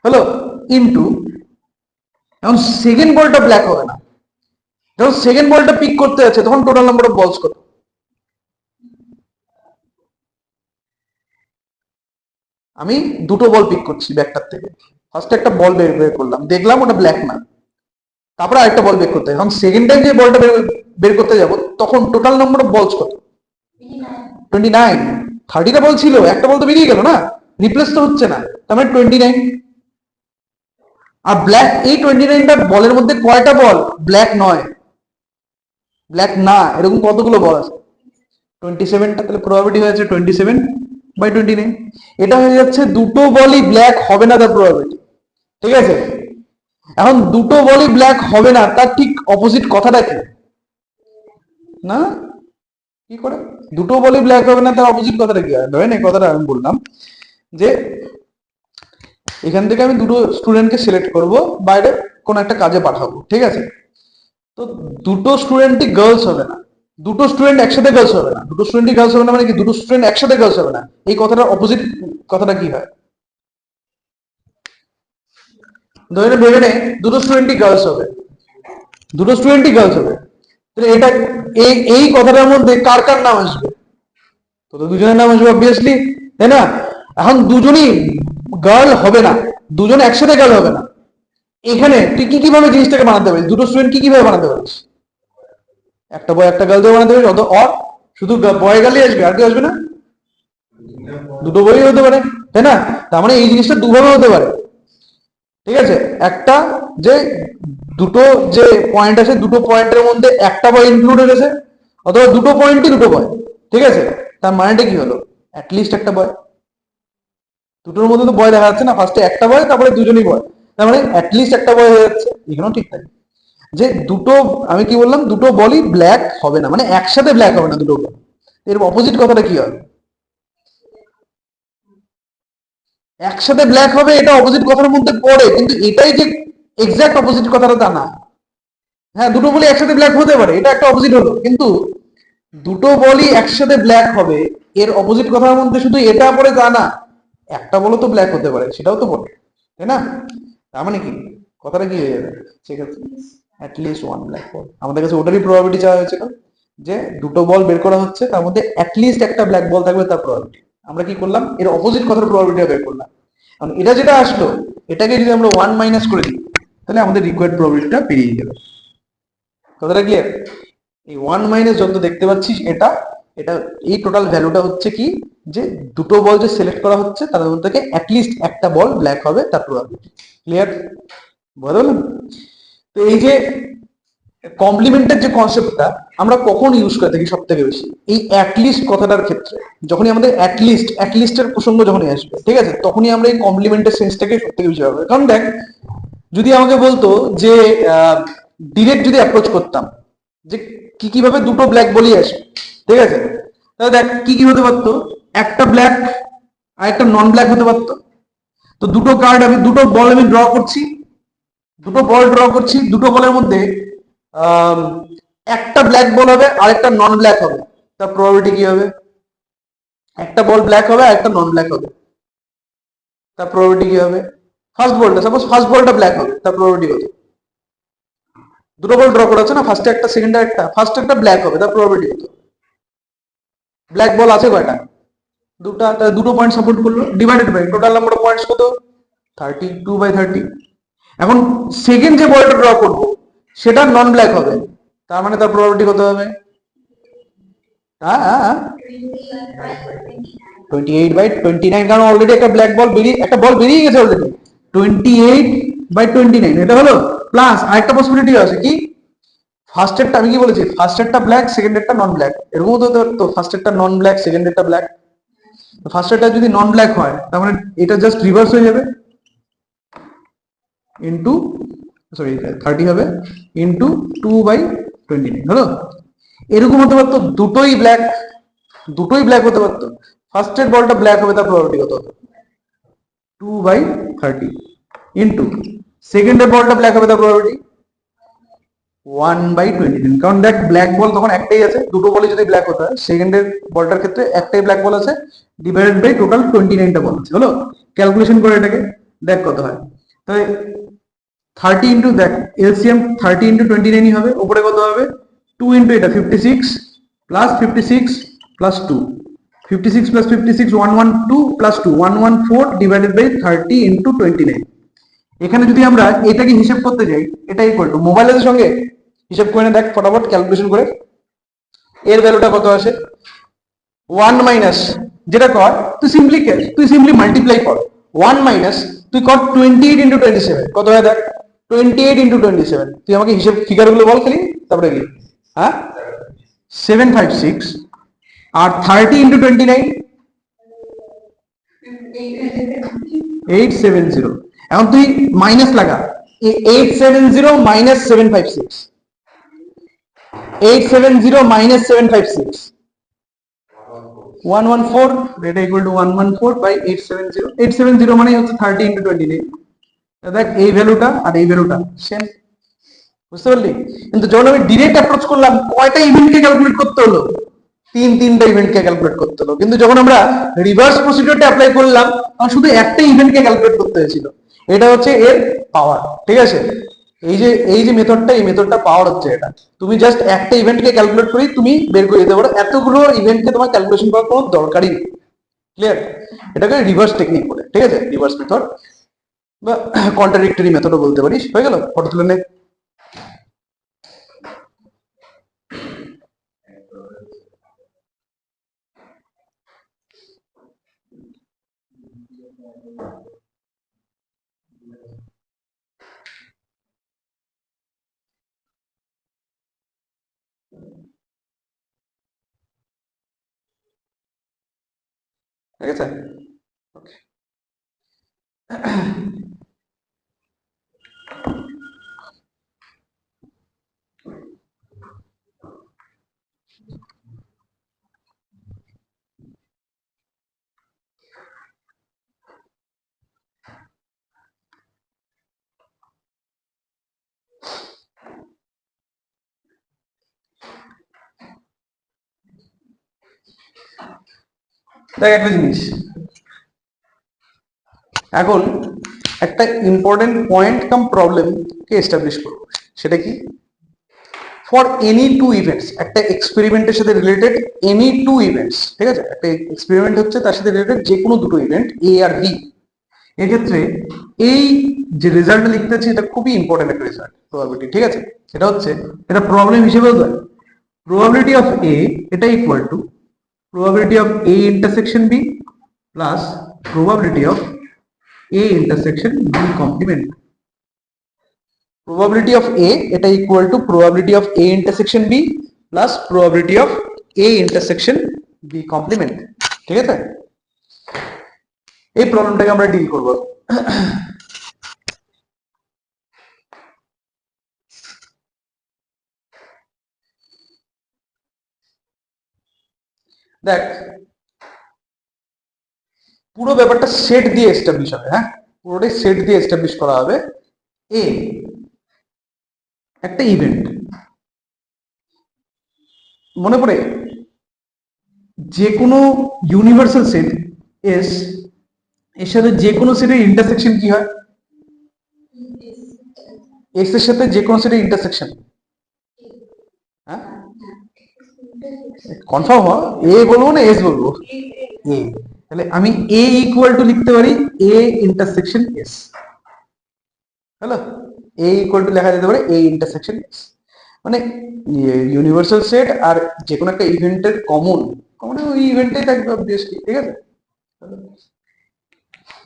হলো ইনটু, এখন সেকেন্ড বলটা ব্ল্যাক হবে না, যখন সেকেন্ড বলটা পিক করতে যাচ্ছে তখন টোটাল নাম্বার অফ বলস কত? আমি দুটো বল পিক করছি ব্যাকটার থেকে, ফার্স্ট একটা বল বের করলাম, দেখলাম ওটা ব্ল্যাক না, তারপরে আরেকটা বল বের করতে, এখন সেকেন্ড টাইম যে বলটা বের করতে যাব তখন টোটাল নাম্বার অফ বলস কত? 29। 30টা বল ছিল, একটা বল তো বেরিয়ে গেল না, রিপ্লেস তো হচ্ছে না, তার মানে 29। আর ব্ল্যাক, এই 29টা বলের মধ্যে কয়টা বল ব্ল্যাক নয়, ব্ল্যাক না, এরকম কতগুলো বল আছে? 27টা। তাহলে প্রবাবিলিটি হয়েছে 27/29। এটা হয়ে যাচ্ছে দুটো বলই ব্ল্যাক হবে না তার প্রবাবিলিটি, ঠিক আছে? এখন দুটো বলই ব্ল্যাক হবে না, তার ঠিক অপোজিট কথাটা কি? না কি করে দুটো বলই ব্ল্যাক হবে না, তার অপোজিট কথাটা কি হয়? ধরেন এই কথাটা আমি বললাম যে এখান থেকে আমি দুটো স্টুডেন্টকে সিলেক্ট করব, বাইরে কোন একটা কাজে পাঠাবো, ঠিক আছে? তো দুটো স্টুডেন্টই গার্লস হবে না, দুটো স্টুডেন্ট একসাথে গার্লস হবে না, দুটো স্টুডেন্টই গার্লস হবে না মানে কি? দুটো স্টুডেন্ট একসাথে গার্লস হবে না, এই কথাটার অপোজিট কথাটা কি হয়? ধরে ভেবে নে দুটো স্টুডেন্টই গার্লস হবে, দুটো স্টুডেন্টই গার্লস হবে, তাহলে এটা এই কথাটার মধ্যে কার কার নাম আসবে? তো দুজনের নাম আসবে অবভিয়াসলি, তাই না? এখন দুজনই গার্ল হবে না, দুজন একসাথে গার্ল হবে না, এখানে তুই কি কিভাবে জিনিসটাকে বানাতে পারিস? দুটো স্টুডেন্ট কি কিভাবে বানাতে পারিস? একটা বয় একটা গার্ল দিয়ে বানাতে পারিস, অত অর শুধু বয় গার্লই আসবে, আর কি আসবে না? দুটো বই হতে পারে, তাই না? তার মানে এই জিনিসটা দুভাবে হতে পারে, ঠিক আছে? একটা যে দুটো যে পয়েন্ট আছে, দুটো পয়েন্টের মধ্যে একটা বয় ইনক্লুডেড আছে, অথবা দুটো পয়েন্টই দুটো বয়, ঠিক আছে? তার মানেটা কি হলো? অ্যাটলিস্ট একটা বয়, দুটোর মধ্যে তো বয় দেখা যাচ্ছে না, ফার্স্টে একটা বয় তারপরে দুজনই বয়, তার মানে অ্যাটলিস্ট একটা বয় হয়ে যাচ্ছে, এখানেও ঠিক থাকে যে দুটো, আমি কি বললাম, দুটো বলই ব্ল্যাক হবে না, মানে একসাথে ব্ল্যাক হবে না দুটো বল। এর অপোজিট কথাটা কি হবে? একসাথে ব্ল্যাক হবে, এটা অপোজিট কথার মধ্যে পড়ে, কিন্তু এটাই যে এক্সাক্ট অপোজিট কথাটা তা না। হ্যাঁ দুটো বলই একসাথে ব্ল্যাক হতে পারে, এটা একটা অপোজিট হলো, কিন্তু দুটো বলই একসাথে ব্ল্যাক হবে এর অপোজিট কথার মধ্যে শুধু এটা পড়ে তা না, একটা বলও তো ব্ল্যাক হতে পারে, সেটাও তো পড়ে, তাই না? তার মানে কি কথাটা কি হয়ে যাবে সেক্ষেত্রে? অ্যাটলিস্ট ওয়ান ব্ল্যাক বল, আমাদের কাছে ওটারই প্রবাবিলিটি চাওয়া হয়েছিল যে দুটো বল বের করা হচ্ছে, তার মধ্যে অ্যাটলিস্ট একটা ব্ল্যাক বল থাকবে, তার প্রবাবিলিটি। আমরা কি করলাম? এর অপোজিট কথার প্রবাবিলিটি বের করলাম। কারণ এটা যেটা আসলো, এটাকে যদি আমরা 1 মাইনাস করে দিই তাহলে আমাদের রিকোয়ার্ড প্রবাবিলিটিটা পেরিয়ে যাবে। কথাটা ক্লিয়ার? এই 1 মাইনাস যত দেখতে পাচ্ছিস এটা, এটা এই টোটাল ভ্যালুটা হচ্ছে কি, যে দুটো বল যে সিলেক্ট করা হচ্ছে তার মধ্যে থেকে অ্যাটলিস্ট একটা বল ব্ল্যাক হবে, তার প্রবাবিলিটি। ক্লিয়ার? বুঝতে পারলেন? তো এই যে কমপ্লিমেন্টের যে কনসেপ্টটা আমরা কখন ইউজ করে থাকি সব থেকে বেশি? এই অ্যাটলিস্ট কথাটার ক্ষেত্রে, যখনই আমাদের অ্যাটলিস্টের প্রসঙ্গ যখনই আসবে, ঠিক আছে, তখনই আমরা এই কমপ্লিমেন্টের সেন্সটাকে সব থেকে বেশি ব্যবহার করি। কারণ দেখ, যদি আমাকে বলতো যে ডিরেক্ট যদি অ্যাপ্রোচ করতাম যে কি কিভাবে দুটো ব্ল্যাক বলই আসে, ঠিক আছে, তাহলে দেখ কি কি হতে পারতো, একটা ব্ল্যাক আর একটা নন ব্ল্যাক হতে পারতো। তো দুটো কার্ড আমি, দুটো বল আমি ড্র করছি, দুটো বল ড্র করছি, দুটো বলের মধ্যে একটা ব্ল্যাক বল হবে আর একটা নন ব্ল্যাক হবে, তার প্রবাবিলিটি কি হবে? একটা বল ব্ল্যাক হবে আর একটা নন ব্ল্যাক হবে, তার প্রবাবিলিটি কি হবে? ফার্স্ট বলটা, সাপোজ ফার্স্ট বলটা ব্ল্যাক হবে, তার প্রবাবিলিটি কত? দুটো বল ড্র করা আছে না, ফার্স্টে একটা সেকেন্ডে একটা, ফার্স্ট একটা ব্ল্যাক হবে, তার প্রবাবিলিটি কত? ব্ল্যাক বল আছে কয়টা? দুটা, দুটো পয়েন্ট সাপোর্ট করলো, divided by total number of points কত? 32/30। এখন সেকেন্ড যে বলটা ড্র করবো সেটা নন ব্ল্যাক হবে, তার মানে তার প্রবাবিলিটি কত হবে? 28/29, কারণ অলরেডি একটা ব্ল্যাক বল বেরিয়ে, একটা বল বেরিয়ে গেছে অলরেডি। 28/29 এটা হলো, প্লাস আরেকটা পসিবিলিটি আছে কি, ফার্স্টেরটা আমি কি বলেছি, ফার্স্টেরটা ব্ল্যাক সেকেন্ডেরটা নন ব্ল্যাক, এরকম তো হতে পারতো, ফার্স্টেরটা নন ব্ল্যাক সেকেন্ডেরটা ব্ল্যাক। ফার্স্টেরটা যদি নন ব্ল্যাক হয় তার মানে এটা জাস্ট রিভার্স হয়ে যাবে, ইন্টু, সরি 30 হবে ইন্টু 2/29 হলো। এরকম হতে পারতো দুটোই ব্ল্যাক হতে পারতো। ফার্স্টের বলটা ব্ল্যাক হবে, তার প্রবাবিলিটি কত হতো? 2/30 ইন্টু সেকেন্ডের বলটা ব্ল্যাক হবে, তার প্রবাবিলিটি 1/29। কারণ দেখ ব্ল্যাক বল তখন একটাই আছে, দুটো বলে যদি ব্ল্যাক হতে হয়, সেকেন্ডের বলটার ক্ষেত্রে একটাই ব্ল্যাক বল আছে, ডিভাইডেড বাই টোটাল 29টা বল আছে হলো। ক্যালকুলেশন করে এটাকে দেখ কত হয়। তাই 30 ইন্টু, দেখ এলসিএম 30 ইন্টু 29 হবে, উপরে কত হবে 2 ইন্টু এটা 56 plus 56 plus 2, 56 plus 56 112 plus 2 114 divided by 30 into 29। এখানে যদি আমরা এটাকে হিসাব করতে যাই, এটা ইকুয়াল টু মোবাইলের সঙ্গে হিসাব করে দেখ ফটাফট ক্যালকুলেশন করে এর ভ্যালুটা কত আসে। 1 মাইনাস, যেটা কর তুই সিম্পলি মাল্টিপ্লাই কর। 1 মাইনাস তুই কর 28 ইন্টু 27, কত হয় দেখ 28 ইন্টু 27। তুই আমাকে হিসাব ফিগার গুলো বল খালি, তারপরে কি? হ্যাঁ 756 আর 30 ইন্টু 29 870। এখন তুই মাইনাস লাগা, 870 মাইনাস 756, 870 মাইনাস 756 114, এটা ইকুয়াল টু 114 বাই 870। 870 মানে হচ্ছে 30 ইন্টু 29। দেখ এই ভ্যালুটা আর এই ভ্যালুটা সেম, বুঝতে পারলি? কিন্তু যখন আমি ডিরেক্ট অ্যাপ্রোচ করলাম, কয়টা ইভেন্টকে ক্যালকুলেট করতে হলো? তিনটা ইভেন্টকে ক্যালকুলেট করতে হলো। কিন্তু যখন আমরা রিভার্স প্রসিডিউরটা অ্যাপ্লাই করলাম, তখন শুধু একটা ইভেন্টকে ক্যালকুলেট করতে হয়েছিল। এটা হচ্ছে এর পাওয়ার, ঠিক আছে? এই যে মেথডটা, এই মেথডটা পাওয়ার হচ্ছে এটা। তুমি জাস্ট একটা ইভেন্টকে ক্যালকুলেট করেই তুমি বের করে দিতে পারো, এতগুলো ইভেন্টকে তোমার ক্যালকুলেশন করার কোনো দরকারই নেই। ক্লিয়ার? এটাকে রিভার্স টেকনিক বলে, ঠিক আছে? রিভার্স মেথড বা কন্ট্রাডিক্টরি মেথডও বলতে পারিস। হয়ে গেল? ফটো তুলে নে। ঠিক আছে? ওকে, দেখ একটা জিনিস, এখন একটা ইম্পর্টেন্ট পয়েন্ট কাম প্রবলেম কে এস্টাবলিশ করবো। সেটা কি? ফর এনি টু ইভেন্টস, একটা এক্সপেরিমেন্টের সাথে রিলেটেড এনি টু ইভেন্টস, ঠিক আছে? একটা এক্সপেরিমেন্ট হচ্ছে, তার সাথে রিলেটেড যে কোনো দুটো ইভেন্ট এ আর বি, এক্ষেত্রে এই যে রেজাল্ট লিখতে আছে, এটা খুবই ইম্পর্টেন্ট একটা রেজাল্ট, প্রবাবিলিটি, ঠিক আছে? এটা হচ্ছে, এটা প্রবলেম হিসেবেও দেয়। প্রবাবিলিটি অফ এ, এটা equal two probability of A intersection B plus probability of A intersection B complement. Probability of A এটা equal to probability of A intersection B plus probability of A intersection B complement. ঠিক আছে? এই প্রবলেমটাকে আমরা deal করব। দেখ পুরো ব্যাপারটা set দিয়ে এস্টাবলিশ হবে। হ্যাঁ, পুরোটাই সেট দিয়ে এস্টাবলিশ করা হবে। এ একটা ইভেন্ট, মনে পড়ে যে কোনো ইউনিভার্সাল সেট এস এর সাথে যে কোনো সেটের ইন্টারসেকশন কি হয়? এক্স এর সাথে যে কোনো সেটের ইন্টারসেকশন, হ্যাঁ কনফার্ম হ, এ বলবো না এস বলবো? এ। তাহলে আমি এ ইকুয়াল টু লিখতে পারি A intersection S. Hello, A equal to লেখা যেতে পারে এ ইন্টারসেকশন এস, মানে ইউনিভার্সাল সেট আর যে কোনো একটা ইভেন্টের কমন ওই ইভেন্টেই থাকবে অবভিয়াসলি, ঠিক আছে?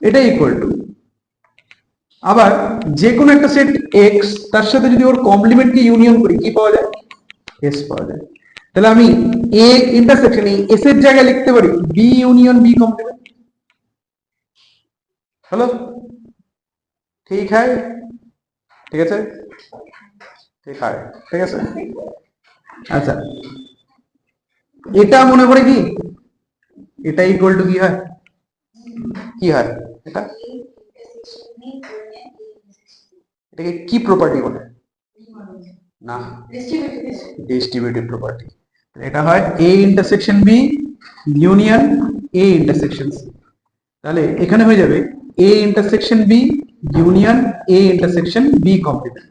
এটা ইকুয়াল টু, আবার যে কোনো একটা সেট এক্স, তার সাথে যদি ওর কমপ্লিমেন্টকে ইউনিয়ন করি, কি পাওয়া যায়? এস পাওয়া যায়। তাহলে আমি এ ইন্টারসেকশন এস এর জায়গায় লিখতে পারি বি ইউনিয়ন বি কমপ্লিমেন্ট। হলো? ঠিক है? ঠিক আছে, ঠিক আছে। আচ্ছা, এটা মনে করে কি, এটা ইকুয়াল টু কি হয়, কি হয় এটা, এটাকে কি প্রপার্টি বলে, না ডিস্ট্রিবিউটিভ প্রপার্টি। এটা হয় A intersection B union A intersection C. তাহলে এখানে হয়ে যাবে A intersection B union A intersection B complement,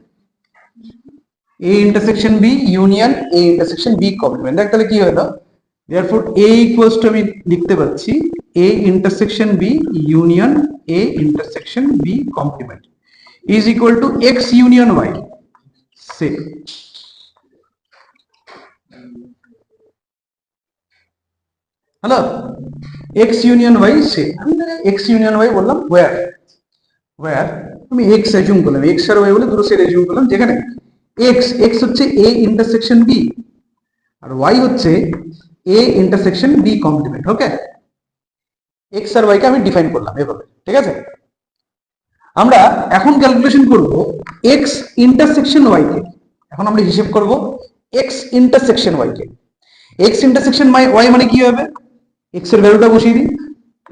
A intersection B union A intersection B complement. দেখ তাহলে কি হলো, therefore a equals to আমি লিখতে পাচ্ছি a intersection b union a intersection b complement is equal to x union y set। Hello, x union y set, x union y বললাম where, আমি x assume করলাম, x আর y বলে দুটো set assume করলাম, যেখানে x হচ্ছে a intersection b আর y হচ্ছে a intersection b complement। Okay, X আর ওয়াই কে আমি ডিফাইন করলাম এভাবে, ঠিক আছে। আমরা এখন ক্যালকুলেশন করব এক্স ইন্টারসেকশন ওয়াই কে। এখন আমরা হিসেব করব এক্স ইন্টারসেকশন ওয়াই কে। এক্স ইন্টারসেকশন ওয়াই মানে কি হবে, এক্স এর ভ্যালুটা বসিয়ে দিই,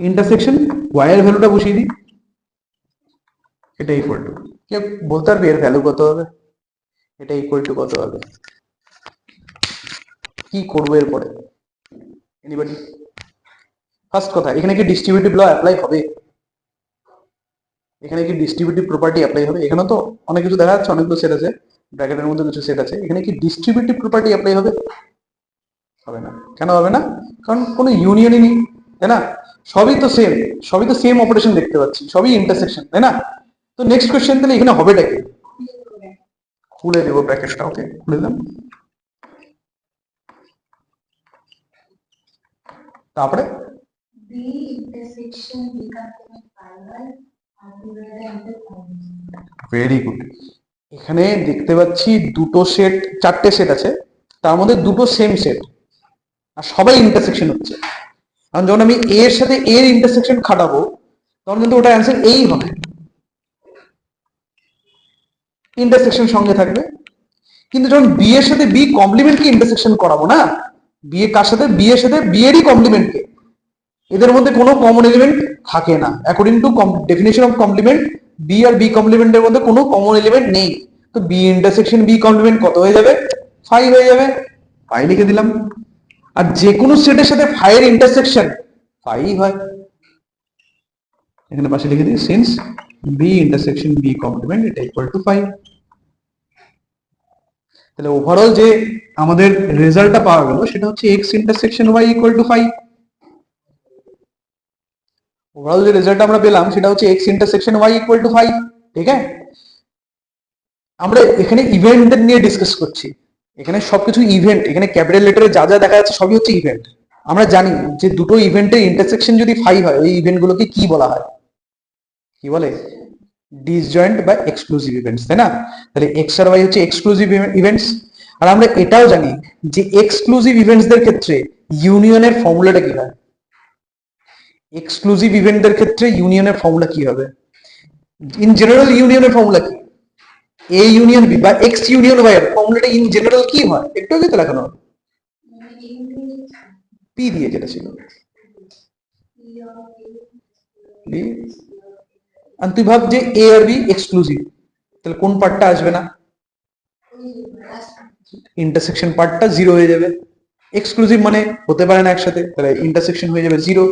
ইন্টারসেকশন ওয়াই এর ভ্যালুটা বসিয়ে দিই, এটা ইকুয়াল টু, কে বলতে পারবে এর ভ্যালু কত হবে, এটা ইকুয়াল টু কত হবে, কি করবো এরপরে, এনিবডি? ফার্স্ট কথা, এখানে কি ডিস্ট্রিবিউটিভ ল অ্যাপ্লাই হবে, এখানে কি ডিস্ট্রিবিউটিভ প্রপার্টি অ্যাপ্লাই হবে? এখানে তো অনেক কিছু দেখা যাচ্ছে, অনেকগুলো সেট আছে, ব্র্যাকেটের মধ্যে কিছু সেট আছে, এখানে কি ডিস্ট্রিবিউটিভ প্রপার্টি অ্যাপ্লাই হবে? হবে না। কেন হবে না? কারণ কোনো ইউনিয়নই নেই, তাই না? সবই তো সেম অপারেশন দেখতে পাচ্ছি, সবই ইন্টারসেকশন, তাই না? তো নেক্সট কোশ্চেন, তাহলে এখানে হবেটা কি? খুলে দেবো ব্র্যাকেটটা, ওকে খুলে দিলাম। তারপরে ভেরি গুড, এখানে দেখতে পাচ্ছি দুটো সেট, চারটে সেট আছে, তার মধ্যে দুটো সেম সেট আর সবাই ইন্টারসেকশন হচ্ছে। কারণ যখন আমি এ এর সাথে এর ইন্টারসেকশন খাটাবো তখন কিন্তু ওটা অ্যান্সার এই হবে, ইন্টারসেকশন সঙ্গে থাকবে। কিন্তু যখন বি এর সাথে বি কমপ্লিমেন্টকে ইন্টারসেকশন করাবো না, বি এর কার সাথে, বি এর সাথে বি এরই কমপ্লিমেন্টকে, এদের মধ্যে কোনো কমন এলিমেন্ট থাকে না। According to definition of complement, B আর বি কমপ্লিমেন্টের মধ্যে কোনো কমন এলিমেন্ট নেই। তো বি ইন্টারসেকশন বি কমপ্লিমেন্ট কত হয়ে যাবে? 5 হয়ে যাবে, 5 লিখে দিলাম। আর যে কোনো সেটের সাথে 5 এর ইন্টারসেকশন 5 হয়, এখানে পাশে লিখে দিই, since B intersection B complement এটা ইকুয়াল টু 5। তাহলে ওভারঅল যে আমাদের রেজাল্টটা পাওয়া গেল সেটা হচ্ছে X intersection Y equal to 5। Overall যে রেজাল্ট আমরা পেলাম সেটা হচ্ছে X intersection Y equal to 5। ঠিক আছে, আমরা এখানে ইভেন্ট নিয়ে ডিসকাস করছি, এখানে সবকিছু ইভেন্ট, এখানে ক্যাপিটাল লেটারে যা যা দেখা যাচ্ছে সবই হচ্ছে ইভেন্ট। আমরা জানি যে দুটো ইভেন্টের ইন্টারসেকশন যদি 5 হয়, ওই ইভেন্টগুলোকে কি বলা হয়, কি বলে? ডিসজয়েন্ট বা এক্সক্লুসিভ ইভেন্টস, তাই না? তাহলে এক্স আর ওয়াই হচ্ছে এক্সক্লুসিভ ইভেন্টস। আর আমরা এটাও জানি যে এক্সক্লুসিভ ইভেন্টসদের ক্ষেত্রে ইউনিয়নের ফর্মুলাটা কি হয়, এক্সক্লুসিভ ইভেন্টদের ক্ষেত্রে ইউনিয়নের ফর্মুলা কি হবে? ইন জেনারেল ইউনিয়নের ফর্মুলা কি? এ ইউনিয়ন বি বা এক্স ইউনিয়ন ওয়াই এর ফর্মুলাটা ইন জেনারেল কি হয়? একটু আগে তো লেখানো হবে, পি দিয়ে যেটা ছিল, আর তুই ভাব যে এ আর বি এক্সক্লুসিভ, তাহলে কোন পার্টটা আসবে না? ইন্টারসেকশন পার্টটা 0 হয়ে যাবে। এক্সক্লুসিভ মানে হতে পারে না একসাথে, তাহলে ইন্টারসেকশন হয়ে যাবে 0।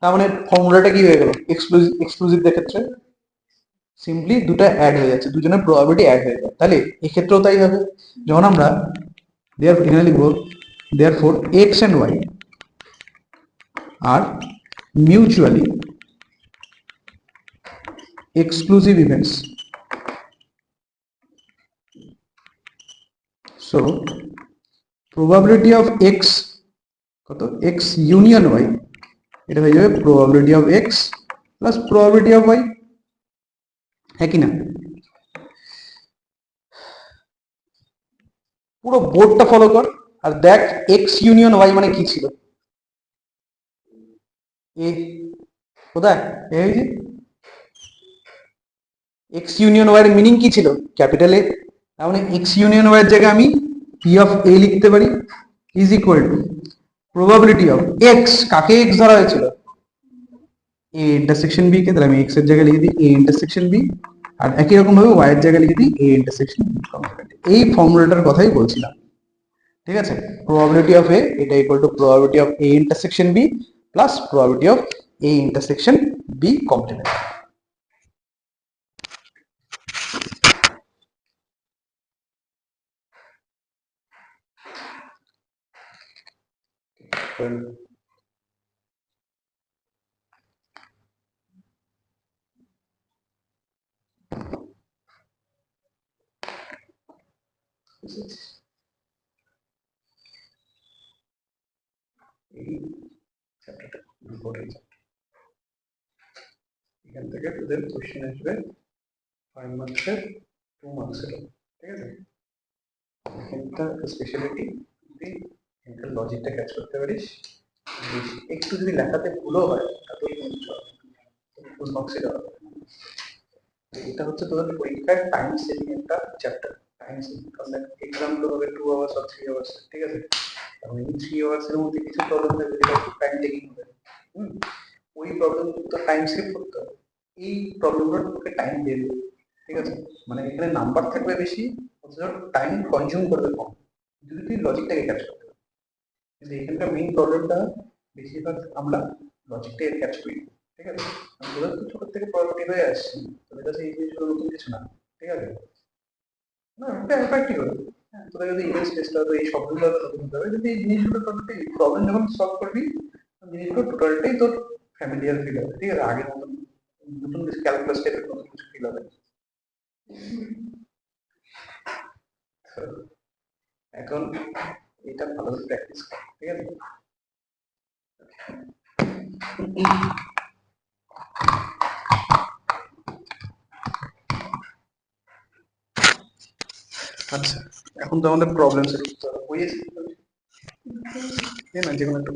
তার মানে ফর্মুলাটা কি হয়ে গেল? এক্সক্লুসিভদের ক্ষেত্রে সিম্পলি দুটো অ্যাড হয়ে যাচ্ছে, দুজনের প্রবাবিলিটি অ্যাড হয়ে যায়। তাহলে এক্ষেত্রেও তাই হবে, যখন আমরা এখানে লিখবো therefore x and y are mutually exclusive events, so probability of x কত, x union y, এটা হয়ে যাবে probability of x plus probability of y, হ্যাঁ কি না? পুরো বোর্ডটা ফলো কর আর দেখ x ইউনিয়ন y মানে কি ছিল। এ কোথায়? এই যে এক্স ইউনিয়ন ওয়াই এর মিনিং কি ছিল? Capital A. তার মানে এক্স ইউনিয়ন ওয়াই এর জায়গায় আমি পি অফ এ লিখতে পারি is equal to probability of x, কাকে এক্স ধরা হয়েছিল? এ ইন্টারসেকশন বি কে, তাহলে আমি এক্স এর জায়গায় লিখে দিই এ ইন্টারসেকশন বি, আর একই রকম ভাবে ওয়াই এর জায়গায় লিখে দিই এ ইন্টারসেকশন বি কমপ্লিমেন্ট। এই ফর্মুলাটার কথাই বলছিলাম, ঠিক আছে? প্রবাবিলিটি অফ এ এটা equal to probability of A intersection B plus probability of A intersection B complement. এখান থেকে তোদের কোশ্চেন আসবে 5 মার্কসের 2 মার্কসের, ঠিক আছে? এখানটা স্পেশালিটি তুই এখানকার লজিকটা ক্যাচ করতে পারিস, একটু যদি লেখাতে ভুলও হয় তাতেই ফুল মার্কসের হবে। এটা হচ্ছে তোদের পরীক্ষার টাইম সেভিং একটা চ্যাপ্টার, টাইম সেভিং। কারণ এক্সাম তো হবে 2 আওয়ার্স আর 3 আওয়ার্স, ঠিক আছে? তাহলে এই 3 আওয়ার্স এর মধ্যে কিছু প্রবলেম থাকবে যেটা একটু টাইম টেকিং হবে, ওই প্রবলেম তো টাইম সেভ করতে হবে, এই প্রবলেমটা তোকে টাইম দেবে, ঠিক আছে? মানে এখানে নাম্বার থাকবে বেশি, অথচ টাইম কনজিউম করবে কম, যদি তুই লজিকটাকে ক্যাচ করতে পারিস। কিন্তু এখানকার মেইন প্রবলেমটা বেশিরভাগ আমরা লজিকটাকে ক্যাচ করি, ঠিক আছে? তোদের তো ছোট থেকে প্রবলেমটি হয়ে আসছি, তোদের কাছে এই জিনিসগুলো নতুন কিছু না, ঠিক আছে? না প্র্যাকটিক্যাল, তোদের যদি ইমেজ টেস্ট হবে এই সবগুলো নতুন হতে হবে, যদি এই জিনিসগুলো টোটালি প্রবলেম যখন সলভ করবি জিনিসগুলো টোটালটাই তোর ফ্যামিলিয়ার ফিল হবে, ঠিক আছে? আগের মতন নতুন কিছু ক্যালকুলাস টাইপের নতুন কিছু ফিল হবে। এখন এটা ভালো করে প্র্যাকটিস কর, ঠিক আছে? আচ্ছা, এখন তো আমাদের প্রবলেম সেট করতে হবে, বুঝেছি না? যেকোনো একটা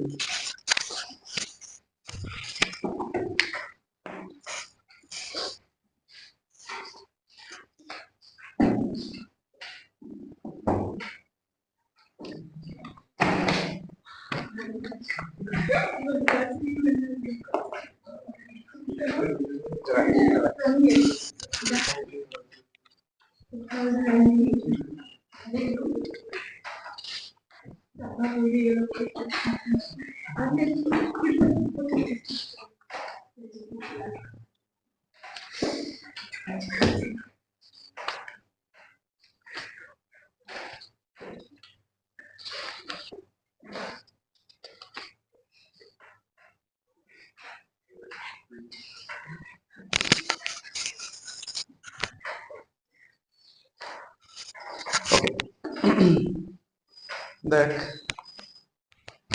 দেখ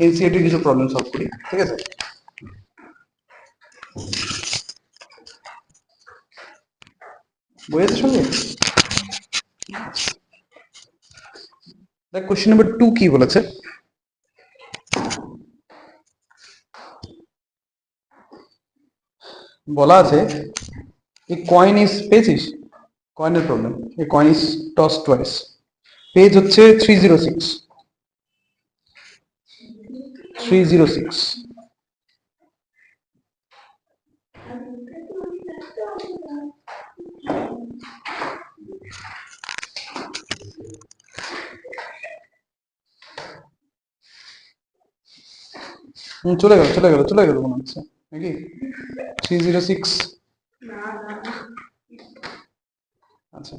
এনসিআরটির কিছু প্রবলেম সলভ করি, ঠিক আছে? বুঝেছিস সঙ্গে? দেখ কোশ্চেন নাম্বার 2 কি বলেছে, বলা আছে এ কয়েন ইজ, পেয়েছিস কয়েনের problem? A coin is toss twice, page হচ্ছে 306 306। চলে গেল চলে গেল চলে গেল মনে হচ্ছে নাকি? 306। আচ্ছা,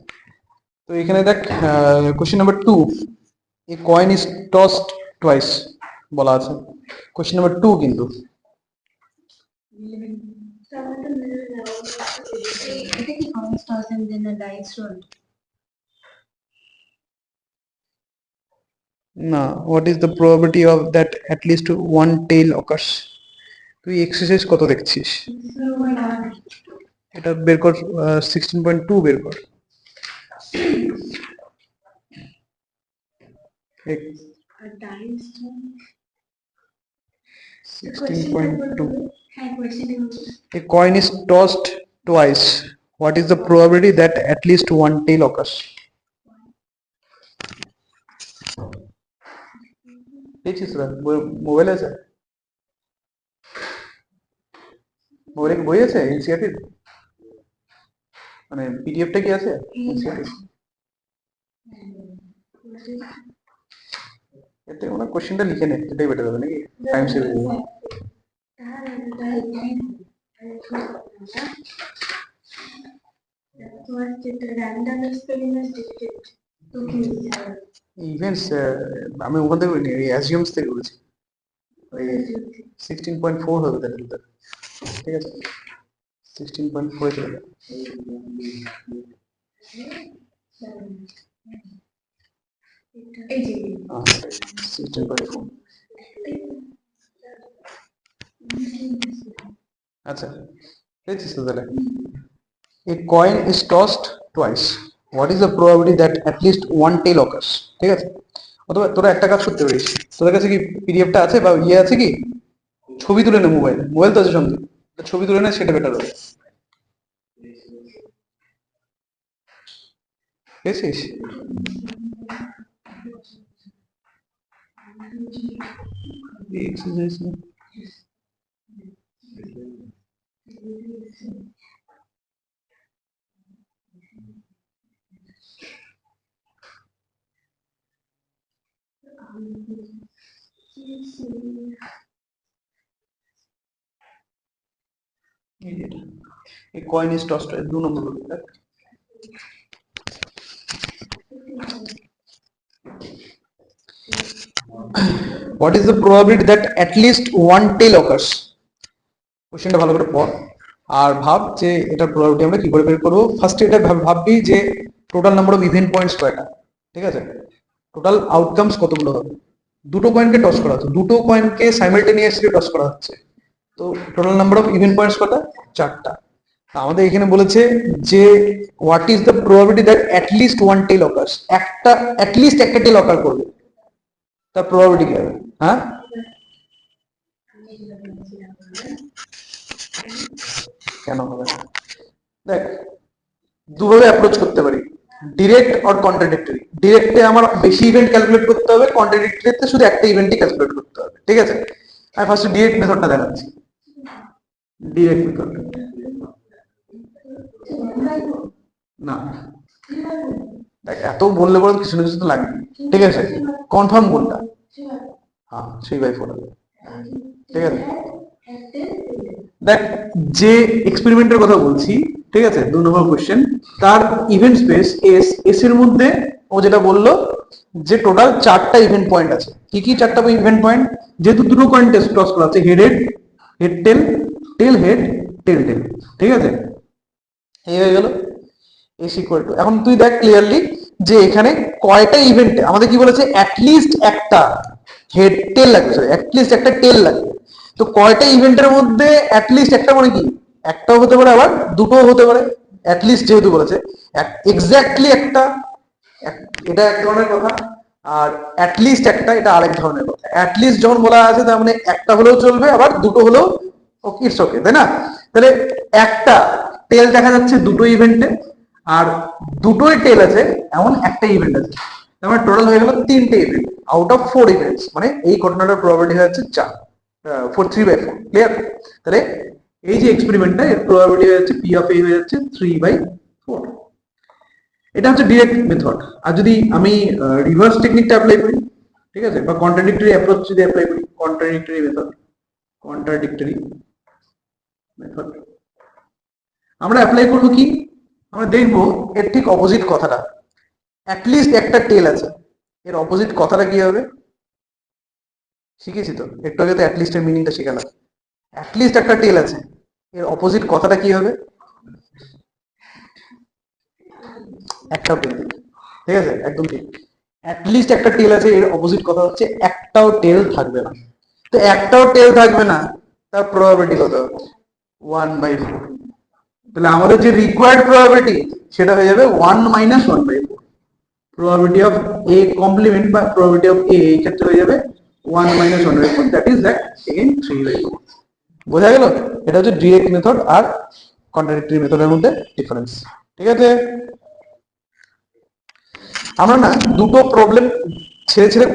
তো এখানে দেখ question number 2 A coin is tossed twice বলা আছে, কোশ্চেন নাম্বার 2 কিন্তু না, what is the probability of that at least one tail occurs? তুই এক্সারসাইজ কত দেখছিস? এটা বের কর, 16.2 বের কর। 16.2 A coin is tossed twice What is the probability that at least one tail occurs? পেয়েছিস তোরা মোবাইল আছে, মোবাইলে কি বই আছে এনসিআরটির, মানে পিডিএফটা কি আছে এনসিআরটির? এতে ওনা কোশ্চেনটা লিখে নে, এটাই বেটার হবে নাকি, টাইম সেভ হয়ে যাবে। ইভেন্টস আমি ওখান থেকে অ্যাজিউমস থেকে বলেছি, ওই 16.4 হবে তাহলে, ঠিক আছে 16.4 চলে যাবে। আচ্ছা পেয়েছিস তো তাহলে। A coin is tossed twice. What is the probability that at least one tail occurs? ঠিক আছে, অথবা তোরা একটা কাজ করতে পারিস, তোদের কাছে কি পিডিএফটা আছে বা ইয়ে আছে কি, ছবি তুলে নে, মোবাইল তো আছে সঙ্গে, ছবি তুলে নে, সেটা বেটার হবে। পেয়েছিস? Exercise A coin is tossed, 2 number. What is the probability that at least one tail occurs? কোশ্চেনটা ভালো করে পড় আর ভাব যে এটার প্রবাবিলিটি আমরা কি করে বের করবো। ফার্স্টে এটা ভাববি যে total number of event points কয়টা, ঠিক আছে, টোটাল আউটকামস কতগুলো হবে। দুটো কয়েনকে টস করা হচ্ছে, দুটো কয়েনকে সাইমালটেনিয়াসলি টস করা হচ্ছে, তো total number of event points কটা, 4টা। আমাদের এখানে বলেছে যে what is the probability that at least one tail occurs, at least একটা টেল অকার করবে, তার প্রবাবিলিটি কি হবে? হ্যাঁ কেন হবে? দেখ দুভাবে অ্যাপ্রোচ করতে পারি, ডিরেক্ট আর কন্ট্রাডিক্টরি। ডিরেক্টে আমার বেশি ইভেন্ট ক্যালকুলেট করতে হবে, কন্ট্রাডিক্টরিতে শুধু একটা ইভেন্টই ক্যালকুলেট করতে হবে, ঠিক আছে। আমি ফার্স্ট ডিরেক্ট মেথডটা দেখাচ্ছি। ডিরেক্ট মেথড না, দেখ এত বললে বলে কিছু না কিছু তো লাগবে, ঠিক আছে। কনফার্ম কোনটা? হ্যাঁ 3/4 হবে, ঠিক আছে। দেখ যে এক্সপেরিমেন্টের কথা বলছি, ঠিক আছে, 2 নম্বর কোশ্চেন, তার ইভেন্ট স্পেস এস এর মধ্যে ও যেটা বললো যে টোটাল 4টা ইভেন্ট পয়েন্ট আছে। কি কি 4টা ইভেন্ট পয়েন্ট? যেহেতু দুটো কয়েন টস করা আছে, হেড টেল, টেল হেড, টেল টেল, ঠিক আছে, এই হয়ে গেল এস ইকুয়াল টু। এখন তুই দেখ ক্লিয়ারলি যে এখানে কয়টা ইভেন্টে আমাদের কি বলেছে, অ্যাটলিস্ট একটা হেড টেল লাগবে, অ্যাটলিস্ট একটা টেল লাগবে। তো কয়টা ইভেন্টের মধ্যে অ্যাটলিস্ট একটা মানে কি, একটাও হতে পারে আবার দুটোও হতে পারে, অ্যাটলিস্ট যেহেতু বলেছে এক্স্যাক্টলি একটা, এটা এক ধরনের কথা, আর অ্যাটলিস্ট একটা এটা আরেক ধরনের কথা। অ্যাটলিস্ট যখন বলা আছে তার মানে একটা হলেও চলবে, আবার দুটো হলেও ইটস ওকে, তাই না? তাহলে একটা টেল দেখা যাচ্ছে দুটো ইভেন্টে, আর দুটোই টেল আছে এমন একটা ইভেন্ট আছে, তার মানে টোটাল হয়ে গেল 3টে ইভেন্ট আউট অফ 4 ইভেন্টস, মানে এই ঘটনাটার প্রবাবিলিটি হয়ে যাচ্ছে 3/4, ক্লিয়ার? তাহলে এই যে এক্সপেরিমেন্টটা, এর প্রবাবিলিটি হয়ে যাচ্ছে পি অফ এ হয়ে যাচ্ছে 3/4। এটা হচ্ছে ডিরেক্ট মেথড। আর যদি আমি রিভার্স টেকনিকটা অ্যাপ্লাই করি, ঠিক আছে, বা কন্ট্রাডিক্টরি অ্যাপ্রোচ যদি অ্যাপ্লাই করি, কন্ট্রাডিক্টরি মেথড আমরা অ্যাপ্লাই করবো কি, আমরা দেখবো এর ঠিক অপোজিট কথাটা। অ্যাটলিস্ট একটা টেল আছে, এর অপোজিট কথাটা কি হবে শিখেছি তো একটু আগে, তো অ্যাটলিস্টের মিনিংটা শেখালাম। অ্যাটলিস্ট একটা টেল আছে, এর অপোজিট কথাটা কি হবে? একটাও টেল, ঠিক আছে, একদম ঠিক। অ্যাটলিস্ট একটা টেল আছে, এর অপোজিট কথা হচ্ছে একটাও টেল থাকবে না। তো একটাও টেল থাকবে না, তার প্রবাবিলিটি কত হবে? 1/4। তাহলে আমাদের যে রিকোয়ার্ড প্রবাবিলিটি সেটা হয়ে যাবে 1 - 1/4। প্রবাবিলিটি অফ এ কমপ্লিমেন্ট বা প্রবাবিলিটি অফ এ এই ক্ষেত্রে হয়ে যাবে 1 - 1/4, দ্যাট ইজ দ্যাট এগেইন 3/4। বোঝা গেল? এটা হচ্ছে ডিরেক্ট মেথড আর কন্ট্রাডিক্টরি মেথডের মধ্যে ডিফারেন্স। ঠিক আছে, আমরা না দুটো প্রবলেম ছেড়ে ছেড়ে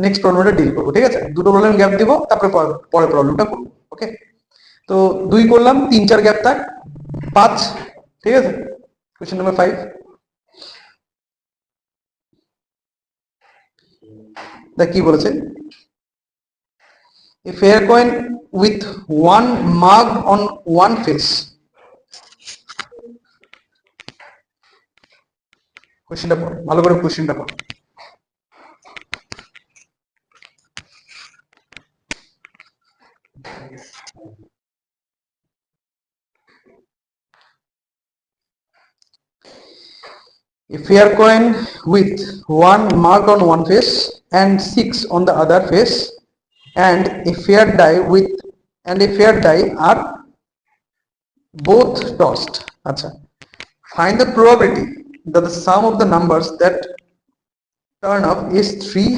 নেক্সট প্রবলেমটা ডিল করবো। ঠিক আছে, দুটো প্রবলেম গ্যাপ দিব, তারপরে পরের প্রবলেমটা করবো। ওকে, তো 2 করলাম, 3 4 গ্যাপ থাক, 5। ঠিক আছে, কোয়েশ্চেন নাম্বার 5 দেখ কি বলেছে। A fair coin with one mug on one face. কোয়েশ্চেনটা পড়, ভালো করে কোয়েশ্চেনটা পড়। A fair coin with one mark on one face and 6 on the other face, and a fair die are both tossed. Acha. Find the probability that the sum of the numbers that turn up is 3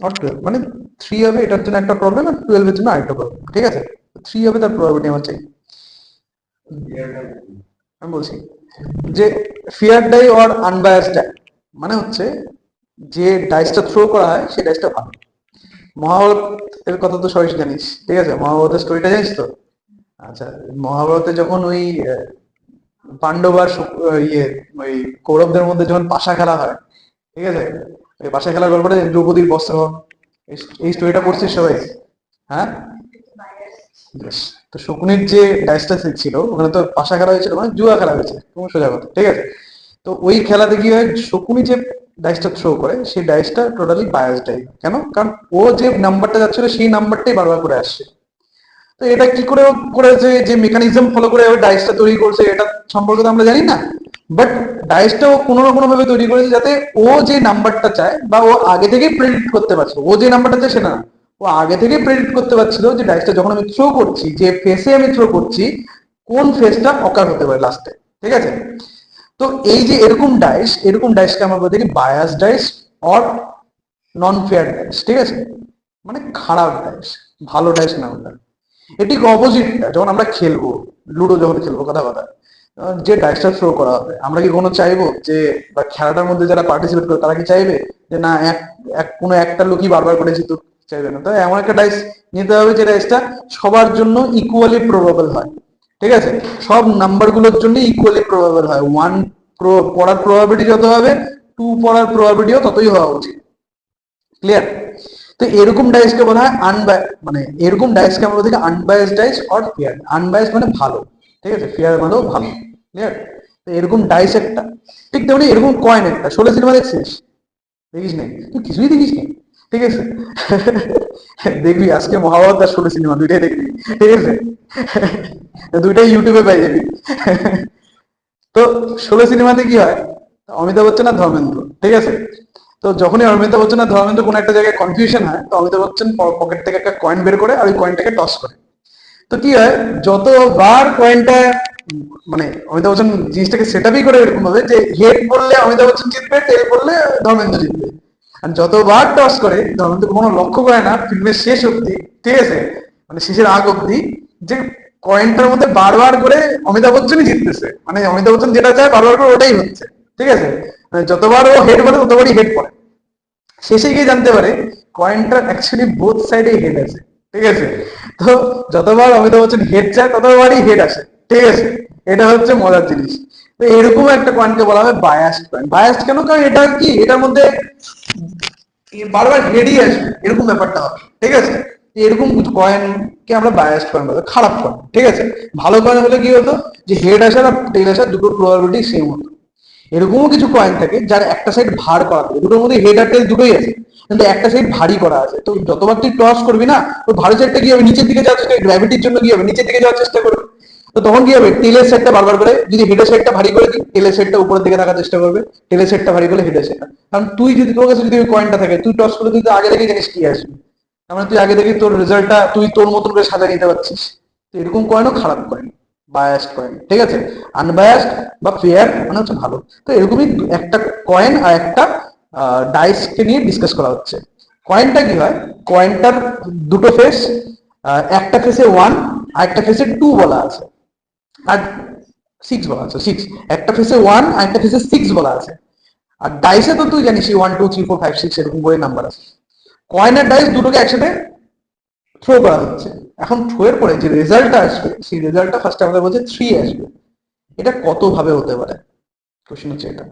or 12. মানে 3 হবে এটার জন্য একটা problem, আর 12 এর জন্য আরেকটা problem. ঠিক আছে, 3 হবে তার প্রবাবিলিটি আমার চাই। আমি বলছি যে fair die or unbiased die মানে হচ্ছে যে ডাইসটা থ্রো করা হয় সেই ডাইসটা ভালো। মহাভারতের কথা তো সবাই জানিস। ঠিক আছে, মহাভারতের স্টোরিটা জানিস তো? আচ্ছা, মহাভারতে যখন ওই পাণ্ডব আর ওই কৌরবদের মধ্যে যখন পাশা খেলা হয়, ঠিক আছে, ওই পাশা খেলার গল্পটা দ্রৌপদীর বস্ত্র, এই স্টোরিটা পড়ছিস সবাই? হ্যাঁ, তো শকুনির যে ডাইসটা ছিল ওখানে তো পাশা খেলা হয়েছিল, মানে জুয়া খেলা হয়েছে, তোমার সোজা কথা। ঠিক আছে, তো ওই খেলাতে কি হয়, শকুনি যে ডাইসটা থ্রো করে সেই ডাইসটা টোটালি বায়াস ডাই। কেন? কারণ ও যে নাম্বারটা যাচ্ছিল সেই নাম্বারটাই বারবার করে আসছে। তো এটা কি করে করেছে, যে মেকানিজম ফলো করে ওই ডাইসটা তৈরি করছে এটা সম্পর্কে তো আমরা জানি না, বাট ডাইসটা ও কোনো না কোনো ভাবে তৈরি করেছে যাতে ও যে নাম্বারটা চায় বা ও আগে থেকেই প্রেডিক্ট করতে পারছে। ও যে নাম্বারটা চায় সেটা না, ও আগে থেকে প্রেডিক্ট করতে পারছিল যে ডাইসটা যখন আমি থ্রো করছি, যে ফেসে আমি থ্রো করছি, কোন ফেসটা অকার হতে পারে লাস্টে। ঠিক আছে, তো এই যে এরকম ডাইসকে আমরা বলে থাকি bias dice or non fair dice. ঠিক আছে, মানে খারাপ ডাইস, ভালো ডাইস না ওটা। এটি অপোজিটটা যখন আমরা খেলবো, লুডো যখন খেলবো, কথা যে ডাইসটা থ্রো করা হবে, আমরা কি কোনো চাইবো যে, বা খেলাটার মধ্যে যারা পার্টিসিপেট করে তারা কি চাইবে যে না কোনো একটা লোকই বারবার করে জিতুক? চাইবে না। তো এমন একটা ডাইস নিতে হবে যে ডাইসটা সবার জন্য ইকুয়ালি প্রবাবল হয়। ঠিক আছে, সব নাম্বার গুলোর জন্য ইকুয়ালি প্রবাবল হয়। 1 পড়ার প্রবাবিলিটি যত হবে, 2 পড়ার প্রবাবিলিটিও ততই হওয়া উচিত। ক্লিয়ার? তো এরকম ডাইসকে বলা হয় মানে এরকম ডাইসকে আমরা বলি unbiased dice or fair. Unbiased মানে ভালো, ঠিক আছে, ফেয়ার মানেও ভালো। ক্লিয়ার? তো এরকম ডাইস একটা, ঠিক তেমনি এরকম কয়েন একটা। 16 সিনেমা দেখছিস? দেখিস নাই? তুই কিছুই দেখিস নি? ঠিক আছে, দেখবি আজকে মহাভারত আর 16 সিনেমা দুইটাই দেখবি। ঠিক আছে, দুইটাই ইউটিউবে পাই যাবি। তো 16 সিনেমাতে কি হয়, অমিতাভ বচ্চন আর ধর্মেন্দ্র। ঠিক আছে, তো যখনই অমিতাভ বচ্চন আর ধর্মেন্দ্র কোনো একটা জায়গায় কনফিউশন হয়, তো অমিতাভ বচ্চন পকেট থেকে একটা কয়েন বের করে আর ওই কয়েনটাকে টস করে। তো কি হয়, যতবার কয়েনটা, মানে অমিতাভ বচ্চন জিনিসটাকে সেটআপই করে এরকম ভাবে যে হেড বললে অমিতাভ বচ্চন জিতবে, টেল বললে ধর্মেন্দ্র জিতবে। আর যতবার টস করে ধর্মেন্দ্র কোনো লক্ষ্য করে না ফিল্মের শেষ অব্দি, ঠিক আছে, মানে শেষের আগ অব্দি, যে কয়েনটার মধ্যে বারবার করে অমিতাভ বচ্চনই জিততেছে, মানে অমিতাভ বচ্চন যেটা চায় বারবার করে ওটাই হচ্ছে। ঠিক আছে, মানে যতবার ও হেড বলে ততবারই হেড পড়ে। শেষে গিয়ে জানতে পারে কয়েনটার অ্যাকচুয়ালি বোথ সাইডে হেড আছে। ঠিক আছে, তো যতবার অমিতাভ বচ্চন হেড চায় ততবারই হেড আসে। ঠিক আছে, এটা হচ্ছে মজার জিনিস। তো এরকম একটা কয়েনকে বলা হয় বায়াসড কয়েন। বায়াসড কেন? কারণ এটা কি, এটার মধ্যে বারবার হেডই আসবে, এরকম ব্যাপারটা হবে। ঠিক আছে, এরকম কয়েনকে আমরা বায়াসড কয়েন বলি, খারাপ কয়েন। ঠিক আছে, ভালো কয়েন হলে কি হতো, যে হেড আসার আর টেল আসার দুটো প্রবাবিলিটি সেম হতো। এরকমও কিছু কয়েন থাকে যার একটা সাইড ভার করা থাকে, দুটোর মধ্যে হেড আর টেল দুটোই আছে, কিন্তু একটা সাইড ভারী করা আছে। তো যতবার তুই টস করবি না, তো ভারী সাইডটা কি হবে, নিচের দিকে যাওয়ার চেষ্টা, গ্র্যাভিটির জন্য কি হবে, নিচের দিকে যাওয়ার চেষ্টা করবে। তো তখন কি হবে, টেলের সাইডটা বারবার করে, যদি হেডের সাইডটা ভারী করে দিই, টেলের সাইডটা উপরের দিকে থাকার চেষ্টা করবে, টেলের সাইডটা ভারী করলে হেডের সাইডটা। কারণ তুই যদি, তোর কাছে যদি ওই কয়েনটা থাকে, তুই টস করে তুই তো আগে থেকে জানিস কি আসবে, তার মানে তুই আগে থেকে তোর রেজাল্টটা তুই তোর মতন করে সাজায় নিতে পারছিস। তো এরকম কয়েনও খারাপ কয়েন, বায়াসড কয়েন। ঠিক আছে, আনবায়াসড বা ফেয়ার মানে হচ্ছে ভালো। তো এরকমই একটা কয়েন আর একটা ডাইসকে নিয়ে ডিসকাস করা হচ্ছে। কয়েনটা কি হয়, কয়েনটার দুটো ফেস, একটা ফেসে 1 আর একটা ফেসে 2 বলা আছে। আর 6 বলা আছে, 6 একটা ফেসে 1 আর একটা ফেসে 6 বলা আছে। আর ডাইসে তো তুই জানিস 1 2 3 4 5 6 এরকম করে নাম্বার আছে। কয়েন আর ডাইস দুটোকে একসাথে থ্রো করা হচ্ছে। এখন থ্রো এর পরে যে রেজাল্টটা আসবে সেই রেজাল্টটা ফার্স্টে আমাদের বলছে 3 আসবে। এটা কত ভাবে হতে পারে, কোশ্চেন হচ্ছে এটা।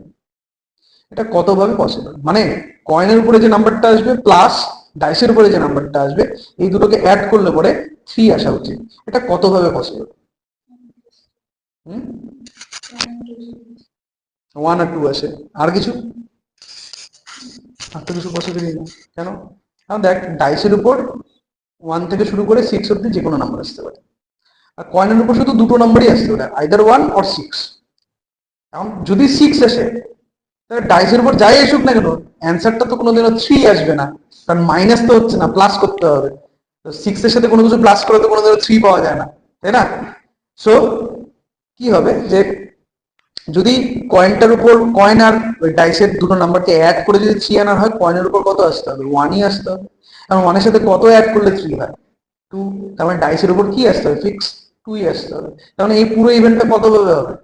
এটা কত ভাবে পসিবল, মানে কয়েনের উপরে যে নাম্বারটা আসবে প্লাস ডাইসের উপরে যে নাম্বারটা আসবে এই দুটোকে অ্যাড করলে পরে 3 আসা উচিত। এটা কত ভাবে পসিবল? 1 আর 2 আসে, আর কিছু? আর তো কিছু পসিবলই না। কেন? কারণ দেখ ডাইসের উপর 1 থেকে শুরু করে 6 অব্দি যে কোনো নাম্বার আসতে পারে, আর কয়েনের উপর শুধু দুটো নাম্বারই আসতে পারে, আইদার 1 অর 6। এখন যদি 6 আসে তাহলে ডাইসের উপর যাই আসুক না কেন অ্যান্সারটা তো কোনোদিনও 3 আসবে না, কারণ মাইনাস তো হচ্ছে না, প্লাস করতে হবে। তো 6 এর সাথে কোনো কিছু প্লাস করে তো কোনোদিনও 3 পাওয়া যায় না, তাই না? সো কি হবে যে যদি কয়েনটার উপর কয়েন আর ডাইসের দুটো নাম্বারকে অ্যাড করে যদি 3 আনা হয়, কয়েনের উপর কত আসতে হবে? 1ই আসতে হবে। কারণ 1 এর সাথে কত অ্যাড করলে 3 হয়? 2। তার মানে ডাইসের উপর কি আসতে হবে? ফিক্স 2ই আসতে হবে। তার মানে এই পুরো ইভেন্টটা কত ভাবে হবে?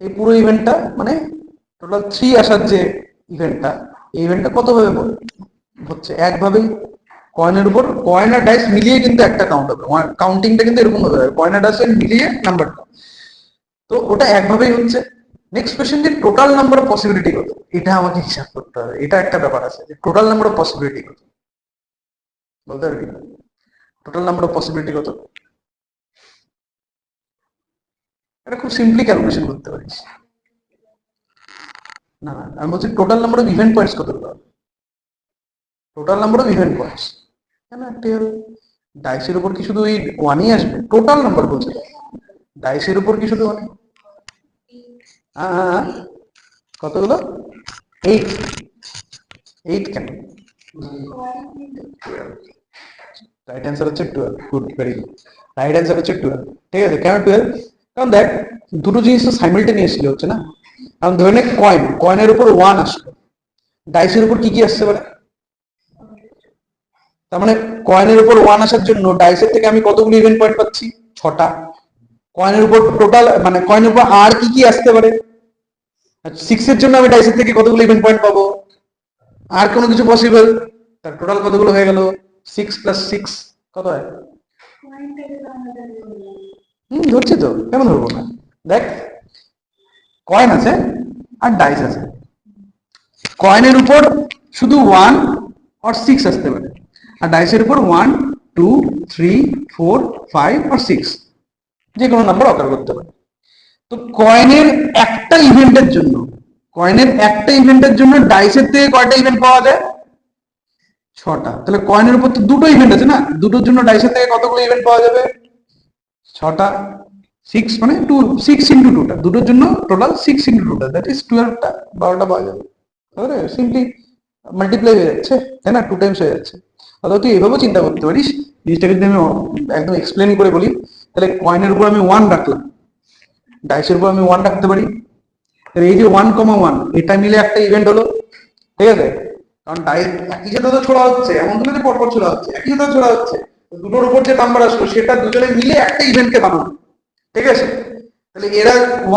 এই পুরো ইভেন্টটা মানে টোটাল 3 আসার যে ইভেন্টটা, এই ইভেন্টটা কত ভাবে হচ্ছে? একভাবেই। কয়েনের উপর কয়েন আর ডাইস মিলিয়ে কিন্তু একটা কাউন্ট হবে, কাউন্টিংটা কিন্তু এরকম হবে, কয়েন আর ডাইস মিলিয়ে নাম্বারটা, তো ওটা একভাবেই হচ্ছে। নেক্সট কোয়েশ্চেন, যে টোটাল নাম্বার অফ পসিবিলিটি কত, এটা আমাকে হিসাব করতে হবে। এটা একটা ব্যাপার আছে যে টোটাল নাম্বার অফ পসিবিলিটি কত, বলতে পারবি? টোটাল নাম্বার অফ পসিবিলিটি কত? এটা খুব সিম্পলি ক্যালকুলেশন করতে পারিস। না না, আমি বলছি total number of event points কত হবে? Total number of event points কেন একটি হবে? ডাইসের উপর কি শুধু ওই 1ই আসবে? টোটাল নাম্বার বলছে, ডাইসের উপর কি শুধু 1? কতগুলো? 8। 8 কেন? রাইট অ্যান্সার হচ্ছে 12। Good, very good. Right answer হচ্ছে 12। ঠিক আছে, কেন 12? কারণ দেখ দুটো জিনিস তো সাইমালটেনিয়াসলি হচ্ছে না। কারণ ধরে নে কয়েনের উপর 1 আসলো, ডাইসের উপর কি কি আসতে পারে? তার মানে কয়েনের উপর 1 আসার জন্য ডাইসের থেকে আমি কতগুলো ইভেন্ট পয়েন্ট পাচ্ছি? 6টা। কয়েনের উপর টোটাল মানে কয়েনের উপর আর কি কি আসতে পারে? 6 এর জন্য আমি ডাইসের থেকে কতগুলো ইভেন্ট পয়েন্ট পাবো? আর কোনো কিছু পসিবল? তার টোটাল কতগুলো হয়ে গেল? 6 + 6 কত হয়? ধরছি তো, কেমন ধরবো না? দেখ কয়েন আছে আর ডাইস আছে, কয়েনের উপর শুধু 1 আর 6 আসতে পারে, আর ডাইসের উপর 1 2 3 4 5 আর 6 যে কোনো নাম্বার অকার করতে পারে। তো কয়েনের একটা ইভেন্টের জন্য ডাইসের থেকে কয়টা ইভেন্ট পাওয়া যায়? 6টা। তাহলে কয়েনের উপর তো দুটো ইভেন্ট আছে না, দুটোর জন্য ডাইসের থেকে কতগুলো ইভেন্ট পাওয়া যাবে? 6টা। 6 মানে 2, 6 × 2টা, দুটোর জন্য টোটাল 6 × 2টা, দ্যাট ইজ 12টা, 12টা পাওয়া যাবে। তাহলে সিম্পলি মাল্টিপ্লাই হয়ে যাচ্ছে, তাই না? 2 টাইমস হয়ে যাচ্ছে। অথবা তুই এভাবেও চিন্তা করতে পারিস, জিনিসটাকে যদি আমি একদম এক্সপ্লেন করে বলি, তাহলে কয়েনের উপর আমি 1 রাখলাম, ডাইসের উপর আমি 1 রাখতে পারি। তাহলে এই যে 1,1 এটা মিলে একটা ইভেন্ট হলো, ঠিক আছে? কারণ ডাইস একই সাথে তো ছোড়া হচ্ছে, এমন তো না যে পরপর ছোড়া হচ্ছে, একই সাথে ছোড়া হচ্ছে। দুটোর উপর যে নাম্বার আসলো সেটা দুজনে মিলে একটা ইভেন্টকে বানানো, ঠিক আছে? তাহলে এরা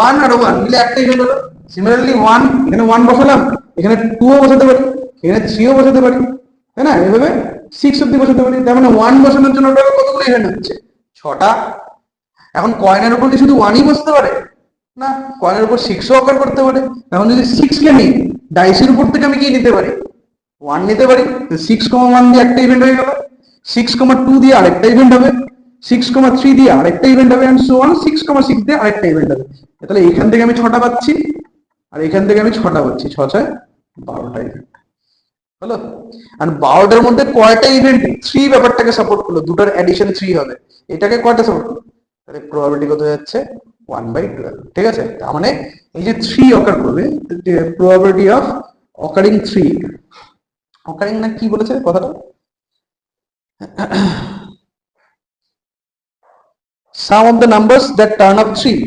1 আর 1 মিলে একটা ইভেন্ট হলো। সিমিলারলি 1 এখানে 1 বসালাম, এখানে 2 ও বসাতে পারি, এখানে 3 ও বসাতে পারি, তাই না? এভাবে 6 অব্দি বসাতে পারি। তার মানে 1 বসানোর জন্য কতগুলো ইভেন্ট হচ্ছে? 6টা। এখন কয়েনের উপর কি শুধু 1ই বসতে পারে? না, কয়েনের উপর 6 ও অকার করতে পারে। এখন যদি 6 কে নিই, ডাইসের উপর থেকে আমি কি নিতে পারি? 1 নিতে পারি। 6,1 দিয়ে একটা ইভেন্ট হয়ে গেল, 6,2 দিয়ে আরেকটা ইভেন্ট হবে, 6,3 দিয়ে আরেকটা ইভেন্ট হবে, এন্ড সো অন 6,6 দিয়ে আরেকটা ইভেন্ট হবে। তাহলে এখান থেকে আমি 6টা পাচ্ছি, আর এখান থেকে আমি 6টা পাচ্ছি, 6 6 12টা ইভেন্ট হলো। আর 12টার মধ্যে কয়টা ইভেন্ট 3 ব্যাপারটাকে সাপোর্ট করলো? দুটার অ্যাডিশন 3 হবে, এটাকে কয়টা সাপোর্ট করলো? তাহলে প্রবাবিলিটি কত হয়ে যাচ্ছে? 1/12। ঠিক আছে, তার মানে এই যে 3 অকার করবে, প্রবাবিলিটি অফ অকারিং 3, অকারিং না কি বলেছে কথাটা? Sum of the numbers that turn up 3.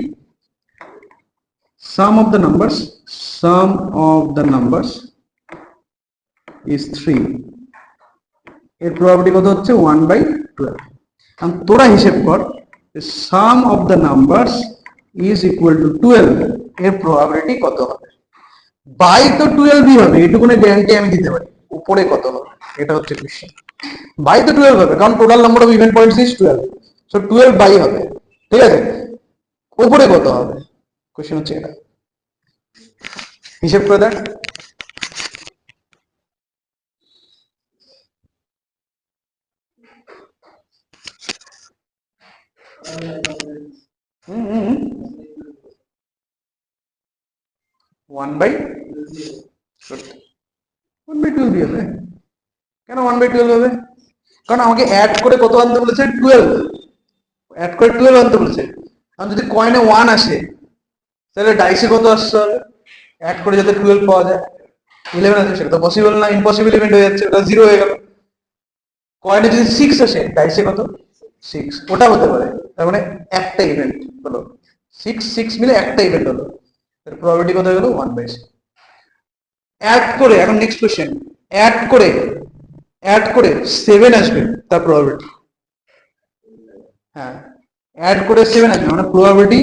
Sum of the numbers is 3. এর প্রবাবিলিটি কত হচ্ছে? 1/12। তোরা হিসেব কর, sum of the numbers is equal two 12 এর প্রবাবিলিটি কত হবে? বাই তো 12ই হবে, এটুকুনে গ্যারান্টি আমি দিতে পারি। উপরে কত হবে এটা হচ্ছে কোশ্চেন। বাই তো 12 হবে, কারণ total number of event points is 12, so 12 by হবে, ঠিক আছে? উপরে কত হবে কোশ্চেন হচ্ছে এটা, হিসেব করে দেখ। ওয়ান বাই 12 হবে। কেন 1/12 হবে? কারণ আমাকে অ্যাড করে কত আনতে বলেছে? 12, অ্যাড করে 12 আনতে বলেছে। কারণ যদি কয়েনে 1 আসে তাহলে ডাইসে কত আসতে হবে? অ্যাড করে যাতে 12 পাওয়া যায়, 11 আসে, সেটা তো পসিবল না, ইম্পসিবল ইভেন্ট হয়ে যাচ্ছে, ওটা 0 হয়ে গেল। কয়েনে যদি 6 আসে, ডাইসে কত? 6, ওটা হতে পারে। তার মানে একটা ইভেন্ট হলো 6, 6 মিলে একটা ইভেন্ট হলো, এর প্রবাবিলিটি কত হলো? 1/6। অ্যাড করে, এখন নেক্সট কোশ্চেন, অ্যাড করে 7 আসবে, তার প্রবাবিলিটি। হ্যাঁ, অ্যাড করে 7 আসবে, মানে probability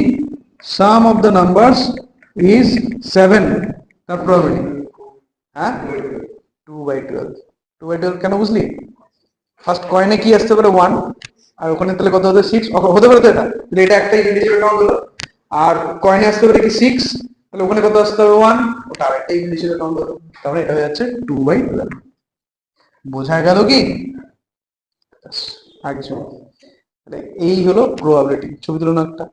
some of the numbers is 7, তার প্রবাবিলিটি। হ্যাঁ, 2/12। 2/12 কেন বুঝলি? ফার্স্ট কয়েনে কি আসতে পারে? 1, আর ওখানে তাহলে কত হতে? 6 হতে পারে তো এটা, তাহলে এটা একটা ইভেন্ট হিসেবে কাউন্ট হলো। আর কয়েনে আসতে পারে কি 6, তাহলে ওখানে কত আসতে হবে? 1, ওটা আরেকটা ইভেন্ট হিসেবে কাউন্ট হলো। তাহলে এটা হয়ে যাচ্ছে 2/12। বোঝা গেল কি? আর কিছু না। তাহলে এই হলো প্রবাবিলিটি। ছবি তুলুন একটা।